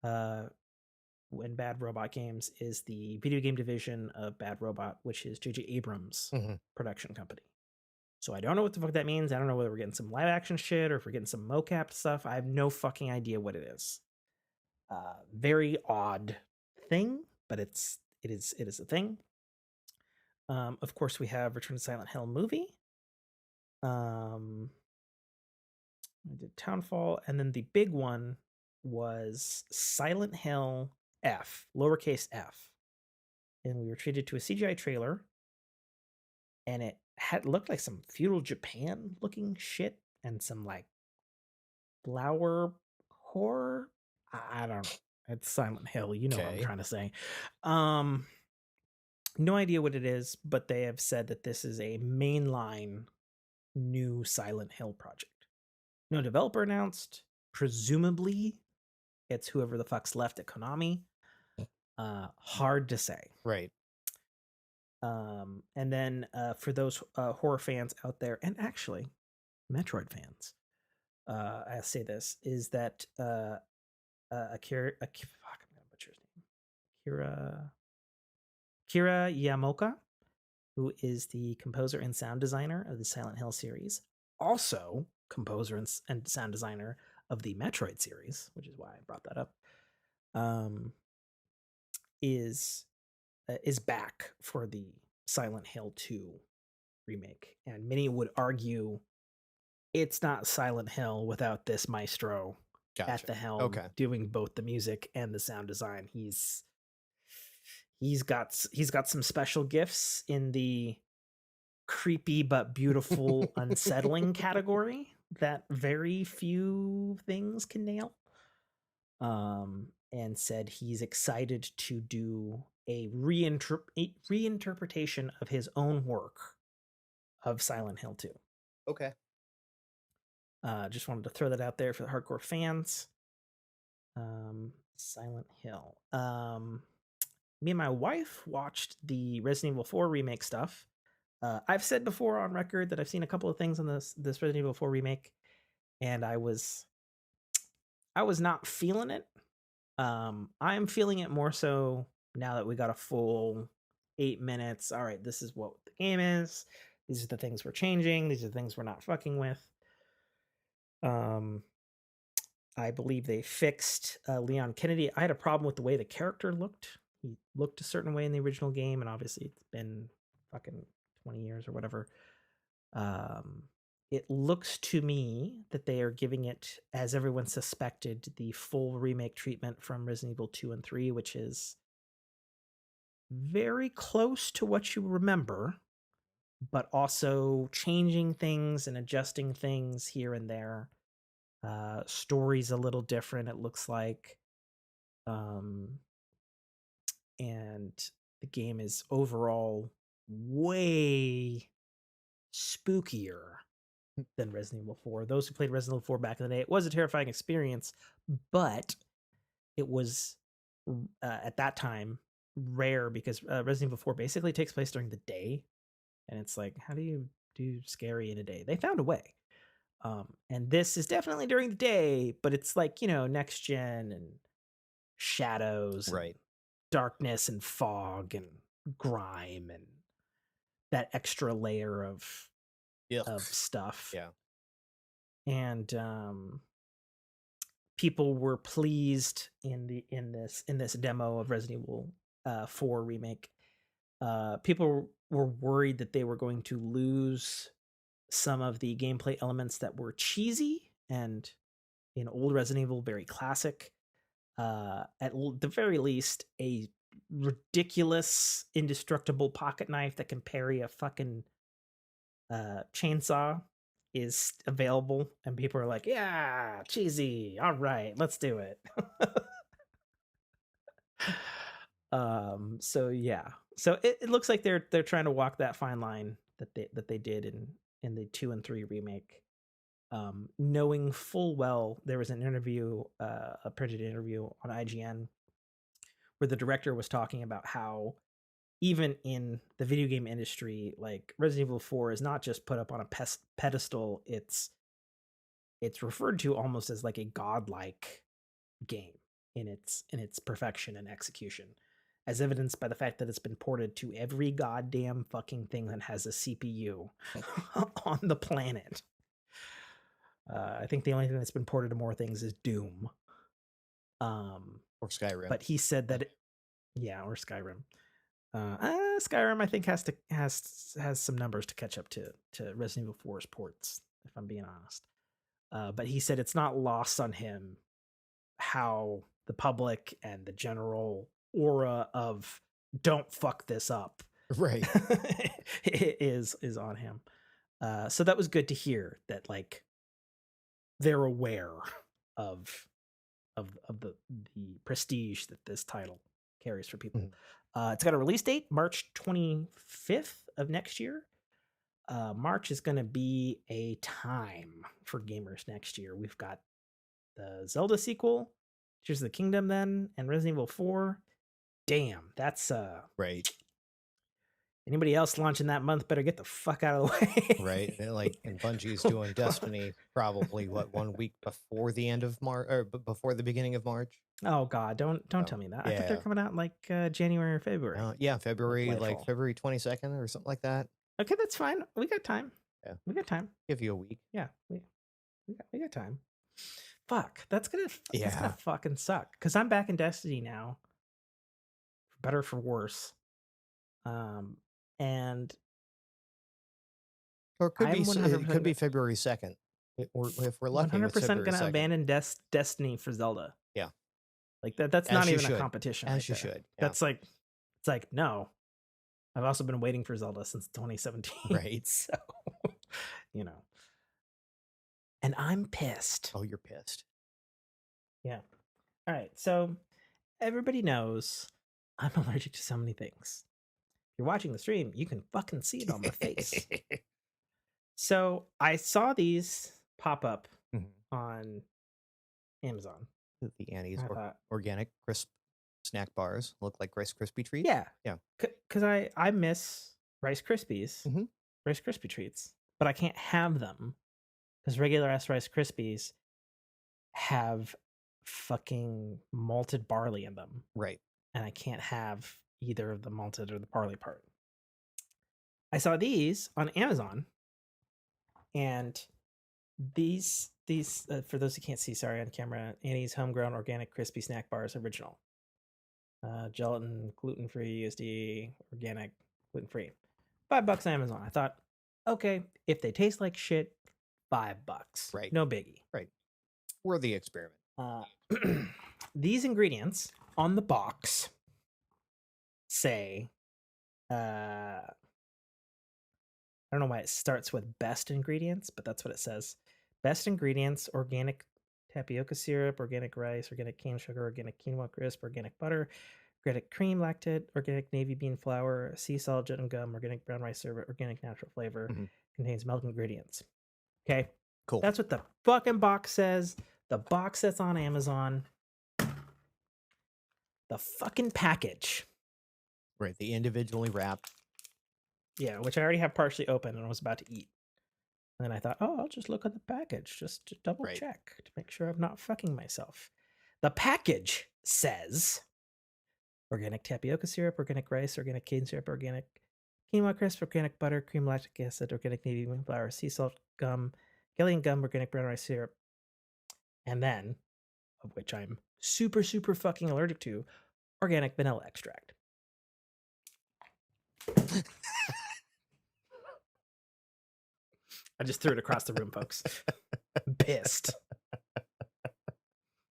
When Bad Robot Games is the video game division of Bad Robot, which is J.J. Abrams' production company. So I don't know what the fuck that means. I don't know whether we're getting some live action shit or if we're getting some mocap stuff. I have no fucking idea what it is. Very odd thing, but it is a thing. Of course, we have Return to Silent Hill movie. I did Townfall, and then the big one was Silent Hill F, lowercase f, and we were treated to a CGI trailer, and it had looked like some feudal Japan looking shit and some like flower horror. I don't know. It's Silent Hill. You know what I'm trying to say. No idea what it is, but they have said that this is a mainline new Silent Hill project. No developer announced. Presumably, it's whoever the fuck's left at Konami. Hard to say. Right. And then for those horror fans out there, and actually Metroid fans, I say this, is that Akira, fuck, I'm gonna butcher his name. Kira Yamoka, who is the composer and sound designer of the Silent Hill series, also composer and sound designer of the Metroid series, which is why I brought that up, is back for the Silent Hill 2 remake. And many would argue it's not Silent Hill without this maestro at the helm doing both the music and the sound design. He's got some special gifts in the creepy but beautiful unsettling category that very few things can nail. And said he's excited to do a reinterpretation of his own work of Silent Hill 2. Okay. Just wanted to throw that out there for the hardcore fans. Silent Hill. Me and my wife watched the Resident Evil 4 remake stuff. I've said before on record that I've seen a couple of things on this Resident Evil 4 remake, and I was not feeling it. I'm feeling it more so now that we got a full 8 minutes. All right, this is what the game is. These are the things we're changing. These are the things we're not fucking with. I believe they fixed Leon Kennedy. I had a problem with the way the character looked. He looked a certain way in the original game, and obviously it's been fucking 20 years or whatever. It looks to me that they are giving it, as everyone suspected, the full remake treatment from Resident Evil 2 and 3, which is very close to what you remember, but also changing things and adjusting things here and there. Story's a little different, it looks like. And the game is overall way spookier than Resident Evil 4. Those who played Resident Evil 4 back in the day, it was a terrifying experience, but it was at that time rare because Resident Evil 4 basically takes place during the day, and it's like, how do you do scary in a day? They found a way. And this is definitely during the day, but it's like, next gen and shadows, right? And darkness and fog and grime and that extra layer of stuff. Yeah. And people were pleased in this demo of Resident Evil 4 remake. People were worried that they were going to lose some of the gameplay elements that were cheesy and in old Resident Evil very classic. At the very least, a ridiculous indestructible pocket knife that can parry a fucking chainsaw is available, and people are like, yeah, cheesy, all right, let's do it. So yeah, so it looks like they're trying to walk that fine line that they did in the 2 and 3 remake, knowing full well there was an interview, a printed interview on IGN where the director was talking about how even in the video game industry, like Resident Evil 4 is not just put up on a pedestal, it's referred to almost as like a godlike game in its perfection and execution, as evidenced by the fact that it's been ported to every goddamn fucking thing that has a CPU on the planet. I think the only thing that's been ported to more things is Doom. Or Skyrim. But he said that or Skyrim. Skyrim, I think, has some numbers to catch up to Resident Evil 4's ports, if I'm being honest. But he said it's not lost on him how the public and the general aura of "don't fuck this up" right is on him. So that was good to hear that, like, they're aware of the prestige that this title carries for people. It's got a release date, March 25th of next year. March is going to be a time for gamers next year. We've got the Zelda sequel, Tears of the Kingdom, then, and Resident Evil 4. Damn, that's right. Anybody else launching that month better get the fuck out of the way. Right. And Bungie's doing Destiny probably 1 week before the end of March, or before the beginning of March. Oh God, don't tell me that. Yeah. I think they're coming out like January or February. February, like February 22nd or something like that. Okay, that's fine. We got time. Yeah, we got time. Give you a week. Yeah, we got time. Fuck, that's gonna fucking suck. Because I'm back in Destiny now, for better or for worse. And or it could be February 2nd. Or if we're lucky, 100% gonna abandon Destiny for Zelda. Yeah, like that's not even a competition. As you should. Yeah. That's like It's like, no, I've also been waiting for Zelda since 2017. Right. So, you know. And I'm pissed. Oh, you're pissed. Yeah. All right. So everybody knows I'm allergic to so many things. If you're watching the stream, you can fucking see it on my face. So I saw these pop up on Amazon. The Annie's I thought, organic crisp snack bars look like Rice Krispie treats. yeah. Yeah. Because I miss Rice Krispies, Rice Krispie treats, but I can't have them because regular ass Rice Krispies have fucking malted barley in them. Right. And I can't have either of the malted or the barley part. I saw these on Amazon, and these for those who can't see, sorry, on camera, Annie's homegrown organic crispy snack bars original. Gelatin, gluten-free, USD, organic, gluten-free. $5 on Amazon. I thought, okay, if they taste like shit, $5. Right. No biggie. Right. Worthy experiment. These ingredients on the box say, I don't know why it starts with best ingredients, but that's what it says. Best ingredients: organic tapioca syrup, organic rice, organic cane sugar, organic quinoa crisp, organic butter, organic cream lactate, organic navy bean flour, sea salt, gelatin gum, organic brown rice syrup, organic natural flavor, contains milk ingredients. Okay. Cool. That's what the fucking box says. The box that's on Amazon. The fucking package. Right. The individually wrapped. Yeah, which I already have partially open and I was about to eat. And then I thought, oh, I'll just look at the package just to double check to make sure I'm not fucking myself. The package says organic tapioca syrup, organic rice, organic cane syrup, organic quinoa crisp, organic butter, cream lactic acid, organic navy bean flour, sea salt gum, Gillian gum, organic brown rice syrup, and then, of which I'm super, super fucking allergic to, organic vanilla extract. I just threw it across the room, folks. I'm pissed.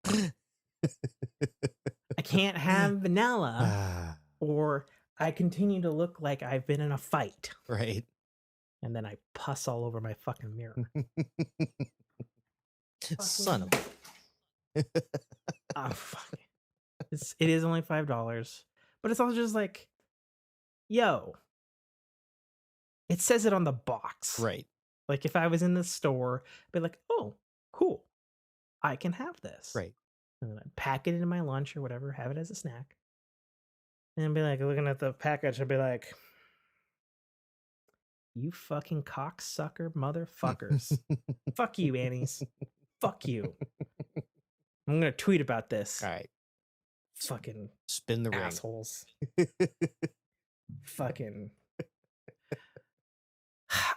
I can't have vanilla or I continue to look like I've been in a fight. Right. And then I pus all over my fucking mirror. Son of oh, fuck. It is only $5, but it's also just like, yo, it says it on the box. Right. Like if I was in the store, I'd be like, oh, cool. I can have this. Right. And then I'd pack it into my lunch or whatever, have it as a snack. And I'd be like, looking at the package, I'd be like, you fucking cocksucker motherfuckers. Fuck you, Annie's. Fuck you. I'm going to tweet about this. All right. Fucking spin the assholes. Fucking.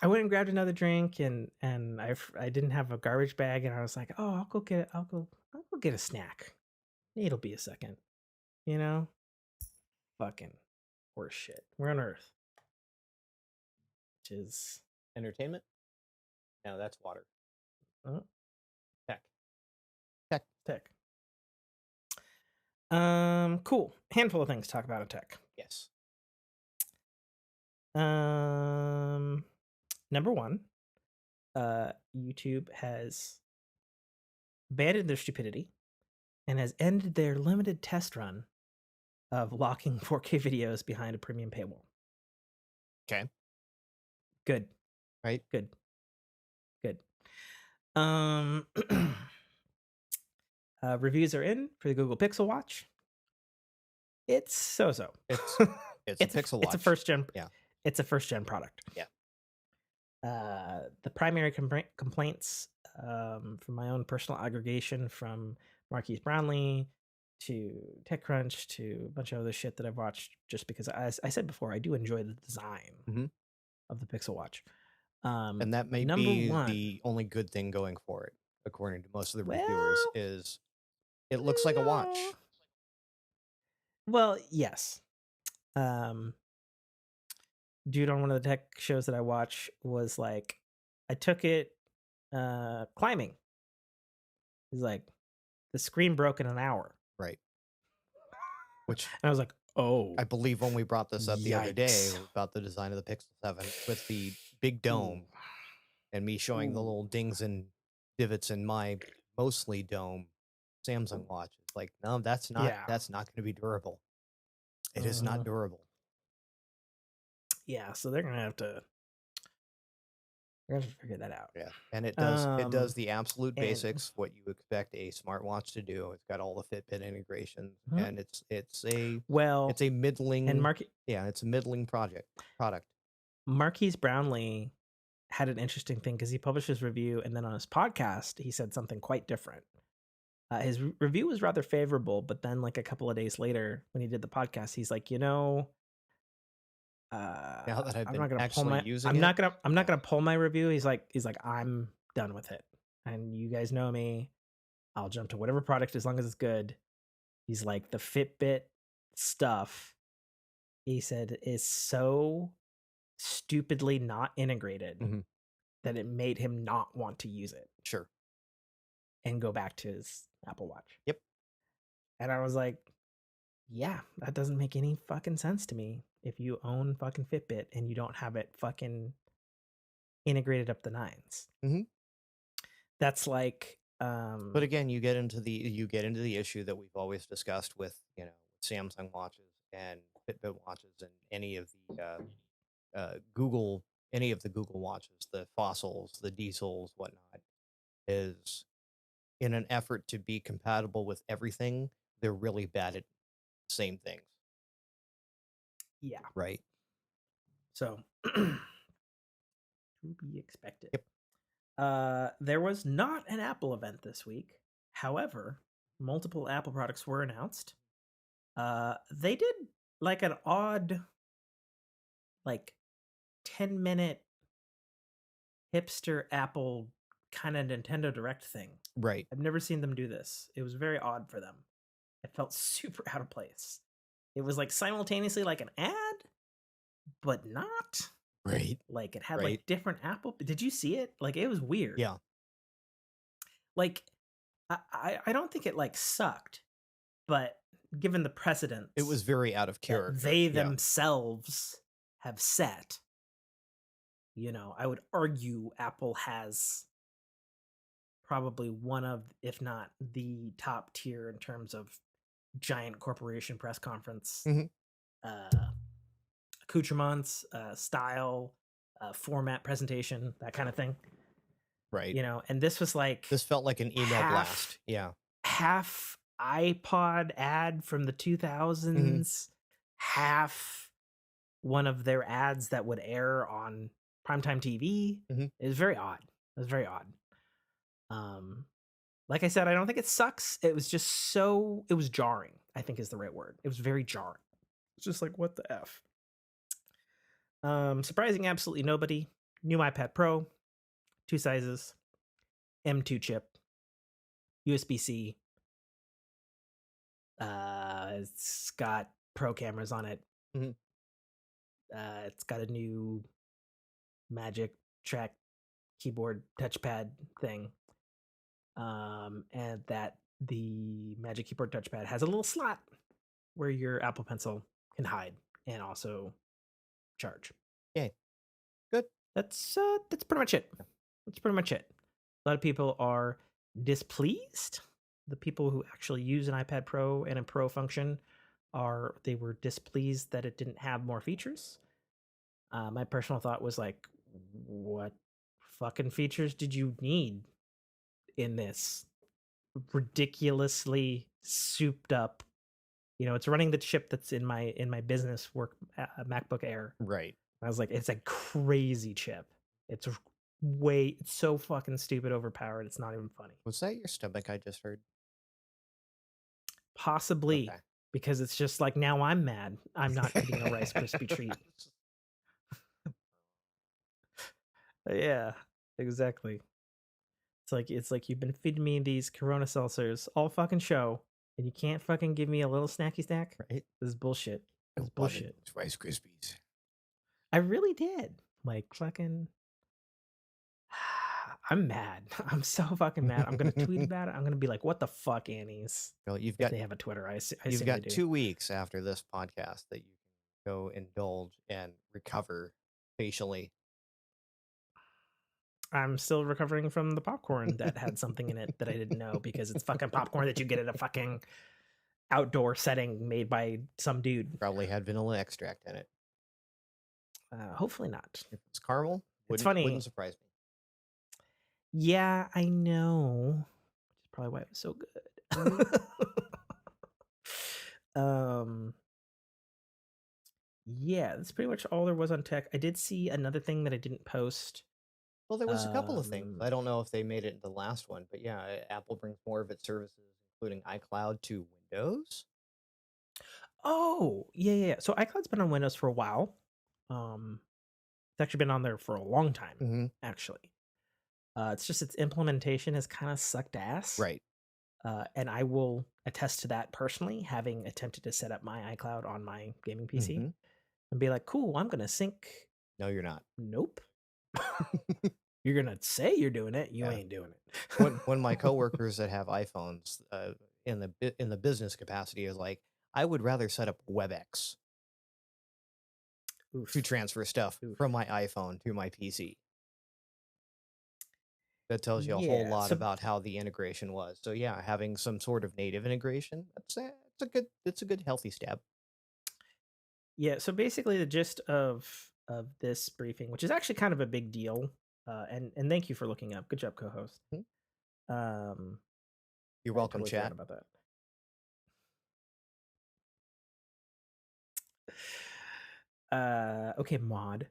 I went and grabbed another drink and I didn't have a garbage bag and I was like, oh, I'll go get a snack. It'll be a second. You know? Fucking horse shit. We're on Earth. Which is entertainment? No, that's water. Tech. Tech. Cool. Handful of things to talk about in tech. Yes. Number one, YouTube has abandoned their stupidity and has ended their limited test run of locking 4K videos behind a premium paywall. Okay. Good. Right. Good. Reviews are in for the Google Pixel Watch. It's so-so. It's a Pixel Watch. It's a first gen. Yeah. It's a first gen product. Yeah. The primary complaints from my own personal aggregation from Marquise Brownlee to TechCrunch to a bunch of other shit that I've watched just because, as I said before, I do enjoy the design of the Pixel Watch. And that may be the only good thing going for it, according to most of the reviewers, is it looks like a watch. Well, yes. Dude on one of the tech shows that I watch was like, I took it climbing. He's like, the screen broke in an hour. Right. Which and I was like, Oh, I believe when we brought this up the other day yikes. about the design of the Pixel 7 with the big Ooh. dome and me showing the Ooh. little dings and divots in my mostly dome Samsung watch. It's like, no, Yeah. that's not going to be durable. It is not Uh-huh. durable. Yeah, so they're gonna have to figure that out. Yeah, and it does Um, the absolute and basics, what you expect a smartwatch to do. It's got all the Fitbit integrations, mhm. and Well, it's a and middling, yeah, it's a middling product. Marquise Brownlee had an interesting thing because he published his review, and then on his podcast, he said something quite different. His review was rather favorable, but then like a couple of days later, when he did the podcast, he's like, Now that I've I'm been not gonna pull actually my, using it, I'm not yeah, gonna pull my review. He's like, I'm done with it, and you guys know me. I'll jump to whatever product as long as it's good. He's like, the Fitbit stuff, he said, is so stupidly not integrated hmm, that it made him not want to use it sure, and go back to his Apple Watch. yep, And I was like, yeah, that doesn't make any fucking sense to me. If you own fucking Fitbit and you don't have it fucking integrated up the nines. hmm. That's like, But again, you get into the issue that we've always discussed with Samsung watches and Fitbit watches and Google any of the Google watches, the fossils, the diesels, whatnot, is in an effort to be compatible with everything, they're really bad at same things, yeah. right? So to be expected. Yep. There was not an Apple event this week. However, multiple Apple products were announced. They did like an odd, like 10-minute hipster Apple kind of Nintendo Direct thing. Right. I've never seen them do this. It was very odd for them. It felt super out of place. It was like simultaneously like an ad, but not. Right. Like it had Right. like different Apple. Did you see it? Like it was weird. Yeah. Like I don't think it like sucked, but given the It was precedents very out of that character. they Yeah. themselves have set, I would argue Apple has probably one of, if not the top tier in terms of giant corporation press conference Hmm. uh, accoutrements, style, format, presentation, that kind of thing. Right. And this was like This felt like an email blast. Yeah. half iPod ad from the Hmm. 2000s, half one of their ads that would air on primetime TV. Hmm. It was very odd. It was very odd. Like I said, I don't think it sucks. It was just it was jarring, I think is the right word. It was very jarring. It's just like, what the F? Surprising absolutely nobody. New iPad Pro, 2 sizes, M2 chip, USB-C. It's got pro cameras on it. Hmm. It's got a new Magic Track keyboard touchpad thing. And that the Magic Keyboard touchpad has a little slot where your Apple Pencil can hide and also charge. Yay. Good. That's pretty much it. That's pretty much it. A lot of people are displeased. The people who actually use an iPad Pro and a Pro function they were displeased that it didn't have more features. My personal thought was like, what fucking features did you need in this ridiculously souped up? It's running the chip that's in my business work MacBook Air. Right. I was like, it's a crazy chip. It's so fucking stupid overpowered. It's not even funny. Was that your stomach I just heard? Possibly, Okay. because it's just like, now I'm mad. I'm not getting a Rice Krispie treat. Yeah, exactly. It's like you've been feeding me these Corona seltzers all fucking show, and you can't fucking give me a little snacky snack. Right. This is bullshit. I This is wanted bullshit. Rice Krispies. I really did. Like fucking. I'm mad. I'm so fucking mad. I'm gonna tweet about it. I'm gonna be like, "What the fuck, Annie's?" Well, If they have a Twitter, I you've assume they got do. 2 weeks after this podcast that you can go indulge and recover facially. I'm still recovering from the popcorn that had something in it that I didn't know because it's fucking popcorn that you get at a fucking outdoor setting made by some dude. Probably had vanilla extract in it. Hopefully not. If it's caramel, It's wouldn't funny. surprise me. Yeah, I know. Which is probably why it was so Mhm. good. um, yeah, that's pretty much all there was on tech. I did see another thing that I didn't post. Well, there was a couple of things. Um, I don't know if they made it in the last one, but yeah, Apple brings more of its services, including iCloud, to Windows. oh, yeah. So iCloud's been on Windows for a while. It's actually been on there for a long time, Mm-hmm. actually. It's just its implementation has kind of sucked ass. Right. And I will attest to that personally, having attempted to set up my iCloud on my gaming PC Mm-hmm. and be like, cool, I'm going to sync. No, you're not. Nope. You're going to say you're doing it. You Yeah. ain't doing it. When my coworkers that have iPhones in the business capacity is like, I would rather set up WebEx Oof. to transfer stuff Oof. from my iPhone to my PC. That tells you a whole Yeah. lot about how the integration was. So yeah, having some sort of native integration, it's a good healthy step. Yeah, so basically the gist of this briefing, which is actually kind of a big deal, and thank you for looking up. Good job, co-host. Mhm. Um, You're I welcome, totally forgot chat. about that. Okay, mod.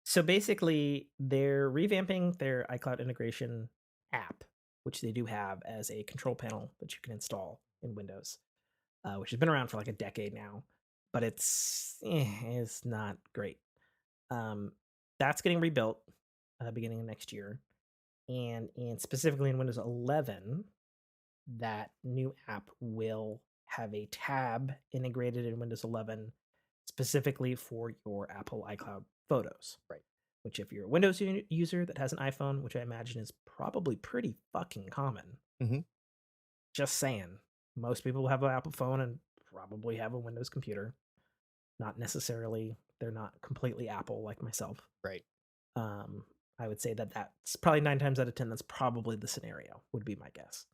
So basically, they're revamping their iCloud integration app, which they do have as a control panel that you can install in Windows, which has been around for like a decade now, but it's not great. Um, that's getting rebuilt beginning of next year, and specifically in Windows 11, that new app will have a tab integrated in Windows 11 specifically for your Apple iCloud photos. Right. Which, if you're a Windows user that has an iPhone, which I imagine is probably pretty fucking common, Mm-hmm. just saying, most people have an Apple phone and probably have a Windows computer. Not necessarily, they're not completely Apple like myself. Right. I would say that that's probably 9 times out of 10. That's probably the scenario. Would be my guess.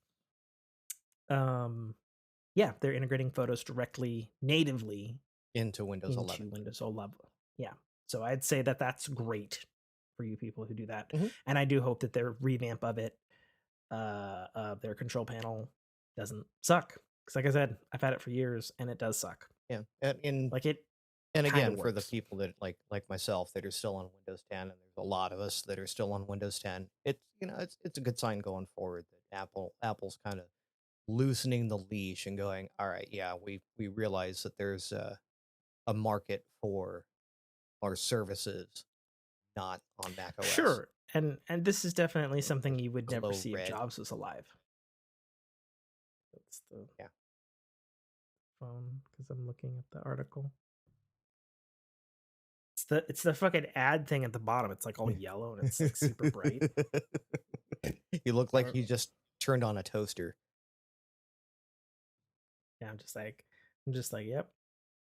Yeah, they're integrating photos directly natively Into Windows 11. Windows 11. Yeah, so I'd say that that's great for you people who do that, Mhm. and I do hope that their revamp of it, of their control panel, doesn't suck. Because, like I said, I've had it for years, and it does suck. Yeah, and Like it again, for the works. people that like myself that are still on Windows 10, and there's a lot of us that are still on Windows 10. It's a good sign going forward that Apple's kind of loosening the leash and going, all right, yeah, we realize that there's a market for our services not on Mac OS. Sure, and this is definitely something you would never Glow see if red. Jobs was alive. That's the Yeah. phone, because I'm looking at the article. It's the fucking ad thing at the bottom. It's like all yellow and it's like super bright. You look like you just turned on a toaster. Yeah, I'm just like, yep,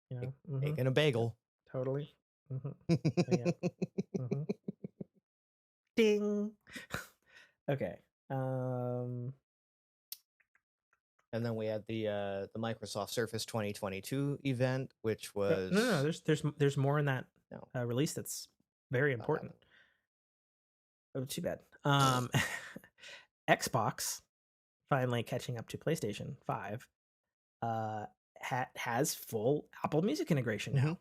you know, Making a bagel. yep, totally. Yeah. Ding. Okay. And then we had the Microsoft Surface 2022 event, which was no. There's more in that no. release that's very important. Oh, too bad. Xbox finally catching up to PlayStation 5. Has full Apple Music integration now. Mm-hmm.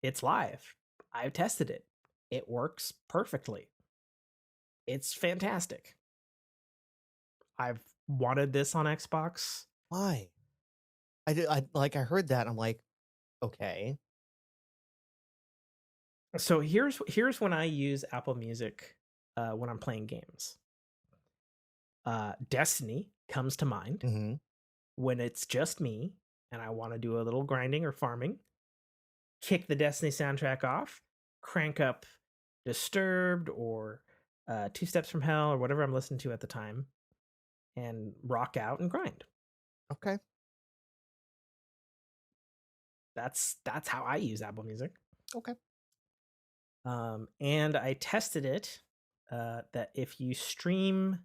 It's live. I've tested it. It works perfectly. It's fantastic. I've wanted this on Xbox. Why? I heard that. I'm like, okay. So here's when I use Apple Music when I'm playing games. Destiny comes to mind. Mm-hmm. When it's just me and I want to do a little grinding or farming. Kick the Destiny soundtrack off, crank up Disturbed or Two Steps from Hell or whatever I'm listening to at the time, and rock out and grind. Okay. That's how I use Apple Music. Okay. And I tested it that if you stream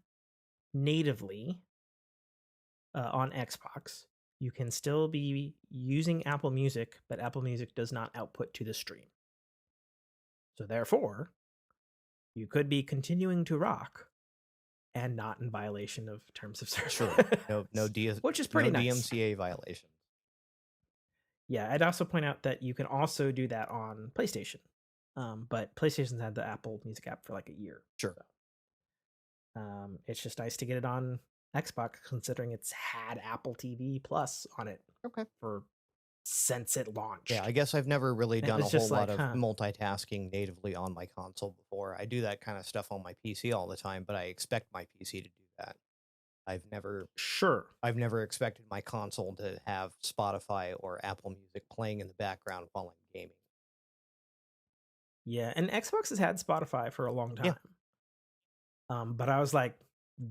natively on Xbox, you can still be using Apple Music, but Apple Music does not output to the stream. So therefore, you could be continuing to rock and not in violation of terms of service. Sure. Which is pretty nice. DMCA violations. Yeah, I'd also point out that you can also do that on PlayStation. But PlayStation's had the Apple Music app for like a year. Sure. So. It's just nice to get it on Xbox, considering it's had Apple TV Plus on it. Okay. Since it launched. Yeah, I guess I've never really done a whole lot of multitasking natively on my console before. I do that kind of stuff on my PC all the time, but I expect my PC to do that. I've never expected my console to have Spotify or Apple Music playing in the background while I'm gaming. Yeah, and Xbox has had Spotify for a long time. Yeah. But I was like,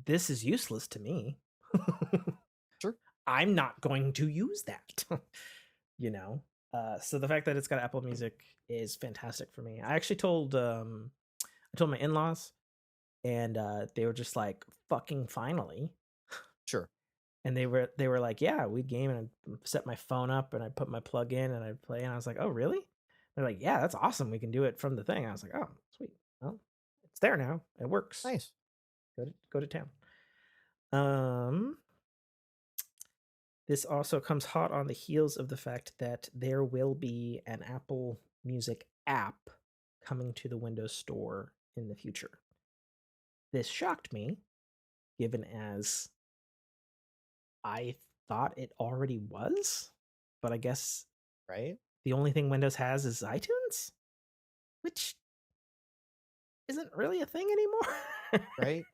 this is useless to me. Sure. I'm not going to use that. You know? So the fact that it's got Apple Music is fantastic for me. I actually told my in-laws, and they were just like, fucking finally. Sure. And they were like, yeah, we'd game, and I'd set my phone up and I'd put my plug in and I'd play, and I was like, oh really? They're like, yeah, that's awesome. We can do it from the thing. I was like, oh, sweet. Well, it's there now. It works. Nice. Go to town. This also comes hot on the heels of the fact that there will be an Apple Music app coming to the Windows Store in the future. This shocked me, given as I thought it already was, but I guess the only thing Windows has is iTunes, which isn't really a thing anymore. Right?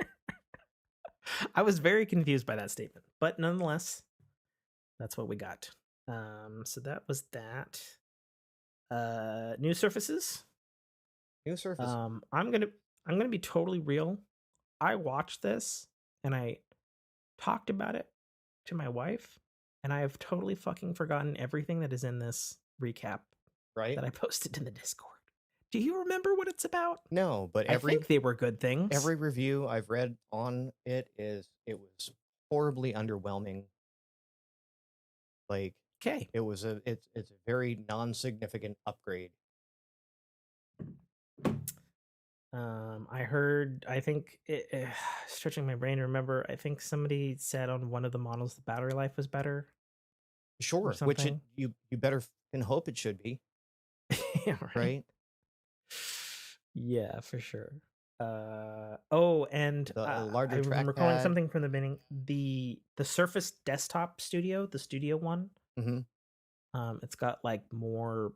I was very confused by that statement, but nonetheless, that's what we got. So that was that. New surfaces. I'm gonna be totally real. I watched this and I talked about it to my wife, and I have totally fucking forgotten everything that is in this recap that I posted to the Discord. Do you remember what it's about? No, but I think they were good things. Every review I've read on it was horribly underwhelming. Like, okay, it's a very non-significant upgrade. I think stretching my brain to remember, I think somebody said on one of the models the battery life was better. Sure, which you better can hope it should be. Yeah, right? Yeah, for sure. And the larger I'm recalling something from the beginning. The Surface Desktop Studio, the Studio one. Mm-hmm. It's got like more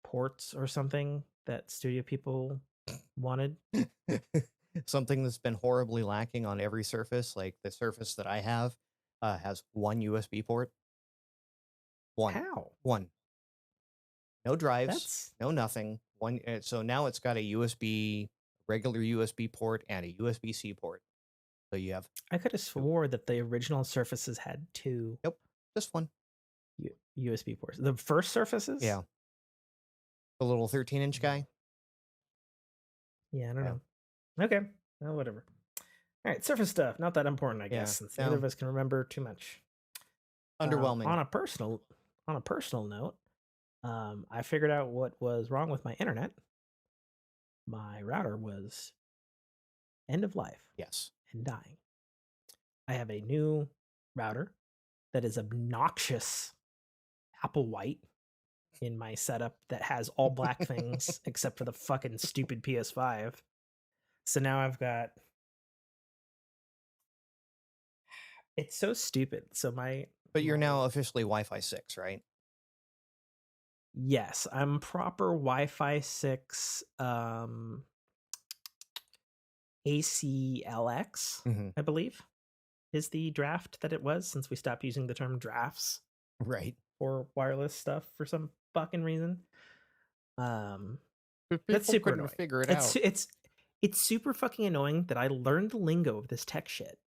ports or something that studio people wanted. Something that's been horribly lacking on every Surface. Like the Surface that I have has one USB port. One. How? One. No drives. No nothing. One. So now it's got a regular USB port and a USB-C port. So you have. I could have swore that the original Surfaces had two. Nope, just one. USB ports. The first Surfaces. Yeah. The little 13-inch guy. Yeah, I don't know. Okay, well, whatever. All right, Surface stuff. Not that important, I guess, since neither of us can remember too much. Underwhelming. On a personal note, I figured out what was wrong with my internet. My router was end of life. Yes. And dying. I have a new router that is obnoxious apple white in my setup that has all black things except for the fucking stupid PS5. So now I've got. It's so stupid. So But you're now officially Wi-Fi 6, right? Yes, I'm proper Wi-Fi 6 ACLX, I believe, is the draft that it was, since we stopped using the term drafts. Right. For wireless stuff for some fucking reason. That's People super couldn't annoying. figure it It's out. it's it's super fucking annoying that I learned the lingo of this tech shit,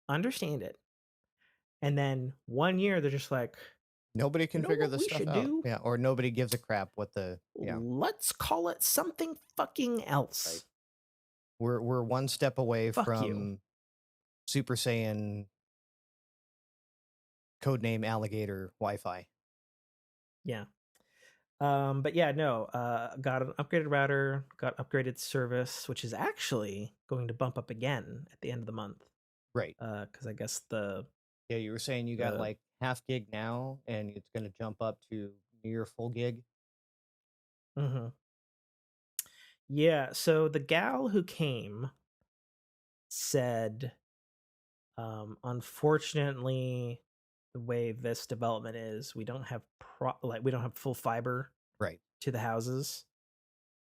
understand it, and then 1 year they're just like, Nobody "You can know figure what this we stuff should out. do? Yeah, or nobody gives a crap what the yeah. Let's call it something fucking Right. else." We're one step away Fuck you. from Super Saiyan codename alligator Wi-Fi. Yeah. But yeah, no, got an upgraded router, got upgraded service, which is actually going to bump up again at the end of the month. Right. Because I guess Yeah, you were saying you got the like half gig now, and it's going to jump up to near full gig. mhm. Yeah, so the gal who came said, unfortunately, the way this development is, we don't have we don't have full fiber Right. to the houses,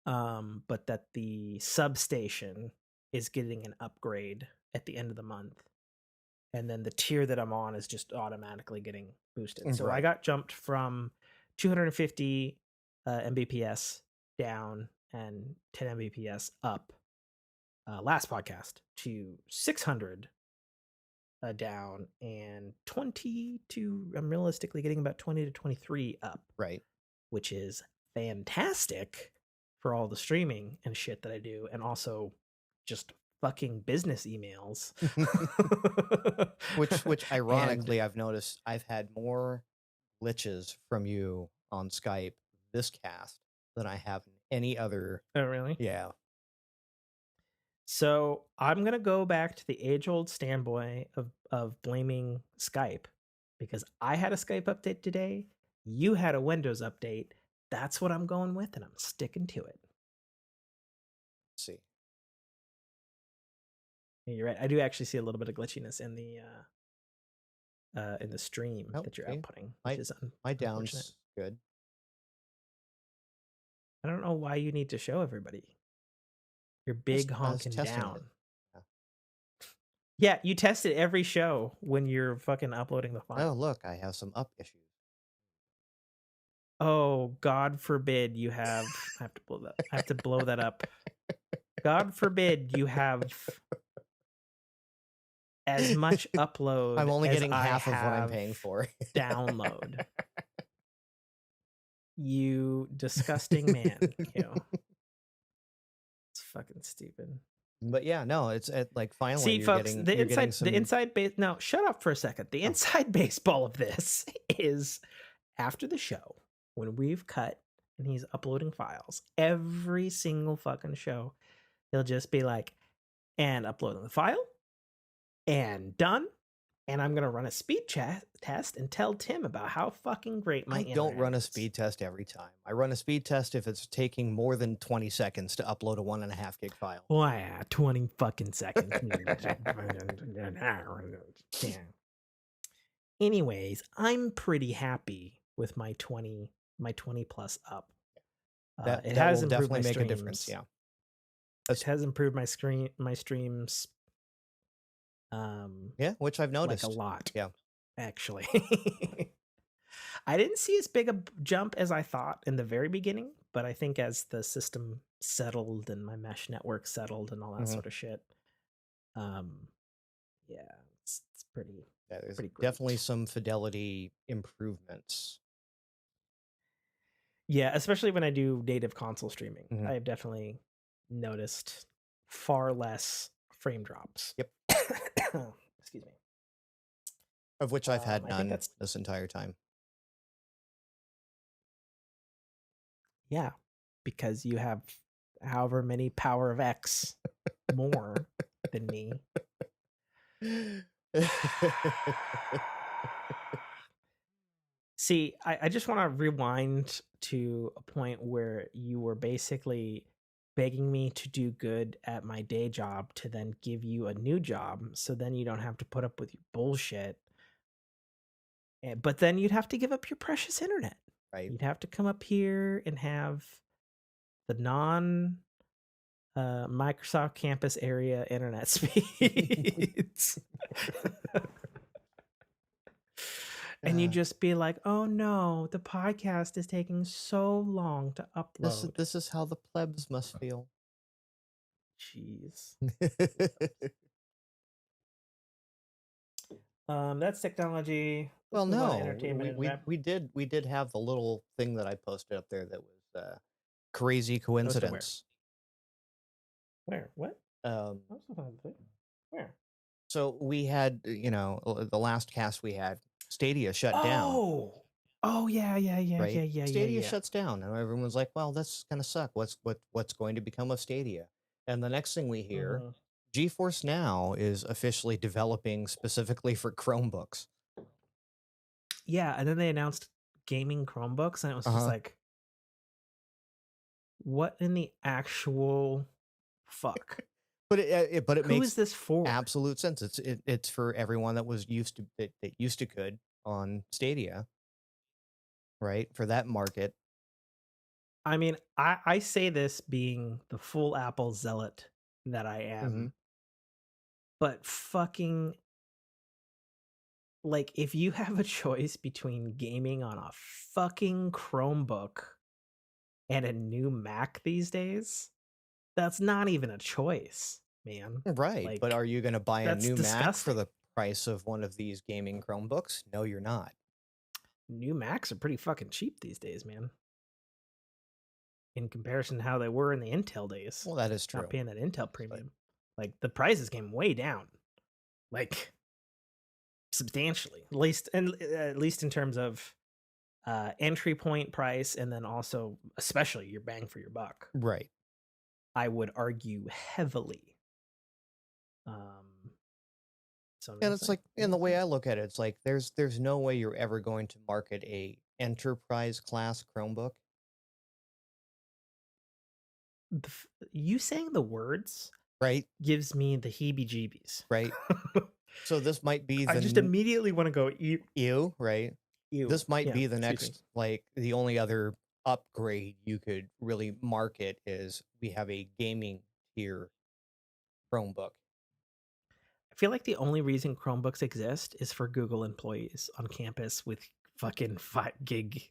but that the substation is getting an upgrade at the end of the month, and then the tier that I'm on is just automatically getting boosted. So I Right. got jumped from 250 Mbps down and 10 Mbps up last podcast to 600 down and 20 to, I'm realistically getting about 20 to 23 up, Right. which is fantastic for all the streaming and shit that I do, and also just fucking business emails. Which And ironically I've noticed I've had more glitches from you on Skype this cast than I have in any other. oh, really? Yeah. So I'm gonna go back to the age-old standpoint of blaming Skype, because I had a Skype update today. You had a Windows update. That's what I'm going with, and I'm sticking to it. Let's see. Yeah, you're right. I do actually see a little bit of glitchiness in the stream Oh, that you're see, outputting, which my is my unfortunate. down's good. I don't know why you need to show everybody your Just big I was honking testing it. down. Yeah. Yeah, you test it every show when you're fucking uploading the Oh, file. look, I have some up issues. Oh, God forbid you have. I have to blow that. I have to blow that up. God forbid you have as much upload I'm only as getting I half of what I'm have paying for. download. You disgusting man. You. It's fucking stupid. But yeah, no, it's like finally See, folks, you're getting the some. inside base. No, shut up for a second. The Oh, inside baseball of this is after the show when we've cut and he's uploading files. Every single fucking show, he'll just be like, and uploading the file, and done. And I'm gonna run a speed test and tell Tim about how fucking great my I internet don't run a is. speed test every time. I run a speed test if it's taking more than 20 seconds to upload a 1.5 gig file. Well, yeah, 20 fucking seconds. Yeah. Anyways, I'm pretty happy with my 20 plus up. It That has will improved my definitely make a streams. difference. Yeah. It has improved my streams. Yeah, which I've noticed. Like a lot. Yeah. Actually. I didn't see as big a jump as I thought in the very beginning, but I think as the system settled and my mesh network settled and all that sort of shit, yeah, it's pretty. Yeah, there's pretty great. definitely some fidelity improvements. Yeah, especially when I do native console streaming. I have definitely noticed far less frame drops. Yep. Excuse me. Of which I've had none this entire time. Yeah, because you have however many power of X more than me. See, I just want to rewind to a point where you were basically begging me to do good at my day job to then give you a new job, so then you don't have to put up with your bullshit. But then you'd have to give up your precious internet. Right. You'd have to come up here and have the non Microsoft campus area internet speeds. And you just be like, "Oh no, the podcast is taking so long to upload." this is how the plebs must feel. Jeez. That's technology. Well, Let's move on to no, entertainment and rap. we did have the little thing that I posted up there that was crazy Posted where? coincidence. Where? What? Um, I was looking at the thing. Where? so we had, the last cast we had, Stadia shut down, Oh! Oh, yeah, yeah, yeah, yeah, right? yeah, yeah, Stadia yeah. shuts down, and everyone's like, "Well, that's gonna suck. What's going to become of Stadia?" And the next thing we hear, Mhm. GeForce Now is officially developing specifically for Chromebooks. Yeah, and then they announced gaming Chromebooks, and it was just Uh-huh. like, what in the actual fuck? But it Who is makes this for? absolute sense. It's for everyone that was used to that used to could on Stadia, right? For that market. I mean, I say this being the full Apple zealot that I Hmm. am, but fucking like if you have a choice between gaming on a fucking Chromebook and a new Mac these days, that's not even a choice, man. Right. But Like are you going to buy a that's new Mac for disgusting. the price of one of these gaming Chromebooks? No, you're not. New Macs are pretty fucking cheap these days, man. In comparison to how they were in the Intel days. Well, that is Not true. paying that Intel But premium. Like the prices came way down. Like substantially. At least in terms of entry point price and then also especially your bang for your buck. right. I would argue heavily. Um so I'm And gonna it's say, like, in the way I look at it, it's like there's no way you're ever going to market a enterprise class Chromebook, you saying the words right? gives me the heebie jeebies. Right. So this might be I the just immediately want to go eat. ew, right? Ew. This might Yeah, be the excuse me. next, like, the only other upgrade you could really market is we have a gaming tier Chromebook. I feel like the only reason Chromebooks exist is for Google employees on campus with fucking 5 gig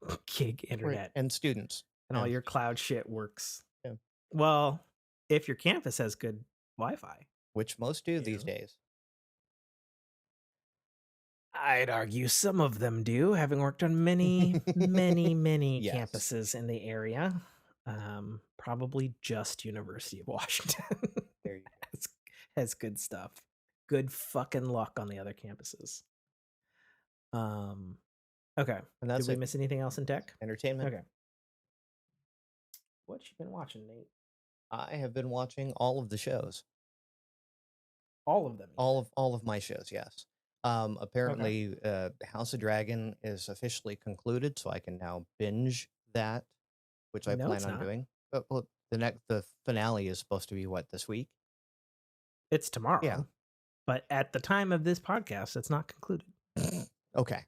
Right. internet And students. and all Yeah. your cloud shit works. Yeah. Well, if your campus has good Wi-Fi, Which most do you these know. days. I'd argue some of them do, having worked on many, many, many Yes. campuses in the area. Probably just University of Washington There you go. has, has good stuff. Good fucking luck on the other campuses. Um, okay. And Did that's we it. miss anything else in tech? Entertainment. Okay. What you been watching, Nate? I have been watching all of the shows. All of them, you said. All of my shows, yes. Okay. Apparently, House of Dragon is officially concluded, so I can now binge that, which I No, plan it's on not. doing. But well, the finale is supposed to be what, this week? It's Yeah. tomorrow. But at the time of this podcast, it's not concluded. Okay.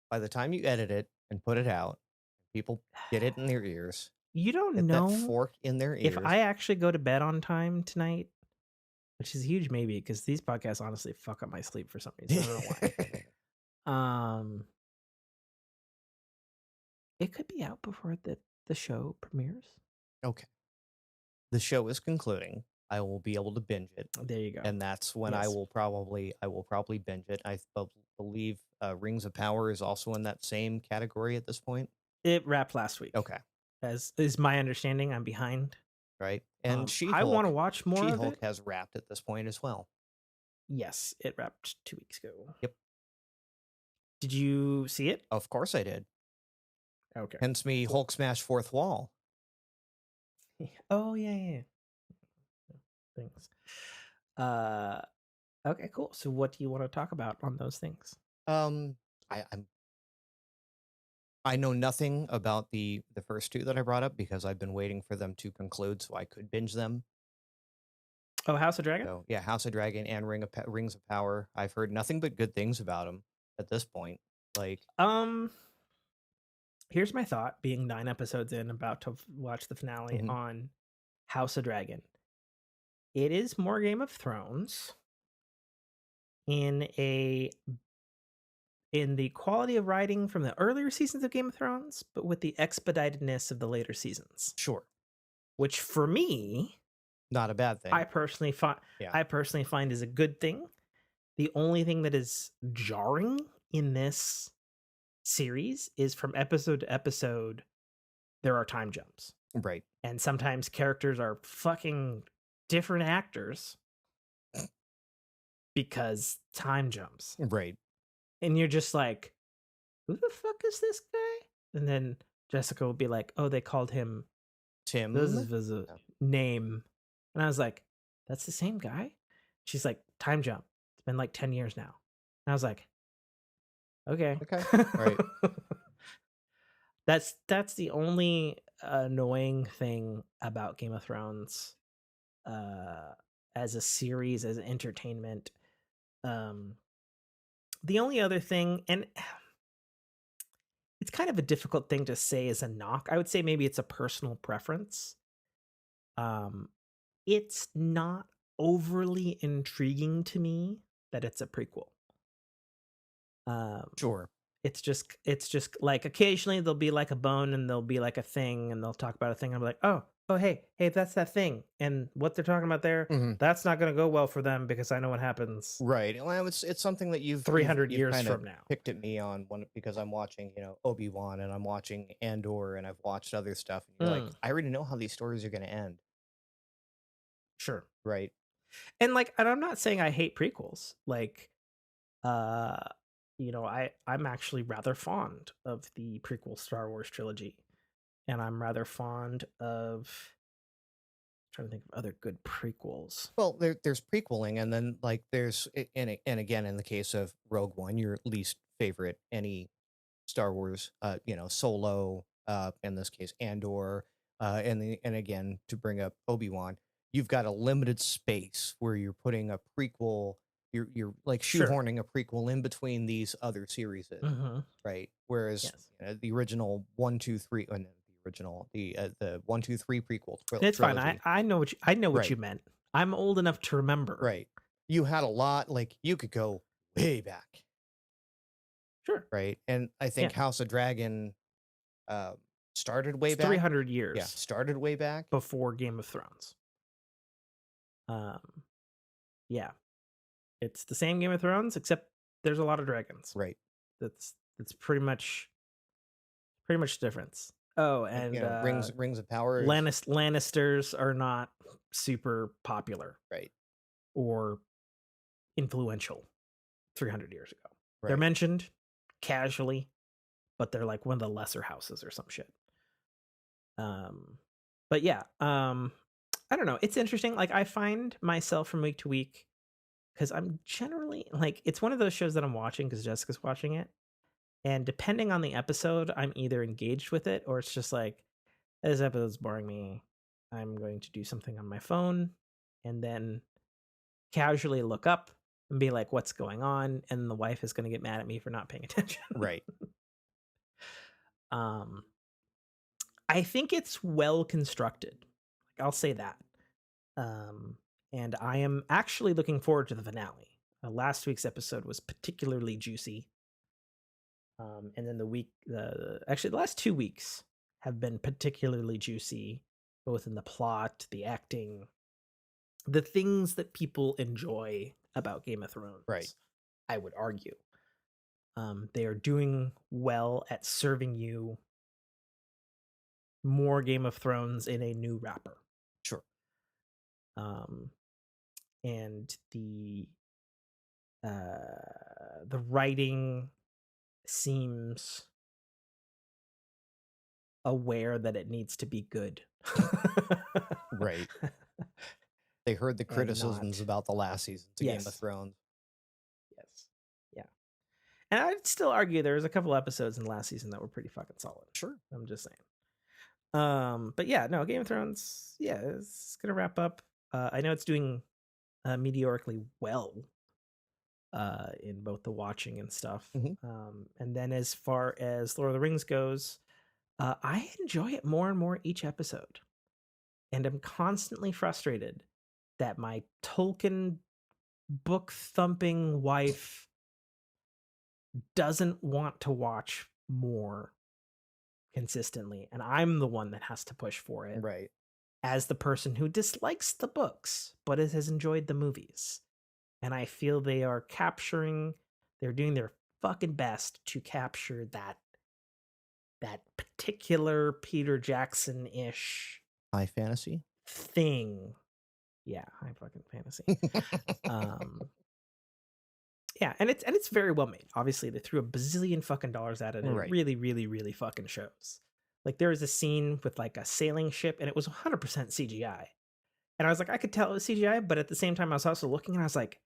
By the time you edit it and put it out, people get it in their ears, You don't get that know fork in their if ears. I actually go to bed on time tonight, which is a huge maybe because these podcasts honestly fuck up my sleep for some reason. I don't know why. It could be out before the show premieres. Okay. The show is concluding. I will be able to binge it, There you go. and that's when Yes. I will probably binge it. Believe Rings of Power is also in that same category at this point. It wrapped last week. Okay. As is my understanding. I'm behind. Right. And I want to watch more of She-Hulk it. has wrapped at this point as well. Yes, it wrapped 2 weeks ago. Yep. Did you see it? Of course I did. Okay. Hence me Cool. Hulk smash fourth wall. Oh yeah. Things. Okay, cool. So what do you want to talk about on those things? I'm I know nothing about the first two that I brought up because I've been waiting for them to conclude so I could binge them. Oh, House of Dragon? So yeah, House of Dragon and Rings of Power. I've heard nothing but good things about them at this point. Like, here's my thought, being 9 episodes in, about to watch the finale mhm. on House of Dragon. It is more Game of Thrones in in the quality of writing from the earlier seasons of Game of Thrones, but with the expeditedness of the later seasons. Sure. Which for me, not a bad thing. I personally find is a good thing. The only thing that is jarring in this series is from episode to episode, there are time jumps. Right. And sometimes characters are fucking different actors because time jumps. Right. And you're just like, who the fuck is this guy? And then Jessica will be like, oh, they called him Tim. This is a name. And I was like, that's the same guy? She's like, time jump. It's been like 10 years now. And I was like, okay. Right. That's the only annoying thing about Game of Thrones as a series, as entertainment. The only other thing, and it's kind of a difficult thing to say as a knock. I would say maybe it's a personal preference. It's not overly intriguing to me that it's a prequel. Sure. It's just like occasionally there'll be like a bone and there'll be like a thing and they'll talk about a thing. I'm like, oh, hey, that's that thing. And what they're talking about there, that's not going to go well for them because I know what happens. Right. Well, it's something that you've 300 you've years kind from of now picked at me on because I'm watching, Obi-Wan and I'm watching Andor and I've watched other stuff. And you're like, I already know how these stories are going to end. Sure. Right. And I'm not saying I hate prequels. I'm actually rather fond of the prequel Star Wars trilogy. And I'm rather fond of trying to think of other good prequels. Well, there's prequeling, and then there's and again in the case of Rogue One, your least favorite any Star Wars, Solo, in this case Andor, and again to bring up Obi-Wan, you've got a limited space where you're putting a prequel. You're like shoehorning a prequel in between these other series, right? Whereas the original 1, 2, 3, and the original the 1, 2, 3 prequel it's trilogy. Fine. I know what you meant. I'm old enough to remember. Right. You had a lot, you could go way back. Sure. Right. And I think House of Dragon started way back. 300 years. Yeah, started way back before Game of Thrones. Yeah. It's the same Game of Thrones except there's a lot of dragons. Right. That's pretty much the difference. Oh, and Rings of Power. Lannisters are not super popular. Right. Or influential 300 years ago. Right. They're mentioned casually, but they're like one of the lesser houses or some shit. But yeah, I don't know. It's interesting. I find myself from week to week because I'm generally it's one of those shows that I'm watching because Jessica's watching it. And depending on the episode, I'm either engaged with it or it's just like, this episode's boring me. I'm going to do something on my phone and then casually look up and be like, what's going on? And the wife is going to get mad at me for not paying attention. Right. I think it's well constructed. I'll say that. And I am actually looking forward to the finale. Last week's episode was particularly juicy. And then the last 2 weeks have been particularly juicy, both in the plot, the acting, the things that people enjoy about Game of Thrones. Right. I would argue. They are doing well at serving you more Game of Thrones in a new wrapper. Sure. And the writing seems aware that it needs to be good. Right. They heard the criticisms about the last season's Game of Thrones. Yes. Yeah. And I'd still argue there was a couple episodes in the last season that were pretty fucking solid. Sure. I'm just saying. But yeah, no, Game of Thrones, it's gonna wrap up. I know it's doing meteorically well in both the watching and stuff. And then as far as Lord of the Rings goes, I enjoy it more and more each episode. And I'm constantly frustrated that my Tolkien book thumping wife doesn't want to watch more consistently, and I'm the one that has to push for it Right. as the person who dislikes the books but has enjoyed the movies. And I feel they're doing their fucking best to capture that particular Peter Jackson-ish High fantasy. thing. Yeah, high fucking fantasy. um yeah, and it's very well made. Obviously, they threw a bazillion fucking dollars at it, and it Right. really, really, really fucking shows. Like, there was a scene with like a sailing ship, and it was 100% CGI. And I was like, I could tell it was CGI, but at the same time, I was also looking, and I was like,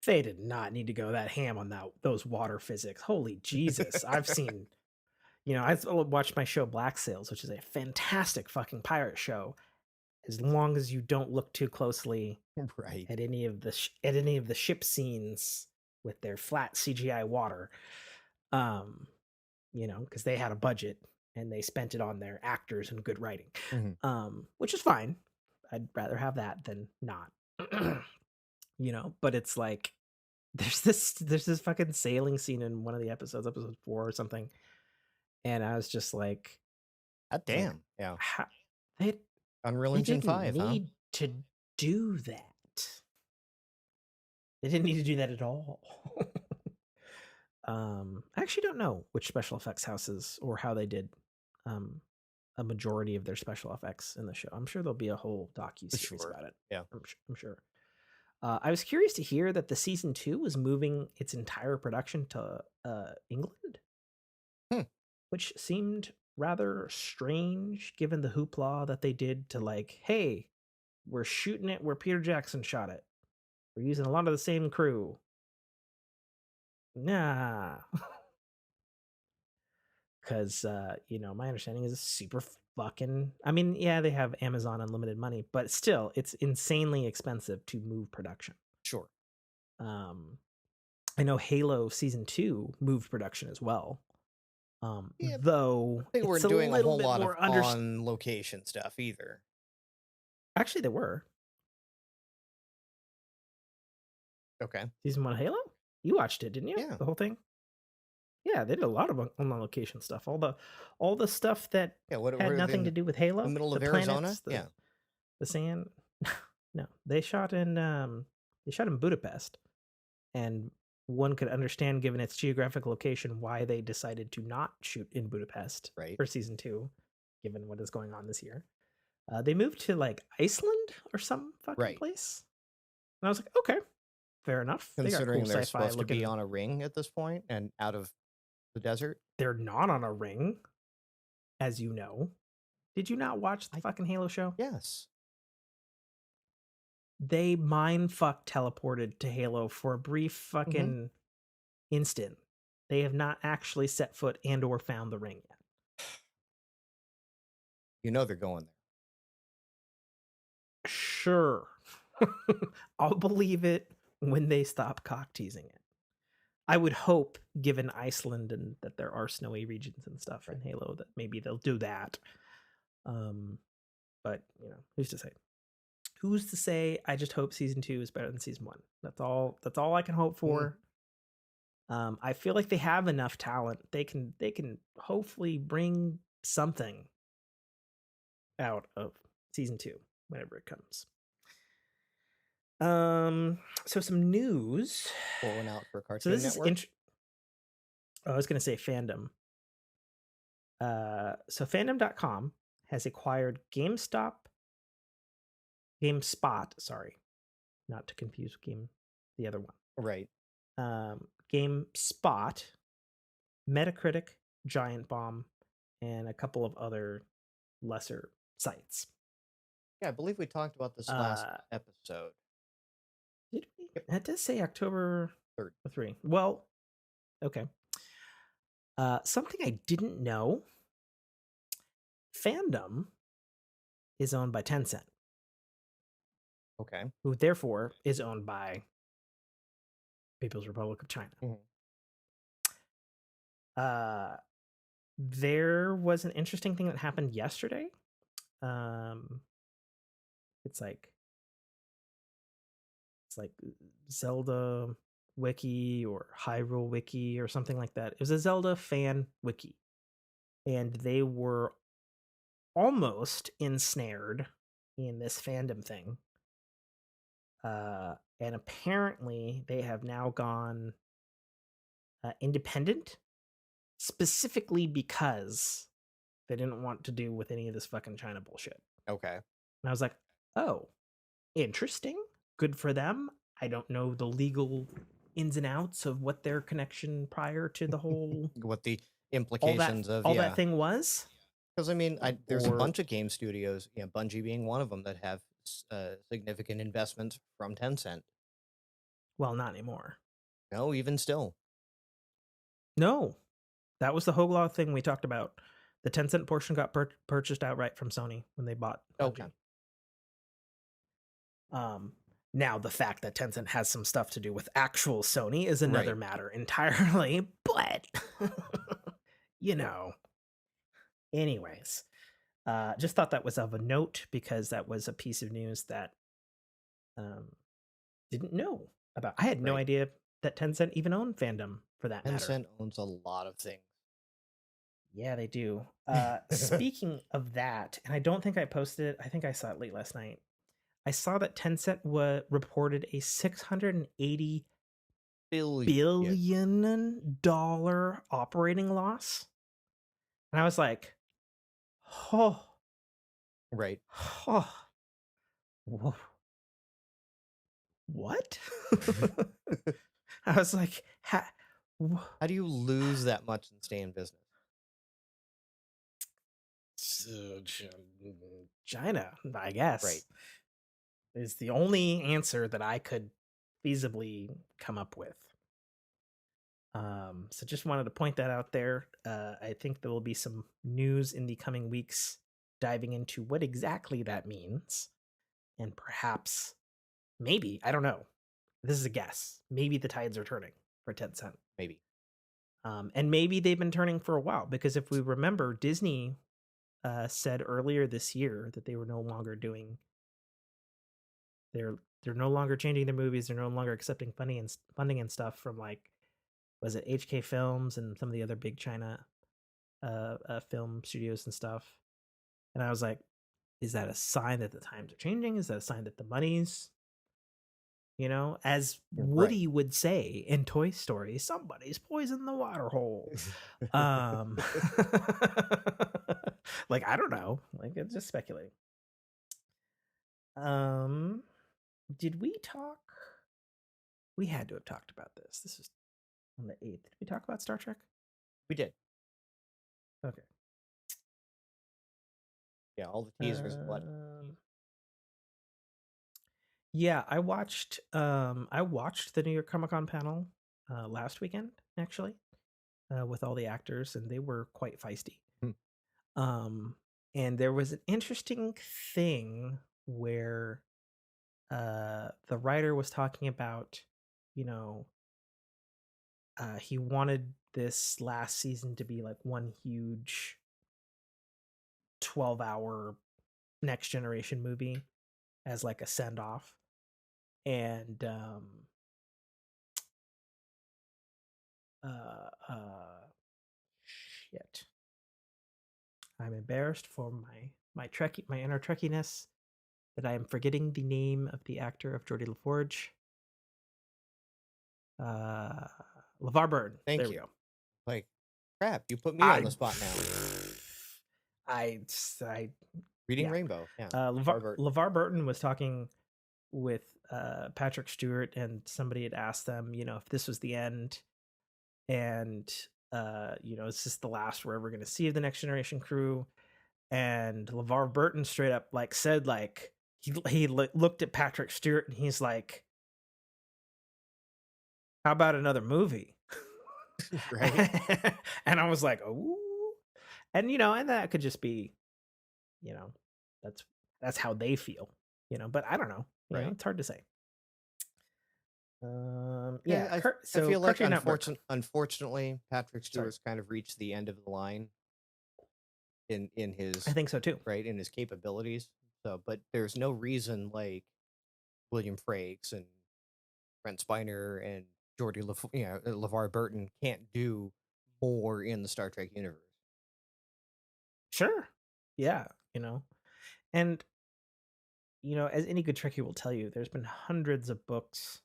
they did not need to go that ham on those water physics. Holy Jesus! I've seen, I watched my show Black Sails, which is a fantastic fucking pirate show. As long as you don't look too closely Right. at any of the ship scenes with their flat CGI water, because they had a budget and they spent it on their actors and good writing, Mhm. which is fine. I'd rather have that than not. But it's like there's this fucking sailing scene in one of the episodes, episode 4 or something, and I was just like, God it's like, damn. Yeah. how, they Unreal they Engine didn't 5, huh? need to do that. They didn't need to do that at all. I actually don't know which special effects houses or how they did um, a majority of their special effects in the show. I'm sure there'll be a whole docu-series Sure. about it. Yeah. I'm sure. I was curious to hear that the season 2 was moving its entire production to England, Hmm. which seemed rather strange given the hoopla that they did to, like, hey, we're shooting it where Peter Jackson shot it. We're using a lot of the same crew. Nah. Because, my understanding is it's super fucking. I mean, yeah, they have Amazon unlimited money, but still, it's insanely expensive to move production. Sure. Um, I know Halo season 2 moved production as well. Yeah, Though they it's weren't a doing a little whole bit lot of more on location stuff either. Actually, there were. Okay. Season 1 Halo? You watched it, didn't you? Yeah. The whole thing? Yeah, they did a lot of on location stuff. All the stuff that Yeah. What had were they nothing in to do with the Halo, middle the of Arizona? planets, the Yeah. the sand. No, they shot in Budapest, and one could understand, given its geographic location, why they decided to not shoot in Budapest Right. for season 2, given what is going on this year. They moved to like Iceland or some fucking Right. place, and I was like, okay, fair enough. They got cool Considering they're sci-fi supposed to be looking. on a ring at this point and out of the desert. They're not on a ring, as you know. Did you not watch the fucking Halo show? Yes. They mindfuck teleported to Halo for a brief Mm-hmm. fucking instant. They have not actually set foot and or found the ring yet. You know they're going there. Sure. I'll believe it when they stop cock teasing it. I would hope, given Iceland and that there are snowy regions and stuff in Halo, that maybe they'll do that. But who's to say? Who's to say? I just hope season 2 is better than season 1. That's all I can hope for. I feel like they have enough talent. They can hopefully bring something out of season 2 whenever it comes. So some news. Pulling out for So Cartoon this Network. I was going to say fandom. So fandom.com has acquired GameSpot, sorry, not to confuse the other one. Right. GameSpot, Metacritic, Giant Bomb, and a couple of other lesser sites. Yeah, I believe we talked about this last episode. Did we? Yep. That does say October 3. Well, okay. Something I didn't know. Fandom is owned by Tencent. Okay. Who therefore is owned by People's Republic of China. Mm-hmm. There was an interesting thing that happened yesterday. It's like Zelda wiki or Hyrule wiki or something like that. It was a Zelda fan wiki, and they were almost ensnared in this fandom thing. And apparently they have now gone independent, specifically because they didn't want to do with any of this fucking China bullshit. Okay. And I was like, oh, interesting. Good for them. I don't know the legal ins and outs of what their connection prior to the whole what the implications of all that thing was. Because I mean, there's a bunch of game studios, Bungie being one of them, that have significant investments from Tencent. Well, not anymore. No, even still. No, that was the Hoglaw thing we talked about. The Tencent portion got purchased outright from Sony when they bought Bungie. Okay. Now the fact that Tencent has some stuff to do with actual Sony is another matter entirely, but you know. Anyways, just thought that was of a note because that was a piece of news that didn't know about. I had no idea that Tencent even owned fandom for that matter. Tencent owns a lot of things. Yeah, they do. Speaking of that, and I don't think I posted it. I think I saw it late last night. I saw that Tencent reported a $680 billion operating loss. And I was like, oh. Right. Oh. Whoa. What? I was like, how do you lose that much and stay in business? China, I guess. Right. Is the only answer that I could feasibly come up with. So just wanted to point that out there. I think there will be some news in the coming weeks diving into what exactly that means. And perhaps, maybe, I don't know. This is a guess. Maybe the tides are turning for Tencent. Maybe. And maybe they've been turning for a while, because if we remember, Disney said earlier this year that they were no longer doing. They're no longer changing their movies. They're no longer accepting funding and stuff from, like, was it HK Films and some of the other big China film studios and stuff. And I was like, is that a sign that the times are changing? Is that a sign that the money's, as Woody would say in Toy Story, somebody's poisoned the water hole. Like, I don't know. Like, it's just speculating. Did we talk? We had to have talked about this. This is on the 8th. Did we talk about Star Trek? We did. Okay. Yeah, all the teasers. Yeah, I watched the New York Comic Con panel last weekend, actually, with all the actors, and they were quite feisty. And there was an interesting thing where the writer was talking about, he wanted this last season to be like one huge 12-hour Next Generation movie as like a send-off. And shit. I'm embarrassed for my inner Trekkiness that I am forgetting the name of the actor of Geordie LaForge. LeVar Burton. Thank you. We go. Like, crap, you put me on the spot now. Reading Rainbow. Yeah. LeVar Burton was talking with Patrick Stewart, and somebody had asked them, if this was the end, and is this the last we're ever going to see of the Next Generation crew? And LeVar Burton straight up said he looked at Patrick Stewart and he's like, how about another movie? Right. And I was like, oh, and and that could just be, that's how they feel, but I don't know. It's hard to say. Yeah. I feel like unfortunately, Patrick Stewart's kind of reached the end of the line in his. I think so too. Right, in his capabilities. So, but there's no reason like William Frakes and Brent Spiner and LeVar Burton can't do more in the Star Trek universe. Sure. Yeah, and as any good Trekkie will tell you, there's been hundreds of books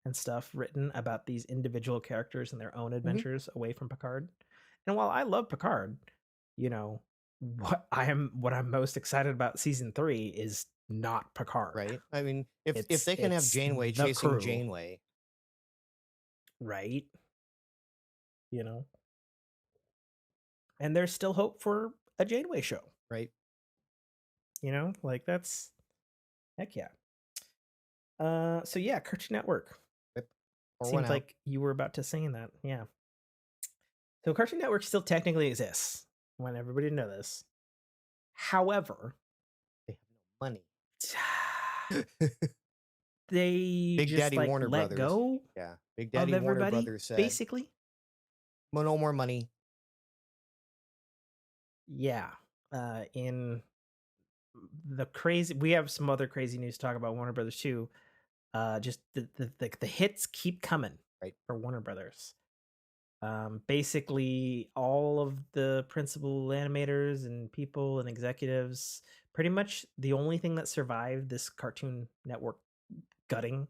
and stuff written about these individual characters and their own Mhm. adventures away from Picard. And while I love Picard, you know, what I'm most excited about season 3 is not Picard. Right? I mean, if It's they can have it's Janeway the chasing crew, Janeway, right? You know. And there's still hope for a Janeway show. right? Like that's heck yeah. So yeah, Cartoon Network. Yep. Pour one Seemed out. like you were about to say that. Yeah. So Cartoon Network still technically exists. I want everybody to know this. However, They have no money. they Big just Daddy like Warner let Brothers. go Yeah. Big of Daddy Warner everybody, Brothers said, basically. well, no more money. Yeah. In the crazy, we have some other crazy news to talk about Warner Brothers too. Just the hits keep coming Right. for Warner Brothers. Basically, all of the principal animators and people and executives, pretty much the only thing that survived this Cartoon Network gutting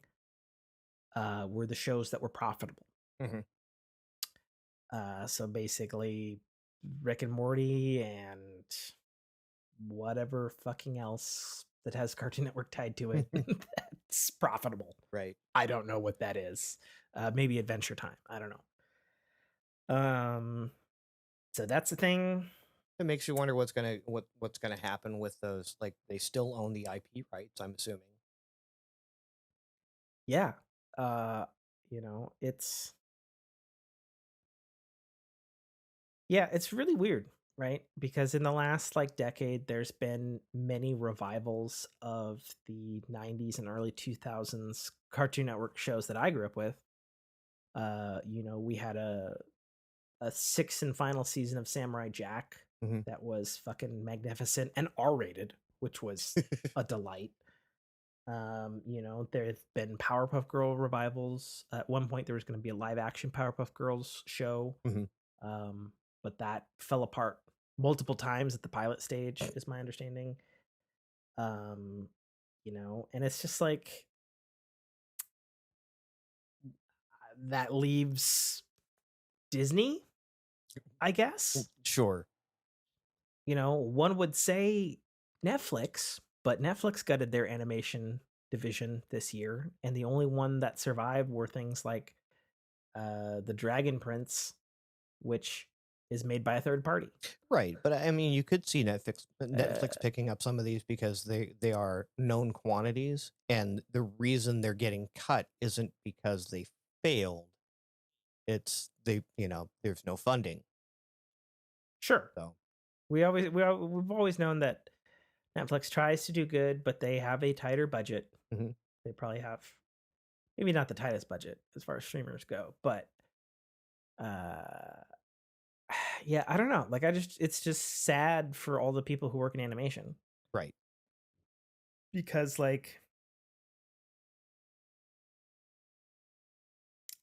were the shows that were profitable. Mm-hmm. So basically, Rick and Morty and whatever fucking else that has Cartoon Network tied to it that's profitable. Right. I don't know what that is. Maybe Adventure Time. I don't know. So that's the thing. It makes you wonder what's gonna happen with those. Like they still own the IP rights, I'm assuming. Yeah. Uh, it's it's really weird, right? Because in the last like decade, there's been many revivals of the 90s and early 2000s Cartoon Network shows that I grew up with. We had a sixth and final season of Samurai Jack Mm-hmm. that was fucking magnificent and R-rated, which was a delight. There's been Powerpuff Girl revivals. At one point, there was going to be a live action Powerpuff Girls show, Mm-hmm. but that fell apart multiple times at the pilot stage, is my understanding. Um, and it's just like that leaves Disney, I guess. Sure. One would say Netflix, but Netflix gutted their animation division this year, and the only one that survived were things like the Dragon Prince, which is made by a third party. Right, but I mean, you could see Uh, Netflix picking up some of these because they are known quantities, and the reason they're getting cut isn't because they failed. It's there's no funding. sure, So we've always known that Netflix tries to do good, but they have a tighter budget. mhm. They probably have maybe not the tightest budget as far as streamers go, but uh yeah, I don't know. Like it's just sad for all the people who work in animation Right. because like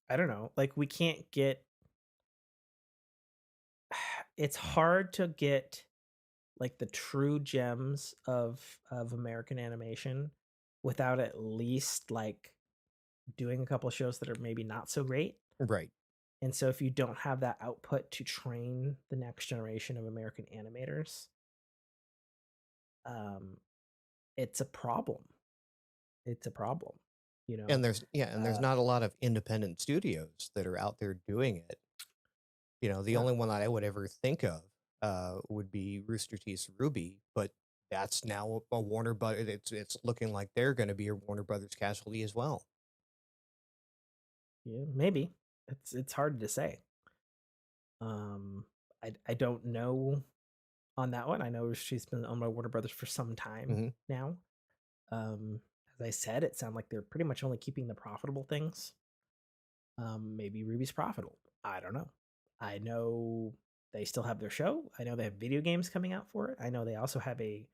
I don't know, like we can't get it's hard to get like the true gems of American animation without at least like doing a couple shows that are maybe not so great. Right. And so if you don't have that output to train the next generation of American animators, um it's a problem. It's a problem, you know. And there's Uh not a lot of independent studios that are out there doing it. The no. only one that I would ever think of would be Rooster Teeth's Ruby, but that's now a Warner Brothers. It's looking like they're going to be a Warner Brothers casualty as well. Yeah, maybe. It's hard to say. Um I don't know on that one. I know she's been on by Warner Brothers for some time Hmm. now. As I said, it sounds like they're pretty much only keeping the profitable things. Maybe Ruby's profitable. I don't know. I know they still have their show. I know they have video games coming out for it. I know they also have a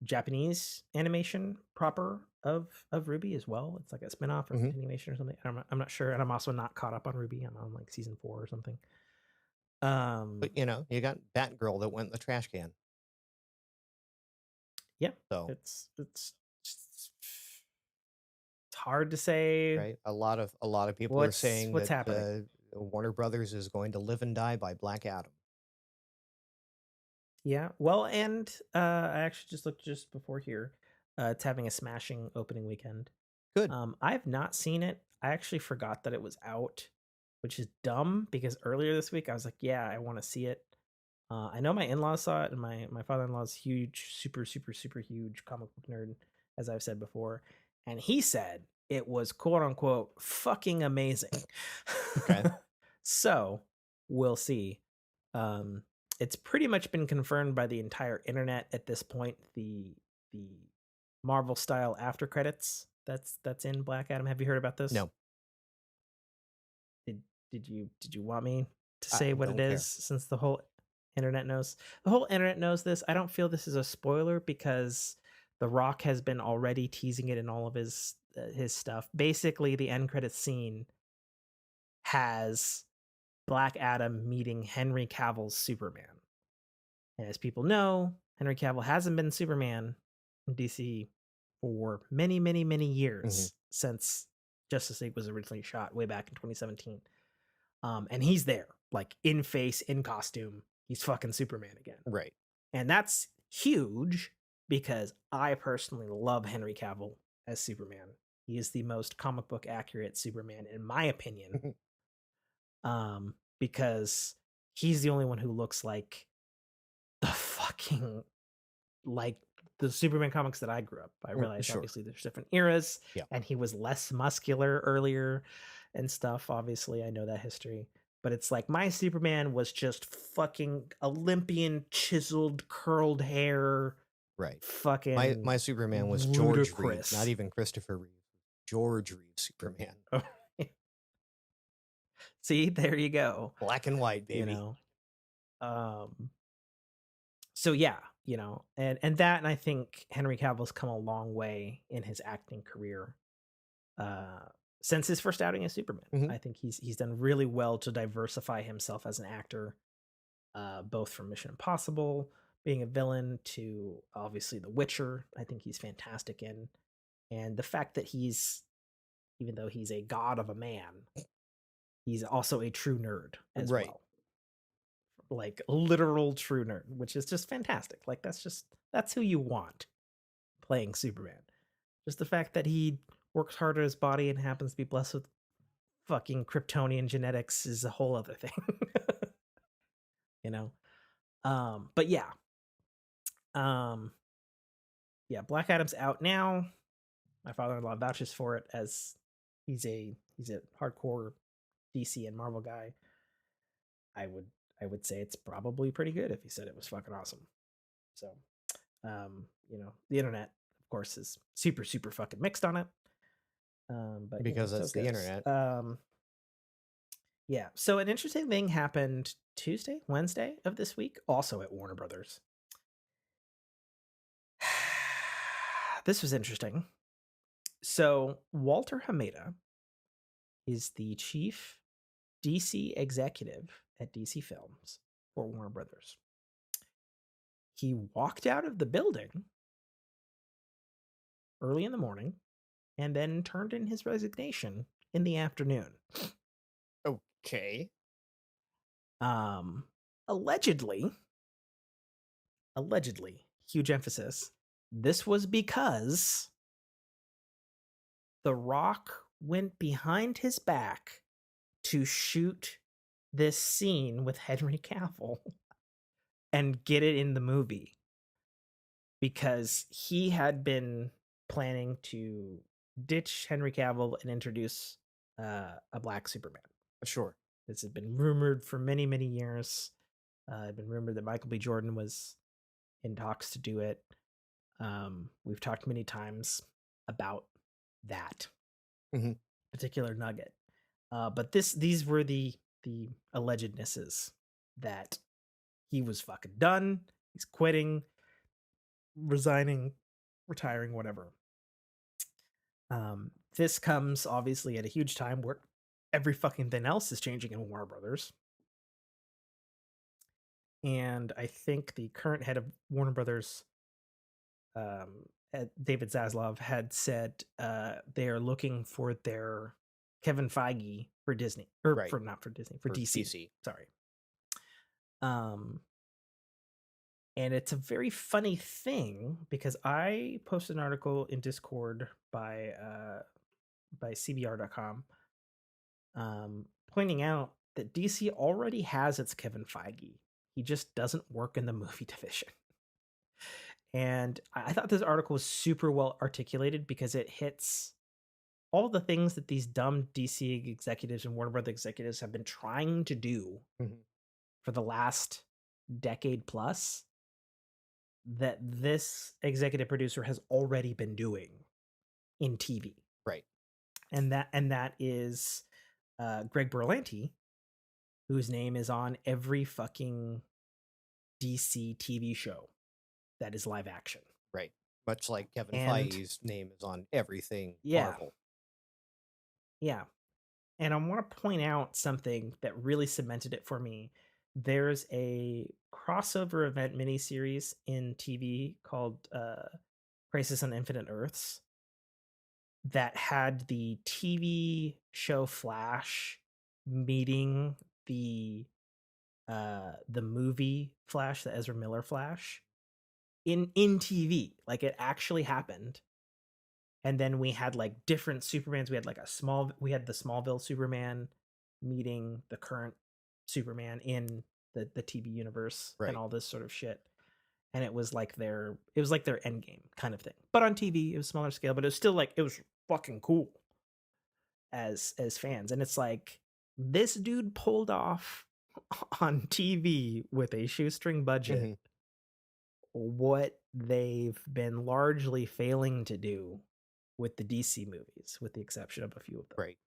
Japanese animation proper of Ruby as well. It's like a spinoff or Mhm. continuation or something. I'm not sure, and I'm also not caught up on Ruby. I'm on like season 4 or something. But, you got Batgirl that went in the trash can. Yeah, So, it's hard to say right? A lot of people are saying what's that, happening. Warner Brothers is going to live and die by Black Adam. Yeah, well, and I actually just looked just before here. It's having a smashing opening weekend. Good. I've not seen it. I actually forgot that it was out, which is dumb because earlier this week I was like, yeah, I want to see it. I know my in-laws saw it, and my father-in-law's huge, super, super, super huge comic book nerd, as I've said before, and he said it was quote unquote fucking amazing. Okay. So we'll see. Um, it's pretty much been confirmed by the entire internet at this point. The Marvel style after credits that's in Black Adam. Have you heard about this? No, Did did you want me to I say what it don't is care. since the whole internet knows? The whole internet knows this. I don't feel this is a spoiler because The Rock has been already teasing it in all of his stuff. Basically, the end credits scene has Black Adam meeting Henry Cavill's Superman. And as people know, Henry Cavill hasn't been Superman in DC for many, many, many Mhm. years since Justice League was originally shot way back in 2017. And he's there, like in face, in costume. He's fucking Superman again. Right. And that's huge because I personally love Henry Cavill as Superman. He is the most comic book accurate Superman, in my opinion, because he's the only one who looks like the fucking like the Superman comics that I grew up. I realized Sure. obviously there's different eras, Yeah. and he was less muscular earlier and stuff. Obviously, I know that history. But it's like my Superman was just fucking Olympian, chiseled, curled hair, Right. fucking My Superman was George Reeves, not ludicrous. even Christopher Reeves. George Reeves Superman. Oh, see, there you go. Black and white, You baby. know. So yeah, and that, and I think Henry Cavill's come a long way in his acting career uh since his first outing as Superman. Mhm. I think he's done really well to diversify himself as an actor, both from Mission Impossible, being a villain, to obviously The Witcher. I think he's fantastic in, and the fact that he's, even though he's a god of a man, he's also a true nerd as Right. well, like literal true nerd, which is just fantastic. Like that's who you want playing Superman. Just the fact that he works hard at his body and happens to be blessed with fucking Kryptonian genetics is a whole other thing. you know? But yeah. Um yeah, Black Adam's out now. My father-in-law vouches for it as he's a hardcore DC and Marvel guy. I would I would say it's probably pretty good if he said it was fucking awesome. So, the internet, of course, is super, super fucking mixed on it. But Because so that's it the goes. internet. Yeah. So an interesting thing happened Tuesday, Wednesday of this week, also at Warner Brothers. This was interesting. So Walter Hamada is the chief DC executive at DC Films for Warner Brothers. He walked out of the building early in the morning and then turned in his resignation in the afternoon. Okay. Um, allegedly, huge emphasis. This was because The Rock went behind his back to shoot this scene with Henry Cavill and get it in the movie because he had been planning to ditch Henry Cavill and introduce a black Superman. Sure. This had been rumored for many, many years. It had been rumored that Michael B. Jordan was in talks to do it. We've talked many times about that Mhm. particular nugget. But these were the allegednesses that he was fucking done. He's quitting. resigning, retiring, whatever. This comes obviously at a huge time where every fucking thing else is changing in Warner Brothers. And I think the current head of Warner Brothers, um, David Zaslav, had said they are looking for their Kevin Feige for Disney, or Right. for not for Disney, for For DC. DC. Sorry. Um, and it's a very funny thing because I posted an article in Discord by CBR.com, pointing out that DC already has its Kevin Feige. He just doesn't work in the movie division. And I thought this article was super well articulated because it hits all the things that these dumb DC executives and Warner Brothers executives have been trying to do for the last decade plus, that this executive producer has already been doing in TV. Right. And that is Greg Berlanti, whose name is on every fucking DC TV show that is live action. Right. Much like Kevin And Feige's name is on everything yeah, Marvel. yeah. And I want to point out something that really cemented it for me. There's a crossover event miniseries in TV called Crisis on Infinite Earths that had the TV show Flash meeting the movie Flash, the Ezra Miller Flash, in TV. Like, it actually happened. And then we had like different Supermans. We had like we had the Smallville Superman meeting the current Superman in the TV universe, Right. and all this sort of shit. And it was like their Endgame kind of thing, but on TV. It was smaller scale, but it was still like, it was fucking cool as fans. And it's like, this dude pulled off on TV with a shoestring budget what they've been largely failing to do with the DC movies, with the exception of a few of them. Right.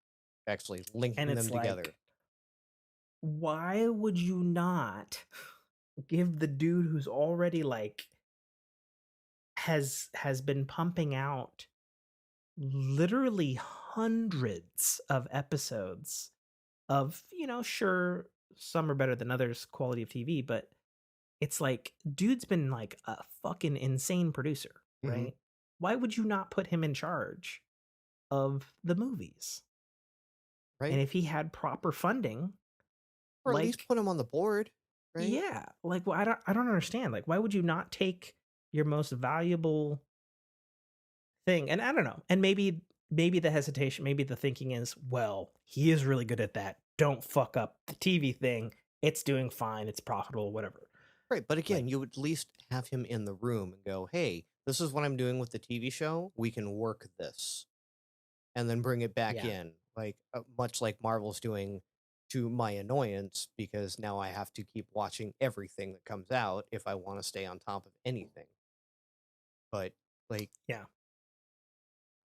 Actually linking And it's them together. like, why would you not give the dude who's already like has been pumping out literally hundreds of episodes of, sure, some are better than others quality of TV, but it's like, dude's been like a fucking insane producer, right? Why would you not put him in charge of the movies? Right. And if he had proper funding, or at least put him on the board, right? Yeah, like, well, I don't understand. Like, why would you not take your most valuable thing? And I don't know. And maybe the hesitation, maybe the thinking is, well, he is really good at that. Don't fuck up the TV thing. It's doing fine. It's profitable, whatever. Right. But again, you would at least have him in the room and go, hey, this is what I'm doing with the TV show. We can work this. And then bring it back in. Like, much like Marvel's doing, to my annoyance, because now I have to keep watching everything that comes out if I want to stay on top of anything. But, like,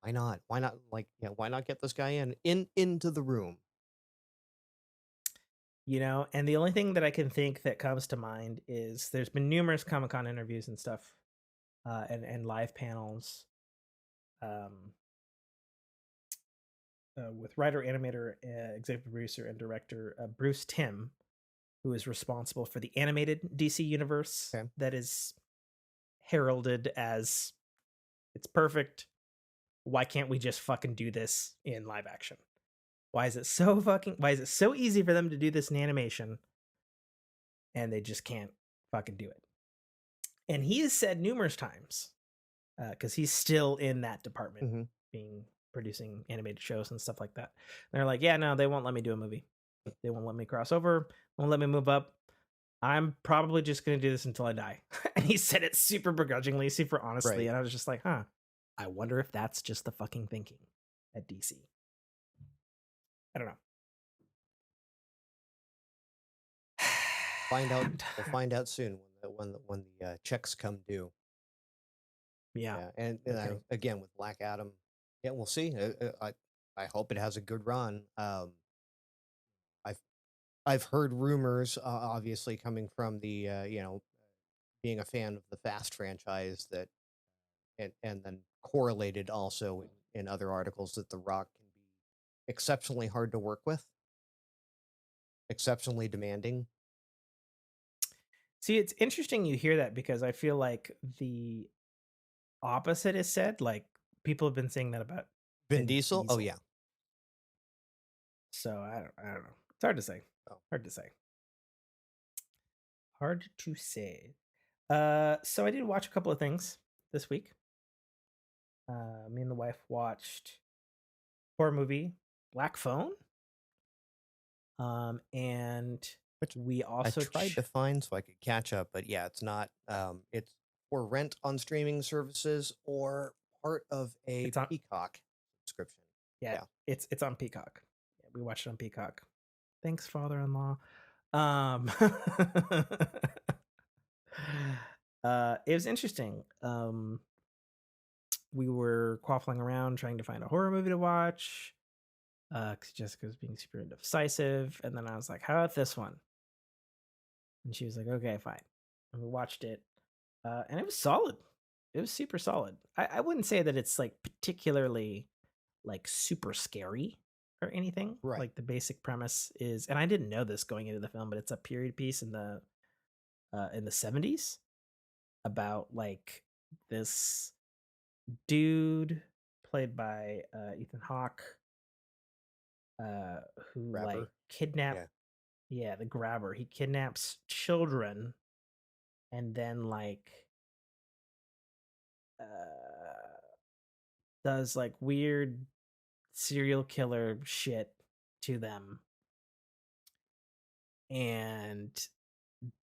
why not? Why not? Like, why not get this guy into the room? And the only thing that I can think that comes to mind is there's been numerous Comic-Con interviews and stuff, and live panels, with writer, animator, executive producer, and director Bruce Timm, who is responsible for the animated DC universe that is heralded as, it's perfect. Why can't we just fucking do this in live action? Why is it so easy for them to do this in animation and they just can't fucking do it? And he has said numerous times, because he's still in that department, producing animated shows and stuff like that. They're like, yeah, no, they won't let me do a movie. They won't let me cross over. Won't let me move up. I'm probably just going to do this until I die. And he said it super begrudgingly, super honestly. And I was just like, huh, I wonder if that's just the fucking thinking at DC. I don't know. We'll find out soon when the checks come due. Yeah. And again, with Black Adam, we'll see. I hope it has a good run. I've heard rumors, obviously coming from the being a fan of the Fast franchise, that and then correlated also in other articles that The Rock can be exceptionally hard to work with, exceptionally demanding. See, it's interesting you hear that because I feel like the opposite is said. Like people have been saying that about Vin Vin Diesel? Oh Diesel. yeah. So I don't know. It's hard to say. Oh. Hard to say. Hard to say. So I did watch a couple of things this week. Me and the wife watched horror movie Black Phone. And Which we I also tried to find so I could catch up, but yeah, it's not. It's for rent on streaming services or part of a it's on Peacock subscription. yeah, Yeah. it's on Peacock. Yeah, we watched it on Peacock. Thanks, father-in-law. Um it was interesting. We were quaffling around trying to find a horror movie to watch. Because Jessica was being super indecisive, and then I was like, "How about this one?" And she was like, "Okay, fine." And we watched it, and it was solid. It was super solid. I wouldn't say that it's like particularly like super scary or anything. Right. Like the basic premise is, and I didn't know this going into the film, but it's a period piece in the 70s about like this dude played by Ethan Hawke, uh, who like Grabber. kidnapped, Yeah. yeah, the grabber. He kidnaps children and then like does like weird serial killer shit to them. And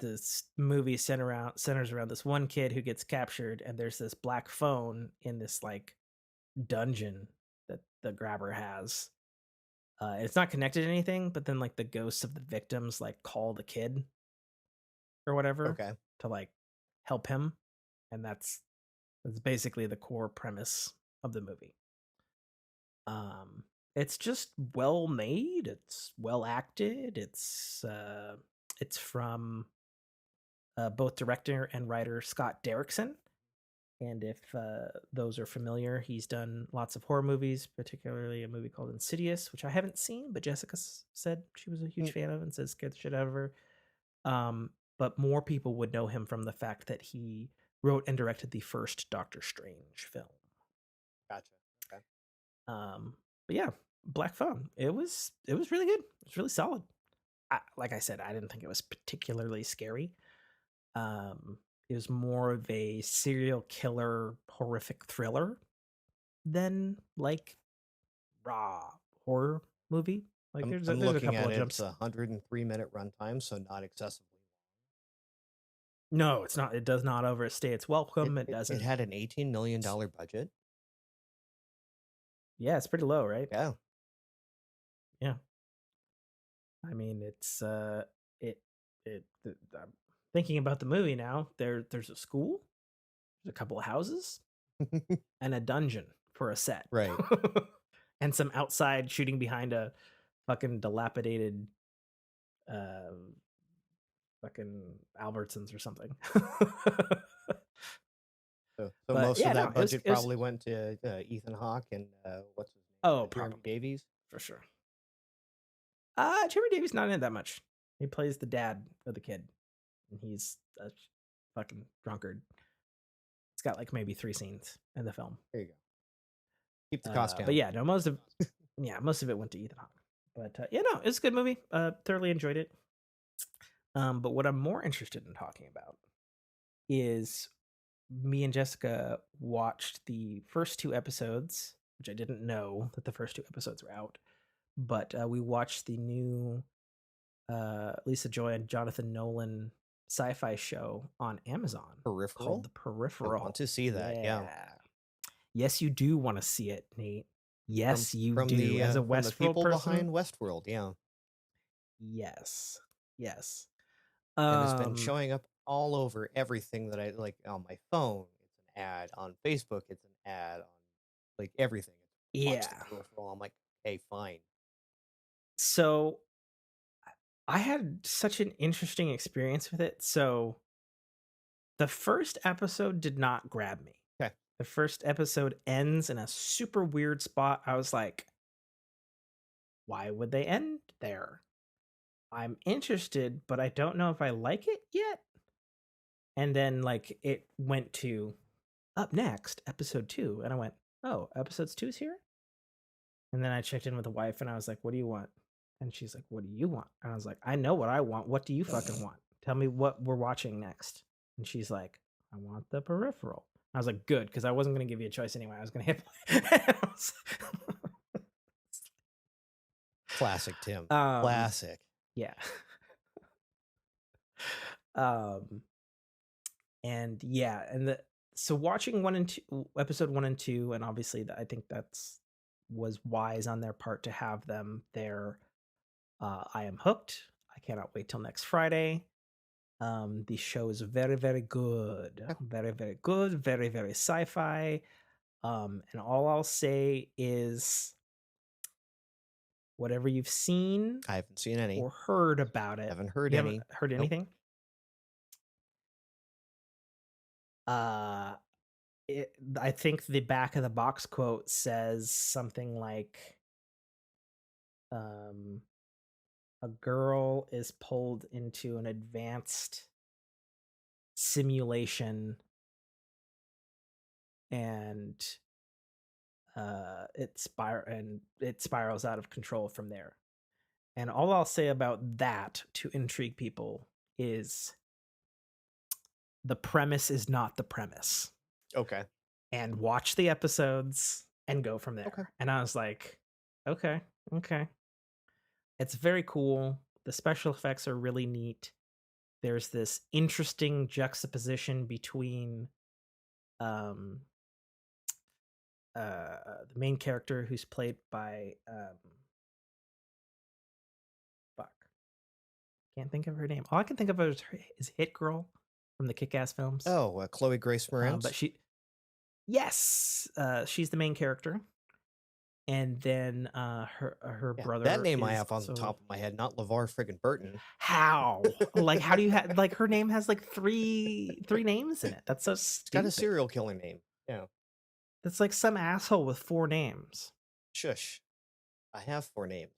this movie centers around this one kid who gets captured, and there's this black phone in this like dungeon that the grabber has. It's not connected to anything, but then like the ghosts of the victims like call the kid or whatever Okay. to like help him, and that's basically the core premise of the movie. It's just well made. It's well acted. It's from both director and writer Scott Derrickson. And if those are familiar, he's done lots of horror movies, particularly a movie called Insidious, which I haven't seen, but Jessica said she was a huge Mm. fan of and says scared the shit out of her. But more people would know him from the fact that he wrote and directed the first Doctor Strange film. Gotcha. Okay. But yeah, Black Phone. It was really good. It was really solid. Like I said, I didn't think it was particularly scary. It was more of a serial killer horrific thriller than like raw horror movie. Like I'm there's a looking couple at of it. It's jumps. 103-minute runtime, so not excessively. No, it's not. It does not overstay its welcome. It It doesn't. had an $18 million budget. Yeah, it's pretty low, right? Yeah. Yeah. I mean, it I'm thinking about the movie now. There's a school, there's a couple of houses, and a dungeon for a set. Right. And some outside shooting behind a fucking dilapidated fucking Albertsons or something. So But most yeah, of no, that budget it was probably went to Ethan Hawke and what's his name, oh, Jeremy probably Davies. for sure. Jeremy Davies not in it that much. He plays the dad of the kid, and he's a fucking drunkard. It's got like maybe 3 scenes in the film. There you go. Keep the cost But down. yeah, no, most of it went to Ethan Hawke. But yeah, no, it's a good movie. Thoroughly enjoyed it. But what I'm more interested in talking about is me and Jessica watched the first 2 episodes, which I didn't know that the first 2 episodes were out. But we watched the new Lisa Joy and Jonathan Nolan sci-fi show on Amazon called Peripheral? The I want Peripheral. to see that. Yeah. Yes, you do want to see it, Nate. Yes, you From do. As a from the Westworld people person, behind Westworld, yeah. yes, yes. And it's been Um, showing up all over everything that I like on my phone. It's an ad on Facebook. It's an ad on like everything. Watch the yeah. peripheral. I'm like, hey, fine. So I had such an interesting experience with it. So The first episode did not grab me. Okay. The first episode ends in a super weird spot. I was like, why would they end there? I'm interested, but I don't know if I like it yet. And then like it went to up next, episode 2, and I went, oh, episode 2's here? And then I checked in with the wife and I was like, what do you want? And she's like, what do you want? And I was like, I know what I want. What do you fucking want? Tell me what we're watching next. And she's like, I want The Peripheral. I was like, good, because I wasn't going to give you a choice anyway. I was going to hit. Classic Tim. Classic. Yeah. And yeah, and so watching episode 1 and 2, and obviously I think that's was wise on their part to have them there. I am hooked. I cannot wait till next Friday. The show is very, very good. Very, very good. Very, very sci-fi. And all I'll say is whatever you've seen, I haven't seen any or heard about it. Haven't heard you any. Haven't heard Nope. anything? I think the back of the box quote says something like, a girl is pulled into an advanced simulation and it spirals out of control from there. And all I'll say about that to intrigue people is the premise is not the premise. Okay. And watch the episodes and go from there. Okay. And I was like, okay. It's very cool. The special effects are really neat. There's this interesting juxtaposition between the main character, who's played by can't think of her name. All I can think of is Hit Girl from the Kick-Ass films. Oh, Chloe Grace Moretz. But she's the main character. And then her brother. That name I have on the top of my head, not LeVar friggin' Burton. How? Like, how do you have, like, her name has like three names in it? That's so stupid. It's got a serial killer name. Yeah. That's like some asshole with 4 names. Shush. I have 4 names.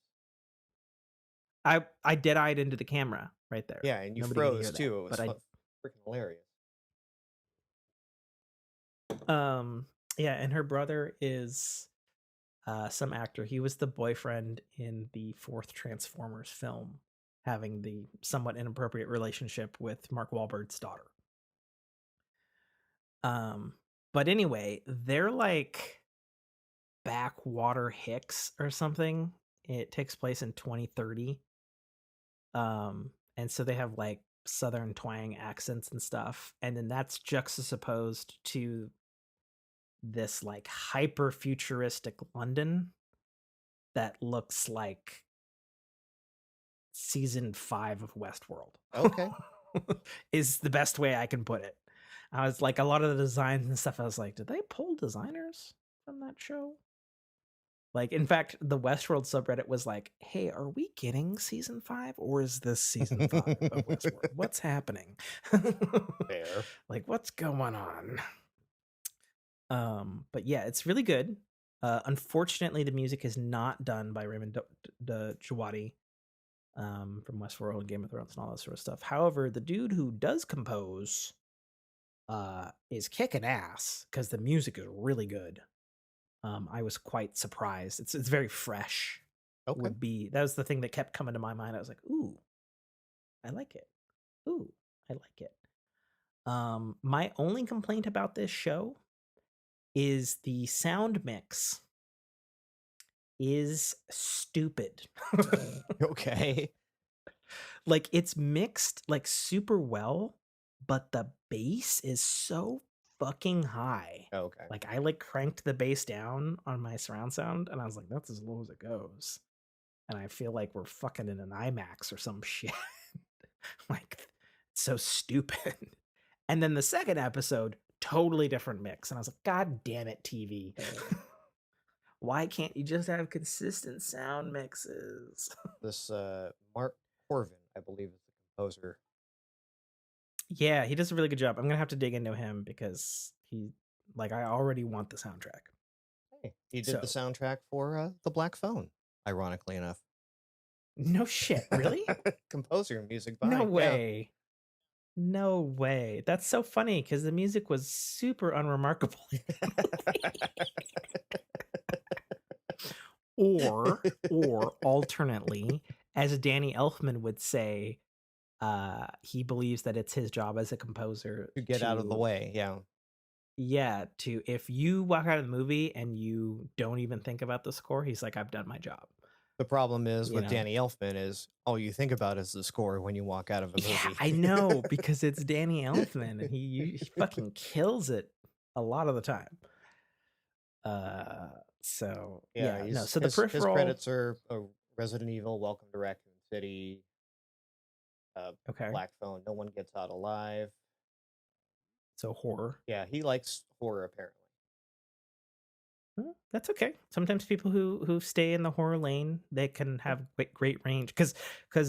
I dead-eyed into the camera right there. Yeah, and you froze too. It was freaking hilarious. Yeah, and her brother is some actor. He was the boyfriend in the 4th Transformers film, having the somewhat inappropriate relationship with Mark Wahlberg's daughter. But anyway, they're like backwater hicks or something. It takes place in 2030. And so they have like southern twang accents and stuff, and then that's juxtaposed to this like hyper futuristic London that looks like season 5 of Westworld. Okay. Is the best way I can put it. I was like, a lot of the designs and stuff, I was like, did they pull designers from that show? Like, in fact, the Westworld subreddit was like, hey, are we getting season 5, or is this season 5 of Westworld? What's happening? Fair. Like, what's going on? But yeah, it's really good. Unfortunately, the music is not done by Raymond Djawadi from Westworld and Game of Thrones and all that sort of stuff. However, the dude who does compose is kicking ass because the music is really good. I was quite surprised. It's very fresh. Okay. That was the thing that kept coming to my mind. I was like, ooh, I like it. Ooh, I like it. My only complaint about this show is the sound mix is stupid. Okay. Like, it's mixed like super well, but the bass is so fucking high. Okay. Like, I like cranked the bass down on my surround sound and I was like, that's as low as it goes. And I feel like we're fucking in an IMAX or some shit. Like, it's so stupid. And then the second episode, totally different mix. And I was like, God damn it, TV. Why can't you just have consistent sound mixes? This Mark Corvin, I believe, is the composer. Yeah, he does a really good job. I'm gonna have to dig into him because I already want the soundtrack. Hey, he did the So soundtrack for the Black Phone, ironically enough. no shit, really? Composer and music No by, yeah. way. No way. That's so funny because the music was super unremarkable in the movie. Or alternately, as Danny Elfman would say, he believes that it's his job as a composer To get out of the to, way, yeah. yeah, to if you walk out of the movie and you don't even think about the score, he's like, I've done my job. The problem is You with know? Danny Elfman is all you think about is the score when you walk out of a Yeah, movie. I know because it's Danny Elfman and he fucking kills it a lot of the time. Uh, so Yeah, yeah, no. he's So the his peripheral, credits are Resident Evil, Welcome to Raccoon City, okay. Black Phone, No One Gets Out Alive. So horror. Yeah, he likes horror apparently. That's okay. Sometimes people who stay in the horror lane, they can Yeah. have great range because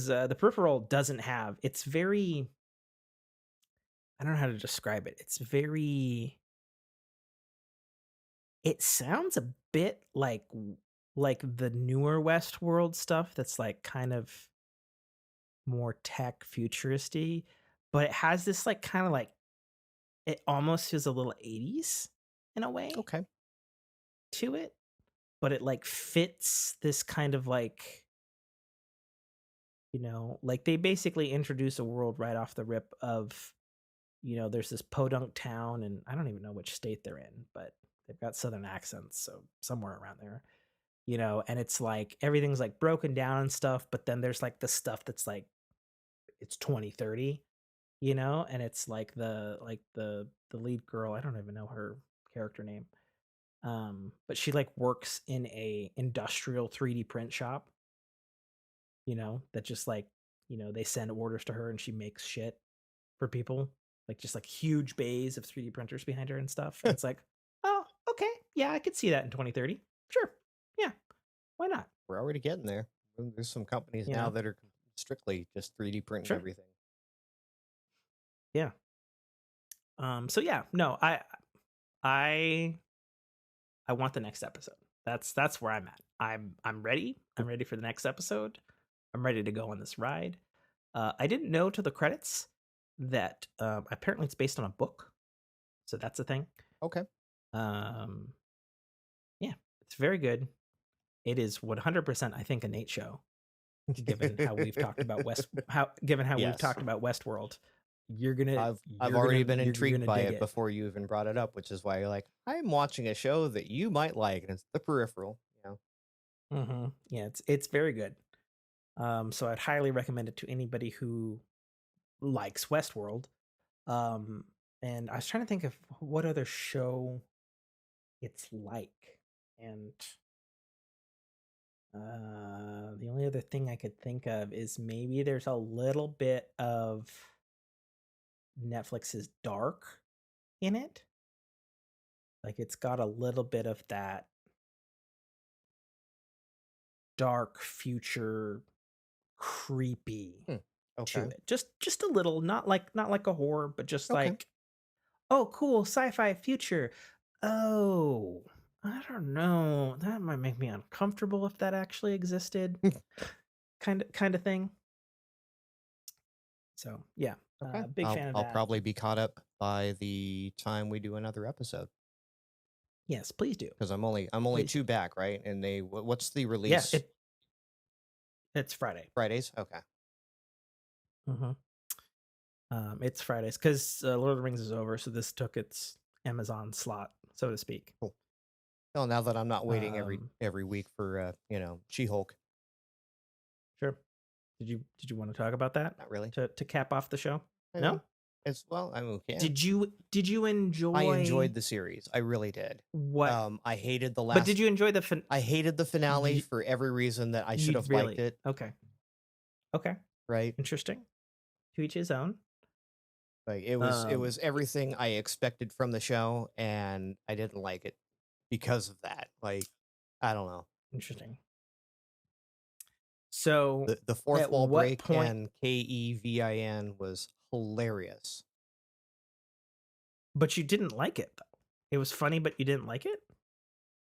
the peripheral doesn't have. It's very. I don't know how to describe it. It's very. It sounds a bit like the newer Westworld stuff. That's like kind of more tech futuristy, but it has this like kind of like it almost feels a little 80s in a way Okay. to it, but it like fits this kind of like, like they basically introduce a world right off the rip of, there's this podunk town and I don't even know which state they're in, but they've got southern accents, so somewhere around there. And it's like everything's like broken down and stuff, but then there's like the stuff that's like it's 2030, and it's like the lead girl, I don't even know her character name. But she like works in a industrial 3D print shop, that just like, they send orders to her and she makes shit for people, like just like huge bays of 3D printers behind her and stuff. And it's like, oh, okay, yeah, I could see that in 2030. Sure, yeah, why not? We're already getting there. There's some companies You now know, that are strictly just 3D printing sure, everything. yeah. So yeah, no, I I want the next episode. That's where I'm at. I'm ready. I'm ready for the next episode. I'm ready to go on this ride. I didn't know to the credits that apparently it's based on a book, so that's a thing. Okay. Um, yeah, it's very good. It is 100%, I think, a Nate show. Given how we've talked about we've Yes. talked about Westworld, you're gonna I've you're already gonna been you're intrigued gonna by dig it it. before you even brought it up, which is why you're like, I'm watching a show that you might like, and it's The Peripheral. Yeah, it's very good. So I'd highly recommend it to anybody who likes Westworld. Um, and I was trying to think of what other show it's like, and the only other thing I could think of is maybe there's a little bit of Netflix's Dark in it. Like it's got a little bit of that dark future creepy Hmm. to Okay. it. Just a little, not like a horror, but just Okay. like, oh, cool, sci-fi future. Oh, I don't know. That might make me uncomfortable if that actually existed. Kind of thing. So yeah, Okay. big fan of I'll that. probably be caught up by the time we do another episode Yes, please do. because I'm only Please do. two back, right? And what's the Yeah, release? it's Friday. Fridays. Okay. hmm it's Fridays because Lord of the Rings is over, so this took its Amazon slot, so to speak. Cool. Well, now that I'm not waiting every Um, every week for She-Hulk. sure. Did you want to talk about that Not really. to cap off the show? I No. mean, it's well, I mean, yeah. Did you I enjoy enjoyed the series. I really did. what? I hated the But did last. you enjoy I hated the finale you, for every reason that I should you have liked really? it. Okay. Okay. Right? Interesting. To each his own. Like it was everything I expected from the show, and I didn't like it because of that. Like, I don't know. Interesting. So, The fourth at wall what break point? and Kevin was hilarious. But you didn't like it, though. It was funny, but you didn't like it?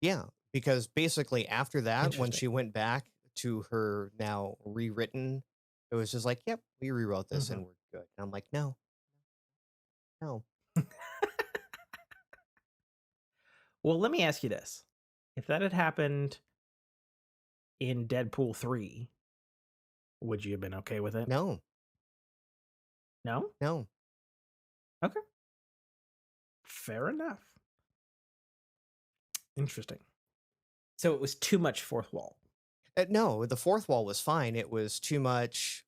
Yeah, because basically after that, when Interesting. she went back to her now rewritten, it was just like, "Yep, we rewrote this Mhm. and we're good." And I'm like, "No, no, Well, let me ask you this. If that had happened in Deadpool 3, would you have been okay with it? no, No? no." Okay. Fair enough. Interesting. So it was too much fourth wall. No, the fourth wall was fine. It was too much.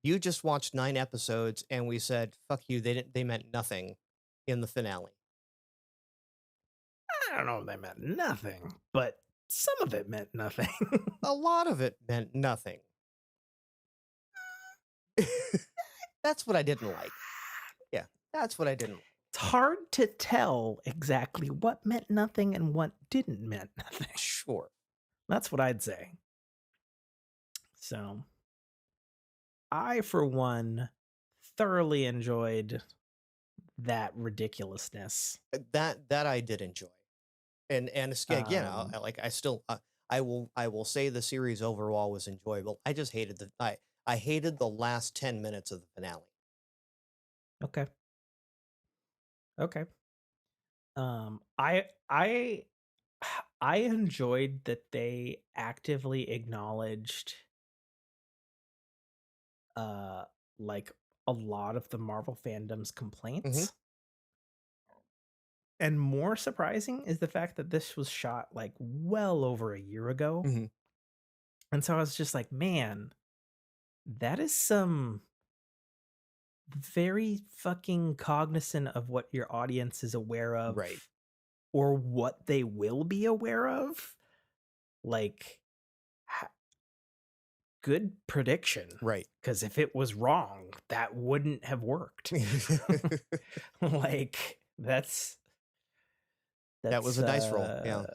You just watched 9 episodes and we said, "Fuck you." They meant nothing in the finale. I don't know if they meant nothing, but some of it meant nothing. A lot of it meant nothing. That's what I didn't like. Yeah, that's what I didn't like. It's hard to tell exactly what meant nothing and what didn't mean nothing. Sure. That's what I'd say. So, I, for one, thoroughly enjoyed that ridiculousness. That I did enjoy. And it's again, Um, like I still I will say the series overall was enjoyable. I just hated I hated the last 10 minutes of the finale. okay, okay. I I enjoyed that they actively acknowledged, uh, like, a lot of the Marvel fandom's Mhm. complaints. And more surprising is the fact that this was shot, like, well over a year ago. Mhm. And so I was just like, "Man, that is some very fucking cognizant of what your audience is aware Right. of or what they will be aware of." Like, ha good prediction, Right. because if it was wrong, that wouldn't have worked. Like, That was that's, a dice roll. Yeah.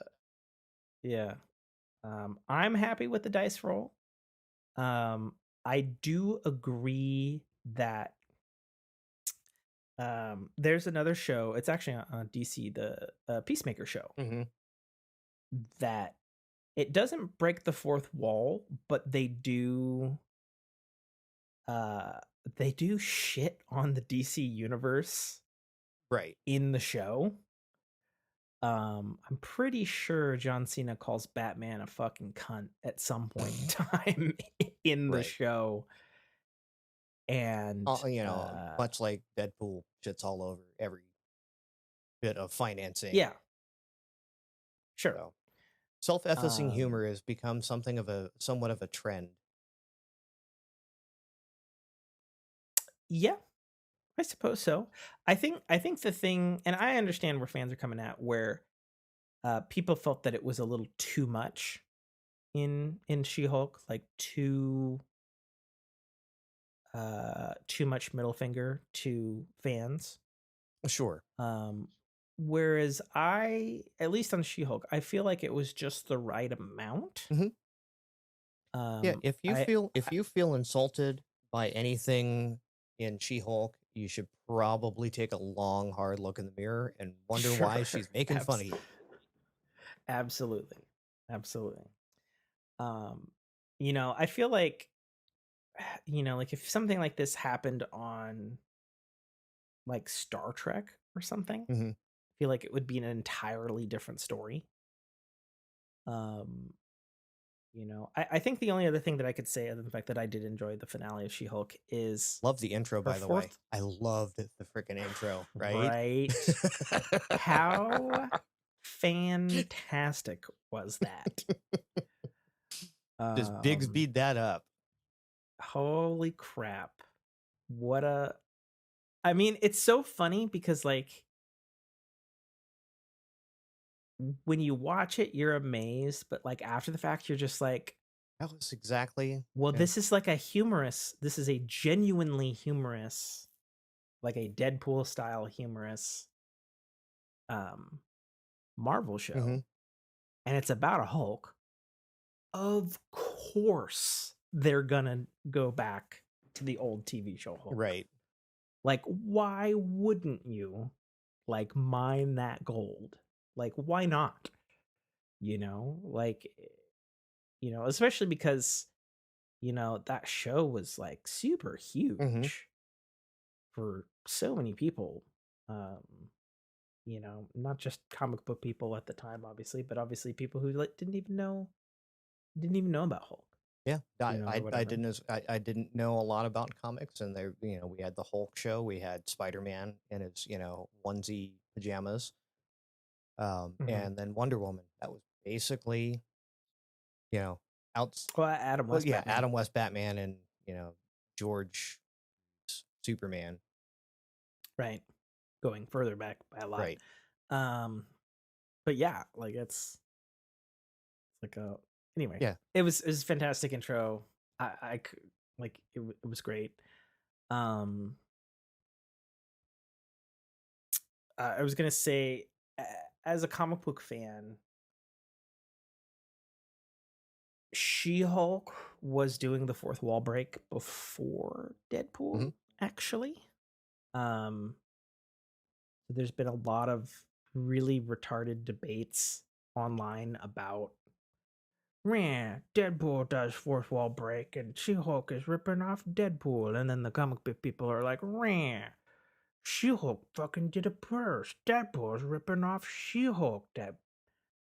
yeah. I'm happy with the dice roll. Um, I do agree that there's another show. It's actually on DC, the Peacemaker show, Mhm. that it doesn't break the fourth wall, but uh they do shit on the DC universe Right. in the show. I'm pretty sure John Cena calls Batman a fucking cunt at some point in time in the Right. show. And Much like Deadpool shits all over every bit of financing. yeah, sure. So, self-effacing Um humor has become something of a somewhat of a trend. yeah, I suppose so. I think the thing, and I understand where fans are coming at, where people felt that it was a little too much in She-Hulk, like too much middle finger to fans. Sure. Um whereas I, at least on She-Hulk, I feel like it was just the right amount. Mhm. Yeah, Um if you I, feel if you feel insulted by anything in She-Hulk, you should probably take a long, hard look in the mirror and wonder why sure. she's making fun of you. Absolutely. Absolutely. Um I feel like, like if something like this happened on, like, Star Trek or something, I Mhm. feel like it would be an entirely different story. Um, I think the only other thing that I could say, other than the fact that I did enjoy the finale of She-Hulk, is Love the intro, her by the way. fourth. I loved the freaking intro, right? Right? How fantastic was that? Just big Um, speed that up. Holy crap. What a I mean, it's so funny because, like, when you watch it, you're amazed, but, like, after the fact, you're just like, That was exactly well, yeah. this is a genuinely humorous, like a Deadpool style humorous, um, Marvel show, Mhm. and it's about a Hulk. Of course, they're gonna go back to the old TV show Hulk. Right. Like, why wouldn't you, like, mine that gold? Like, why not? You know? Like, especially because, that show was, like, super Mhm. huge for so many people. Not just comic book people at the time, obviously, but obviously people who, like, didn't even know about Hulk, Yeah, or I whatever. didn't I didn't know a lot about comics, and there, we had the Hulk show, we had Spider-Man in his, onesie pajamas, Mhm. and then Wonder Woman. That was basically, you know, outs Well, Adam well, West yeah, Batman. Adam West Batman and, George Superman. Right. Going further back by a lot. Right. Um, but yeah, like it's like a anyway. Yeah. It was a fantastic intro. I could like it was great. Um, I was gonna say, as a comic book fan, She-Hulk was doing the fourth wall break before Mhm. Deadpool, actually. Um, so there's been a lot of really retarded debates online about, "Meh, Deadpool does fourth wall break and She-Hulk is ripping off Deadpool," and then the comic book people are like, "Meh, She-Hulk fucking did it first. Deadpool's ripping off She-Hulk, that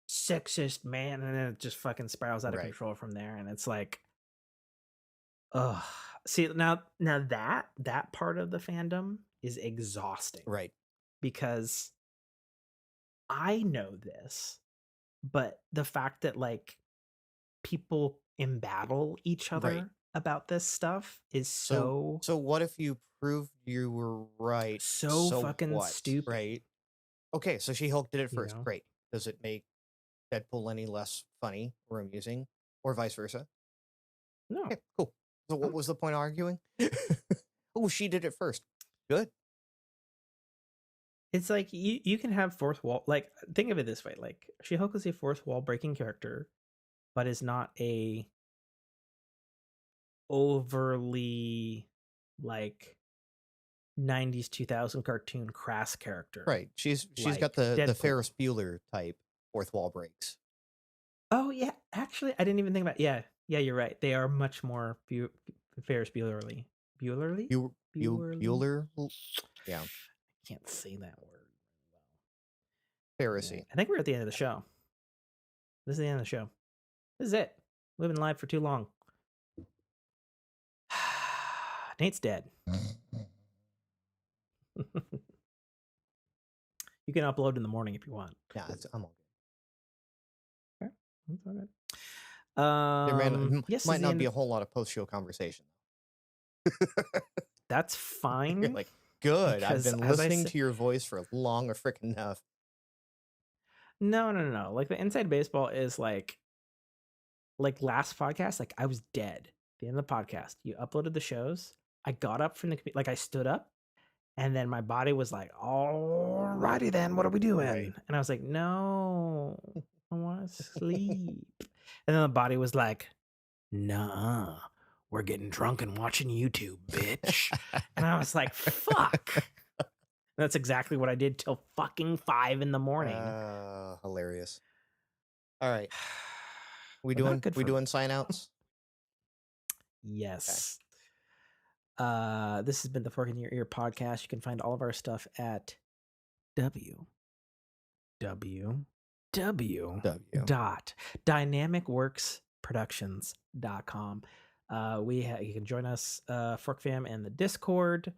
sexist man," and then it just fucking spirals out of Right. control from there, and it's like, ugh. See, now that part of the fandom is exhausting Right. because I know this, but the fact that, like, people embattle each Right. other about this stuff is So so so what if you proved you were right? so So fucking what? stupid, Right? Okay, so She-Hulk did it you first. know? Great. Does it make Deadpool any less funny or amusing, or vice versa? No. Okay, cool. So what Um, was the point of arguing? Oh, she did it first. Good. it's like you can have fourth wall, like, think of it this way, like, She-Hulk is a fourth wall breaking character, but is not a overly, like, 90s 2000 cartoon crass character Right. She's got like the Deadpool. Ferris Bueller type fourth wall breaks. Oh yeah, actually, I didn't even think about. Yeah, yeah, you're right. They are much more Ferris Buellerly. Buellerly, Buellerly. Bueller. Yeah. I can't say that word well. Anyway, Pharisee. I think we're at the end of the show. This is the end of the show. This is it. We've been live for too long. Nate's dead. You can upload in the morning if you want. Yeah, I'm all Okay, that's all good. good. Yes, is Might the not end. be a whole lot of post show conversation. That's You're fine like, good. I've because, been as I listening said, to your voice for long or freaking enough. no, no, no, no. Like the inside baseball is like last podcast, like I was dead. At the end of the podcast, you uploaded the shows. I got up from the like I stood up, and then my body was like, "Alrighty then, what are we Right. doing?" And I was like, "No, I want to sleep." And then the body was like, "Nah, we're getting drunk and watching YouTube, bitch." And I was like, "Fuck." And that's exactly what I did till fucking 5 in the morning. Hilarious. All right. But not good We for me. doing sign outs? Okay. Yes. This has been the Fork in Your Ear podcast. You can find all of our stuff at W. www.dynamicworksproductions.com. You can join us, Fork Fam, in the Discord.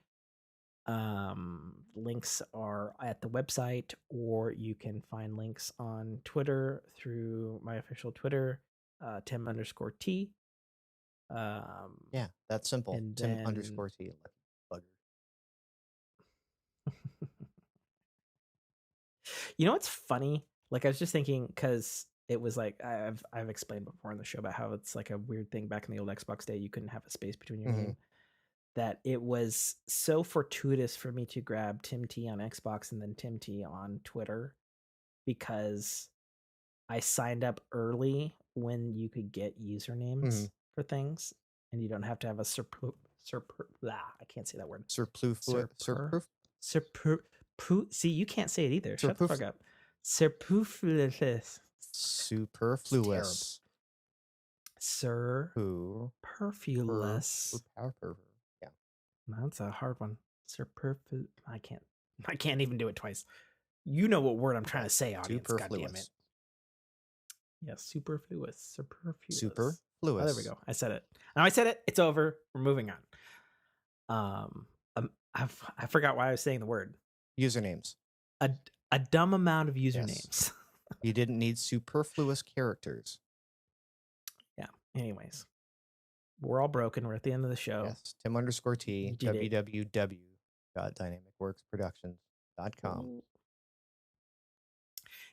Links are at the website, or you can find links on Twitter through my official Twitter, Tim_T. Yeah, that's simple. And Tim then underscore T. Lucky bugger. you know what's funny? Like I was just thinking because it was like I've explained before on the show about how it's like a weird thing back in the old Xbox day you couldn't have a space between your Hmm. name. That it was so fortuitous for me to grab Tim T on Xbox and then Tim T on Twitter because I signed up early when you could get Hmm. usernames for things and you don't have to have a I can't say that word. See, you can't say it either. Shut the fuck up. Superfluous. Superfluous. Superfluous. Yeah. That's a hard one. Superfluous. I can't even do it twice. You know what word I'm trying to say, audience. God damn it. Yeah, superfluous. Oh, there we go. I said it. Now I said it. It's over. We're moving on. I forgot why I was saying the word. Usernames. A dumb amount of usernames. Yes. You didn't need superfluous characters. Yeah. Anyways, we're all broken. We're at the end of the show. Yes. Tim_T. www.dynamicworksproductions.com.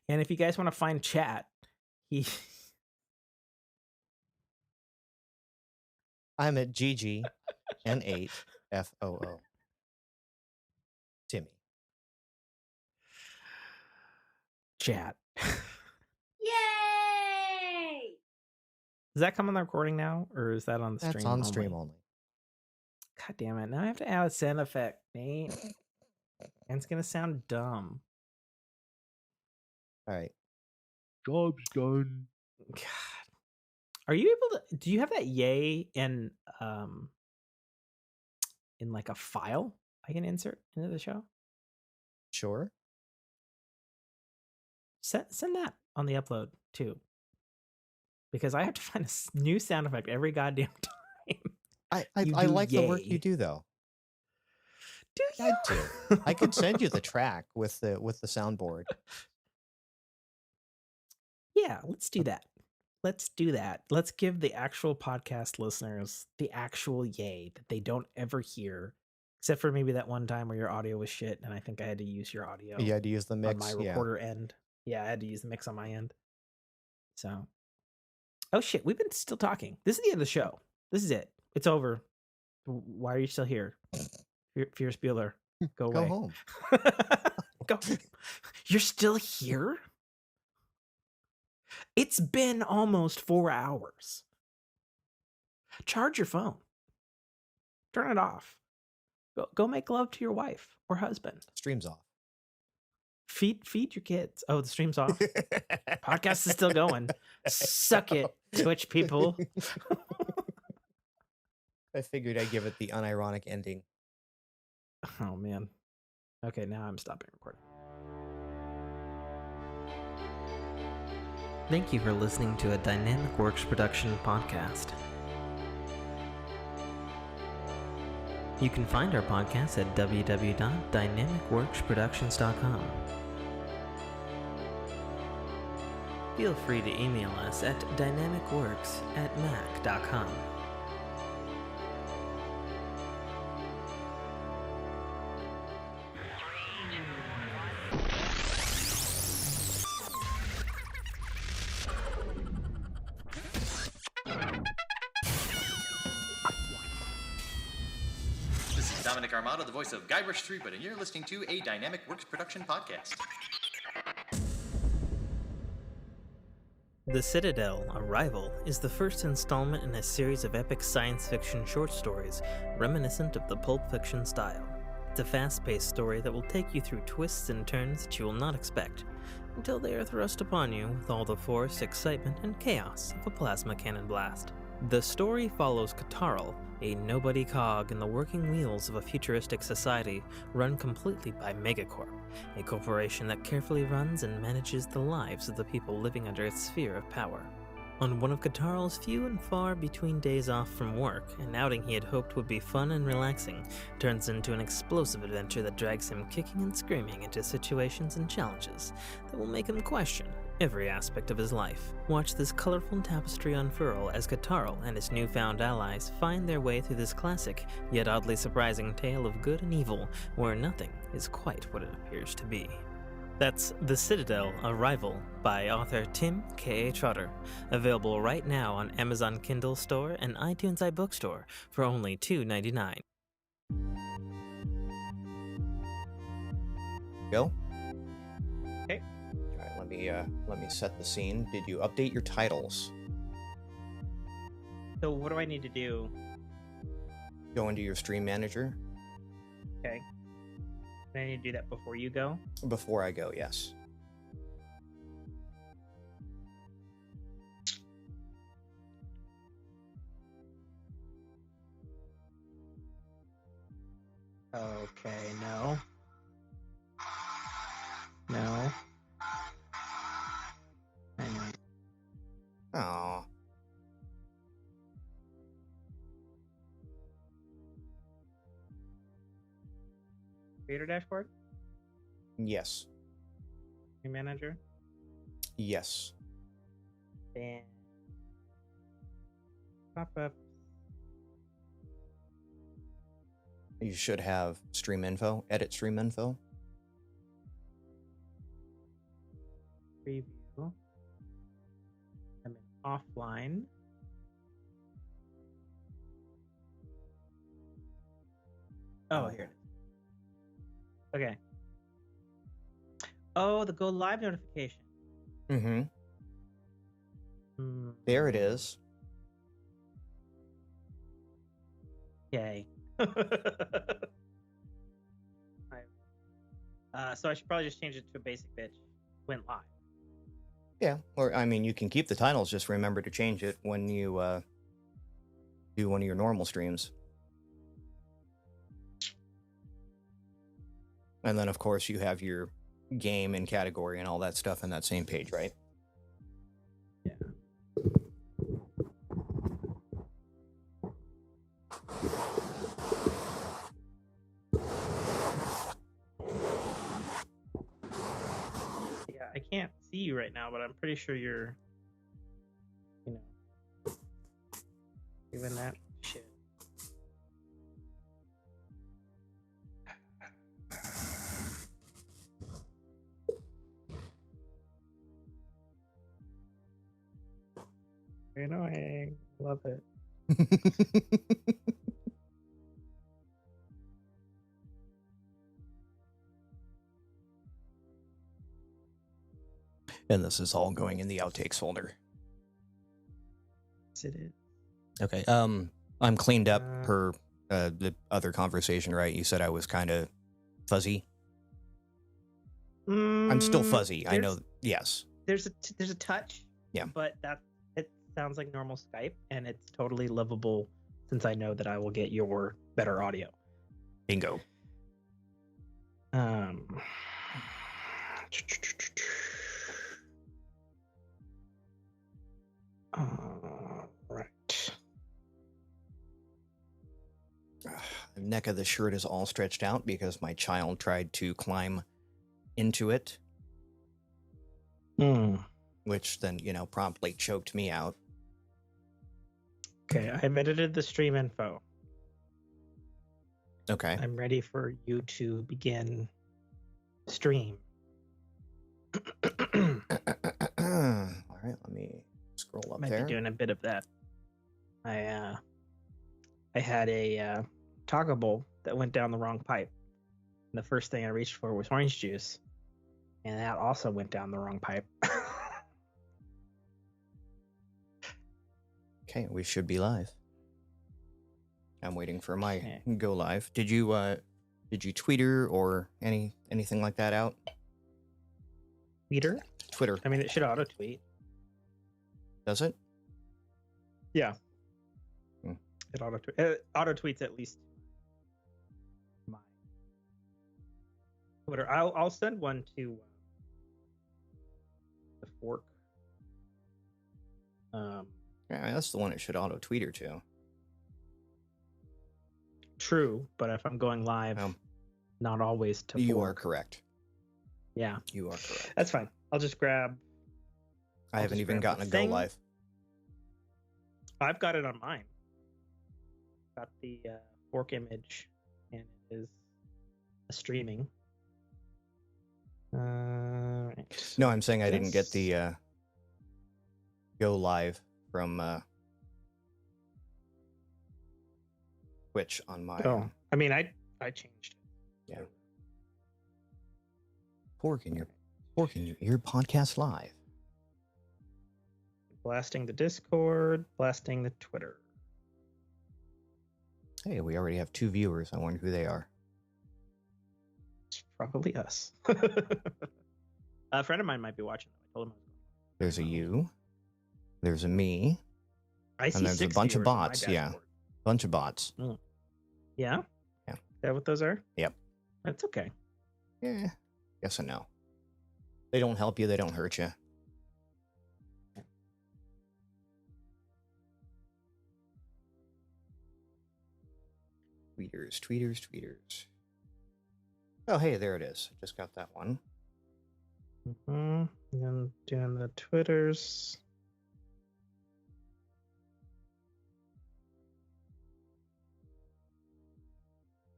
And if you guys want to find chat, I'm at GGN8FOO. Timmy. Chat. Yay! Does that come on the recording now, or is that on the stream? That's on stream only. God damn it. Now I have to add a sound effect, Nate. And it's going to sound dumb. All right. Job's done. God. Are you able to... Do you have that yay in like a file I can insert into the show? Sure. Send that on the upload, too. Because I have to find a new sound effect every goddamn time. I like the work you do, though. Do you? I do. I could send you the track with the soundboard. Yeah, let's do that. Let's do that. Let's give the actual podcast listeners the actual yay that they don't ever hear, except for maybe that one time where your audio was shit, and I think I had to use your audio. You had to use the mix on my recorder end. Yeah, I had to use the mix on my end. So, oh shit, we've been still talking. This is the end of the show. This is it. It's over. Why are you still here? Fierce Bueller, go away. Go home. Go. You're still here? It's been almost 4 hours. Charge your phone. Turn it off. Go make love to your wife or husband. Stream's off. Feed your kids. Oh, the stream's off. Podcast is still going. Suck it, Twitch people. I figured I'd give it the unironic ending. Oh, man. Okay, now I'm stopping recording. Thank you for listening to a Dynamic Works production podcast. You can find our podcast at www.dynamicworksproductions.com. Feel free to email us at dynamicworks@mac.com. The voice of Guybrush Threepwood, and you're listening to a Dynamic Works production podcast. The Citadel, Arrival, is the first installment in a series of epic science fiction short stories reminiscent of the Pulp Fiction style. It's a fast-paced story that will take you through twists and turns that you will not expect, until they are thrust upon you with all the force, excitement, and chaos of a plasma cannon blast. The story follows Katarl, a nobody cog in the working wheels of a futuristic society run completely by Megacorp, a corporation that carefully runs and manages the lives of the people living under its sphere of power. On one of Katarl's few and far between days off from work, an outing he had hoped would be fun and relaxing turns into an explosive adventure that drags him kicking and screaming into situations and challenges that will make him question every aspect of his life. Watch this colorful tapestry unfurl as Katarl and his newfound allies find their way through this classic, yet oddly surprising tale of good and evil, where nothing is quite what it appears to be. That's The Citadel, Arrival, by author Tim K. Trotter, available right now on Amazon Kindle Store and iTunes iBookstore for only $2.99. Go. Okay. All right, let me set the scene. Did you update your titles? So what do I need to do? Go into your stream manager. Okay. Do I need to do that before you go? Before I go, yes. Okay, no. No. Hang on. Oh. Creator dashboard? Yes. Stream manager? Yes. And pop up. You should have stream info. Edit stream info. Preview. I'm in offline. Oh, here it is. Okay. Oh, the go live notification. Mm-hmm. There it is. Okay. So I should probably just change it to a basic bitch. Went live. Yeah, or I mean, you can keep the titles. Just remember to change it when you do one of your normal streams. And then, of course, you have your game and category and all that stuff in that same page, right? Yeah. Yeah, I can't see you right now, but I'm pretty sure you're, doing that shit. Very annoying. Love it. And this is all going in the outtakes folder. Yes, it is. Okay. I'm cleaned up per the other conversation, right? You said I was kind of fuzzy. I'm still fuzzy. I know. Yes. There's a touch. Yeah. But it sounds like normal Skype, and it's totally livable since I know that I will get your better audio. Bingo. Right. The neck of the shirt is all stretched out because my child tried to climb into it. Which then, promptly choked me out. Okay, I've edited the stream info. Okay. I'm ready for you to begin stream. All right, let me scroll up Might there. be doing a bit of that. I had a taco bowl that went down the wrong pipe. And the first thing I reached for was orange juice, and that also went down the wrong pipe. Okay, we should be live. I'm waiting for my go live. Did you tweeter or anything like that out? Tweeter? Twitter. I mean, it should auto tweet. Does it? Yeah. It auto tweets at least my Twitter. I'll send one to the fork. Yeah, that's the one it should auto tweeter to. True, but if I'm going live, not always to You fork. are correct. Yeah. You are correct. That's fine. I'll just grab. I haven't even gotten a go live. I've got it on mine. Got the fork image, and it is streaming. Right. No, I'm saying I didn't get the go live from Twitch on my. Oh, I mean, I changed it. Yeah. Fork in your ear podcast live. Blasting the Discord, blasting the Twitter. say, we already have 2 viewers. I wonder who they are. It's probably us. A friend of mine might be watching. I told him I was going. There's a you. There's a me. I see and there's a 6 bunch of viewers on my bots. Yeah. dashboard. Bunch of bots. Yeah? Yeah. Is that what those are? Yep. That's okay. Yeah. Yes and no. They don't help you. They don't hurt you. Tweeters. Oh, hey, there it is. I just got that one. And then doing the Twitters.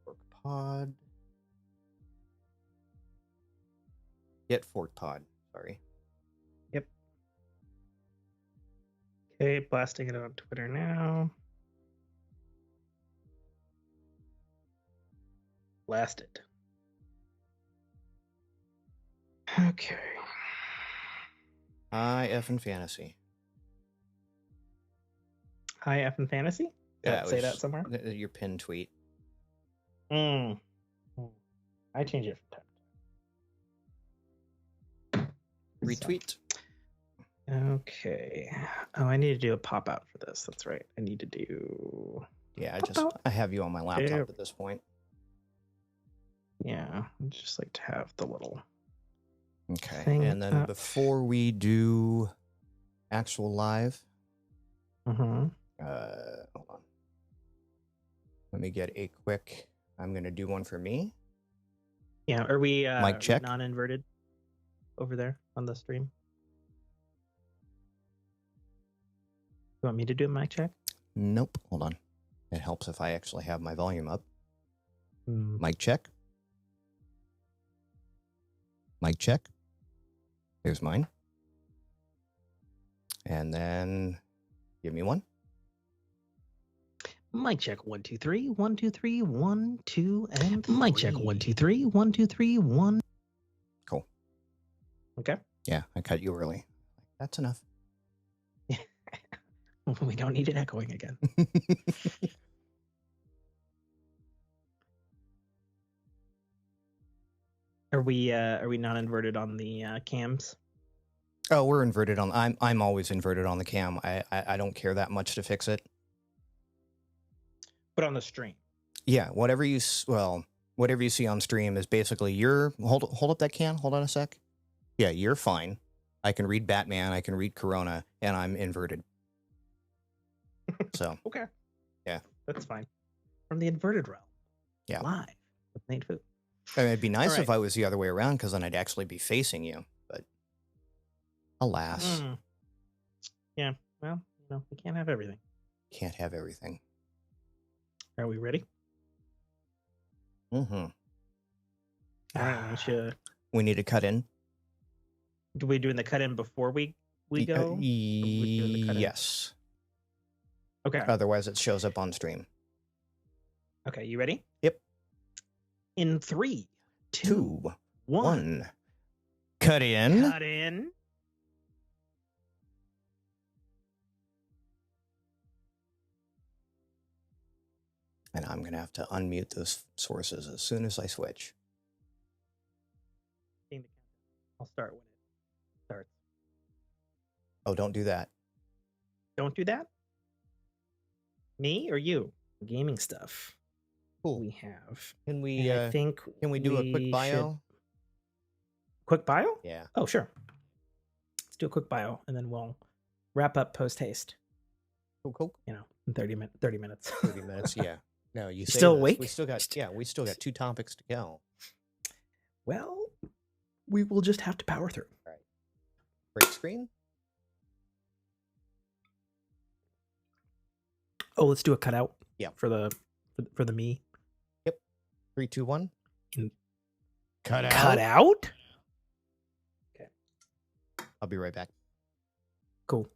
Fork pod. Get fork pod. Sorry. Yep. Okay, blasting it on Twitter now. Blasted. Okay. Hi, effing fantasy. Hi, effing fantasy? Did I say that somewhere? Your pinned tweet. I change it from time. Retweet. Okay. Oh, I need to do a pop out for this. That's right. I need to do. Yeah, I have you on my laptop at this point. Yeah, I'd just like to have the little. Okay, and then before we do actual live, hold on. Let me get a quick. I'm gonna do one for me. Yeah, are we mic check non-inverted over there on the stream? You want me to do a mic check? Nope. Hold on. It helps if I actually have my volume up. Mm. Mic check. Mic check. Here's mine. And then give me one. Mic check 1 2 3 1 2 3 1 2 and 3. Mic check 1 2 3 1 2 3 1. Cool. Okay. Yeah, I cut you early. That's enough. We don't need it echoing again. Are we not inverted on the cams? Oh, we're inverted on. I'm always inverted on the cam. I don't care that much to fix it. But on the stream. Yeah, whatever you see on stream is basically your hold up that can. Hold on a sec. Yeah, you're fine. I can read Batman. I can read Corona, and I'm inverted. So okay. Yeah, that's fine. From the inverted realm. Yeah. Live with Nate Fu. I mean, it'd be nice if I was the other way around, because then I'd actually be facing you. But alas. Yeah. Well, we can't have everything. Can't have everything. Are we ready? Mm-hmm. All right. We need to cut in. Do we doing the cut in before we go? Yes. Okay. Otherwise, it shows up on stream. Okay, you ready? Yep. In 3, 2, 1. Cut in. Cut in. And I'm going to have to unmute those sources as soon as I switch. I'll start when it starts. Oh, don't do that. Don't do that? Me or you? Gaming stuff. Cool. We have. Can we? I think. Can we do a quick bio? Quick bio? Yeah. Oh, sure. Let's do a quick bio, and then we'll wrap up post haste. Cool. In 30 minutes. 30 minutes. 30 minutes. Yeah. No, you still awake? We still got 2 topics to go. Well, we will just have to power through. All right. Break screen. Oh, let's do a cutout. Yeah. For the me. Yep. 3, 2, 1. Cut out. Cut out? Okay. I'll be right back. Cool.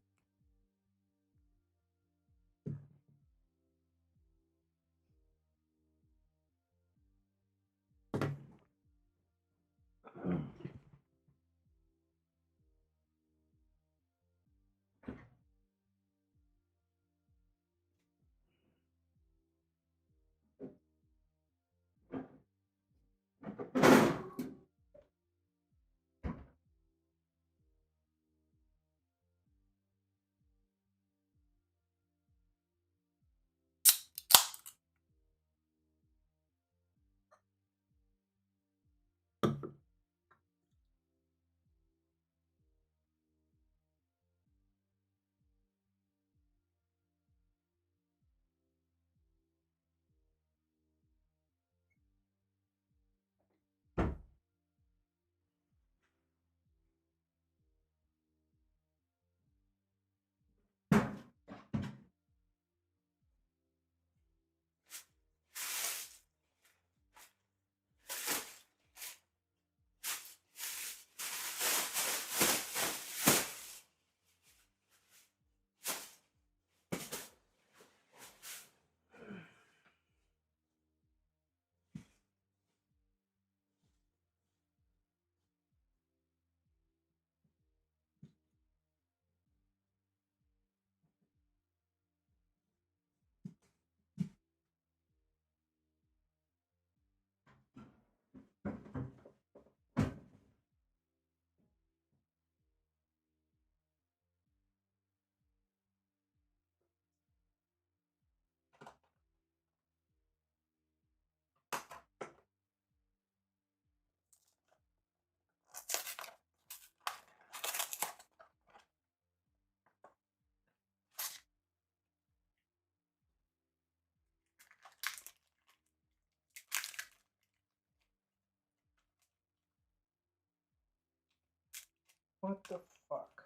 What the fuck?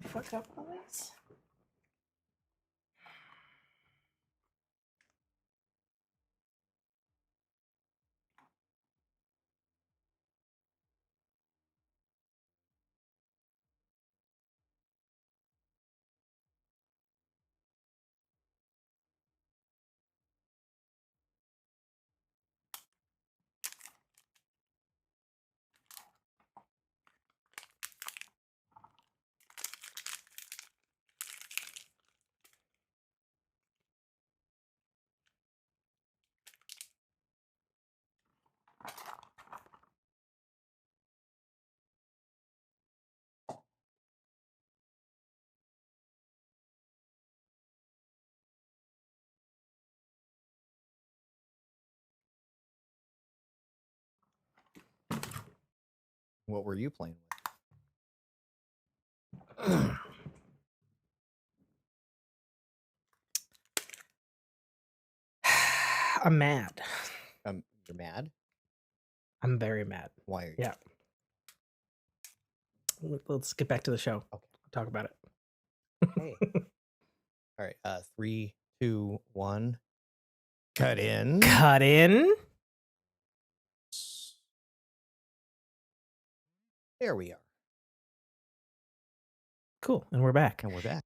Fuck up, boys. What were you playing with? I'm mad. You're mad? I'm very mad. Why are you? Yeah. Let's get back to the show. Okay. Talk about it. Hey. All right. 3, 2, 1. Cut in. Cut in. There we are. Cool. And we're back. And we're back.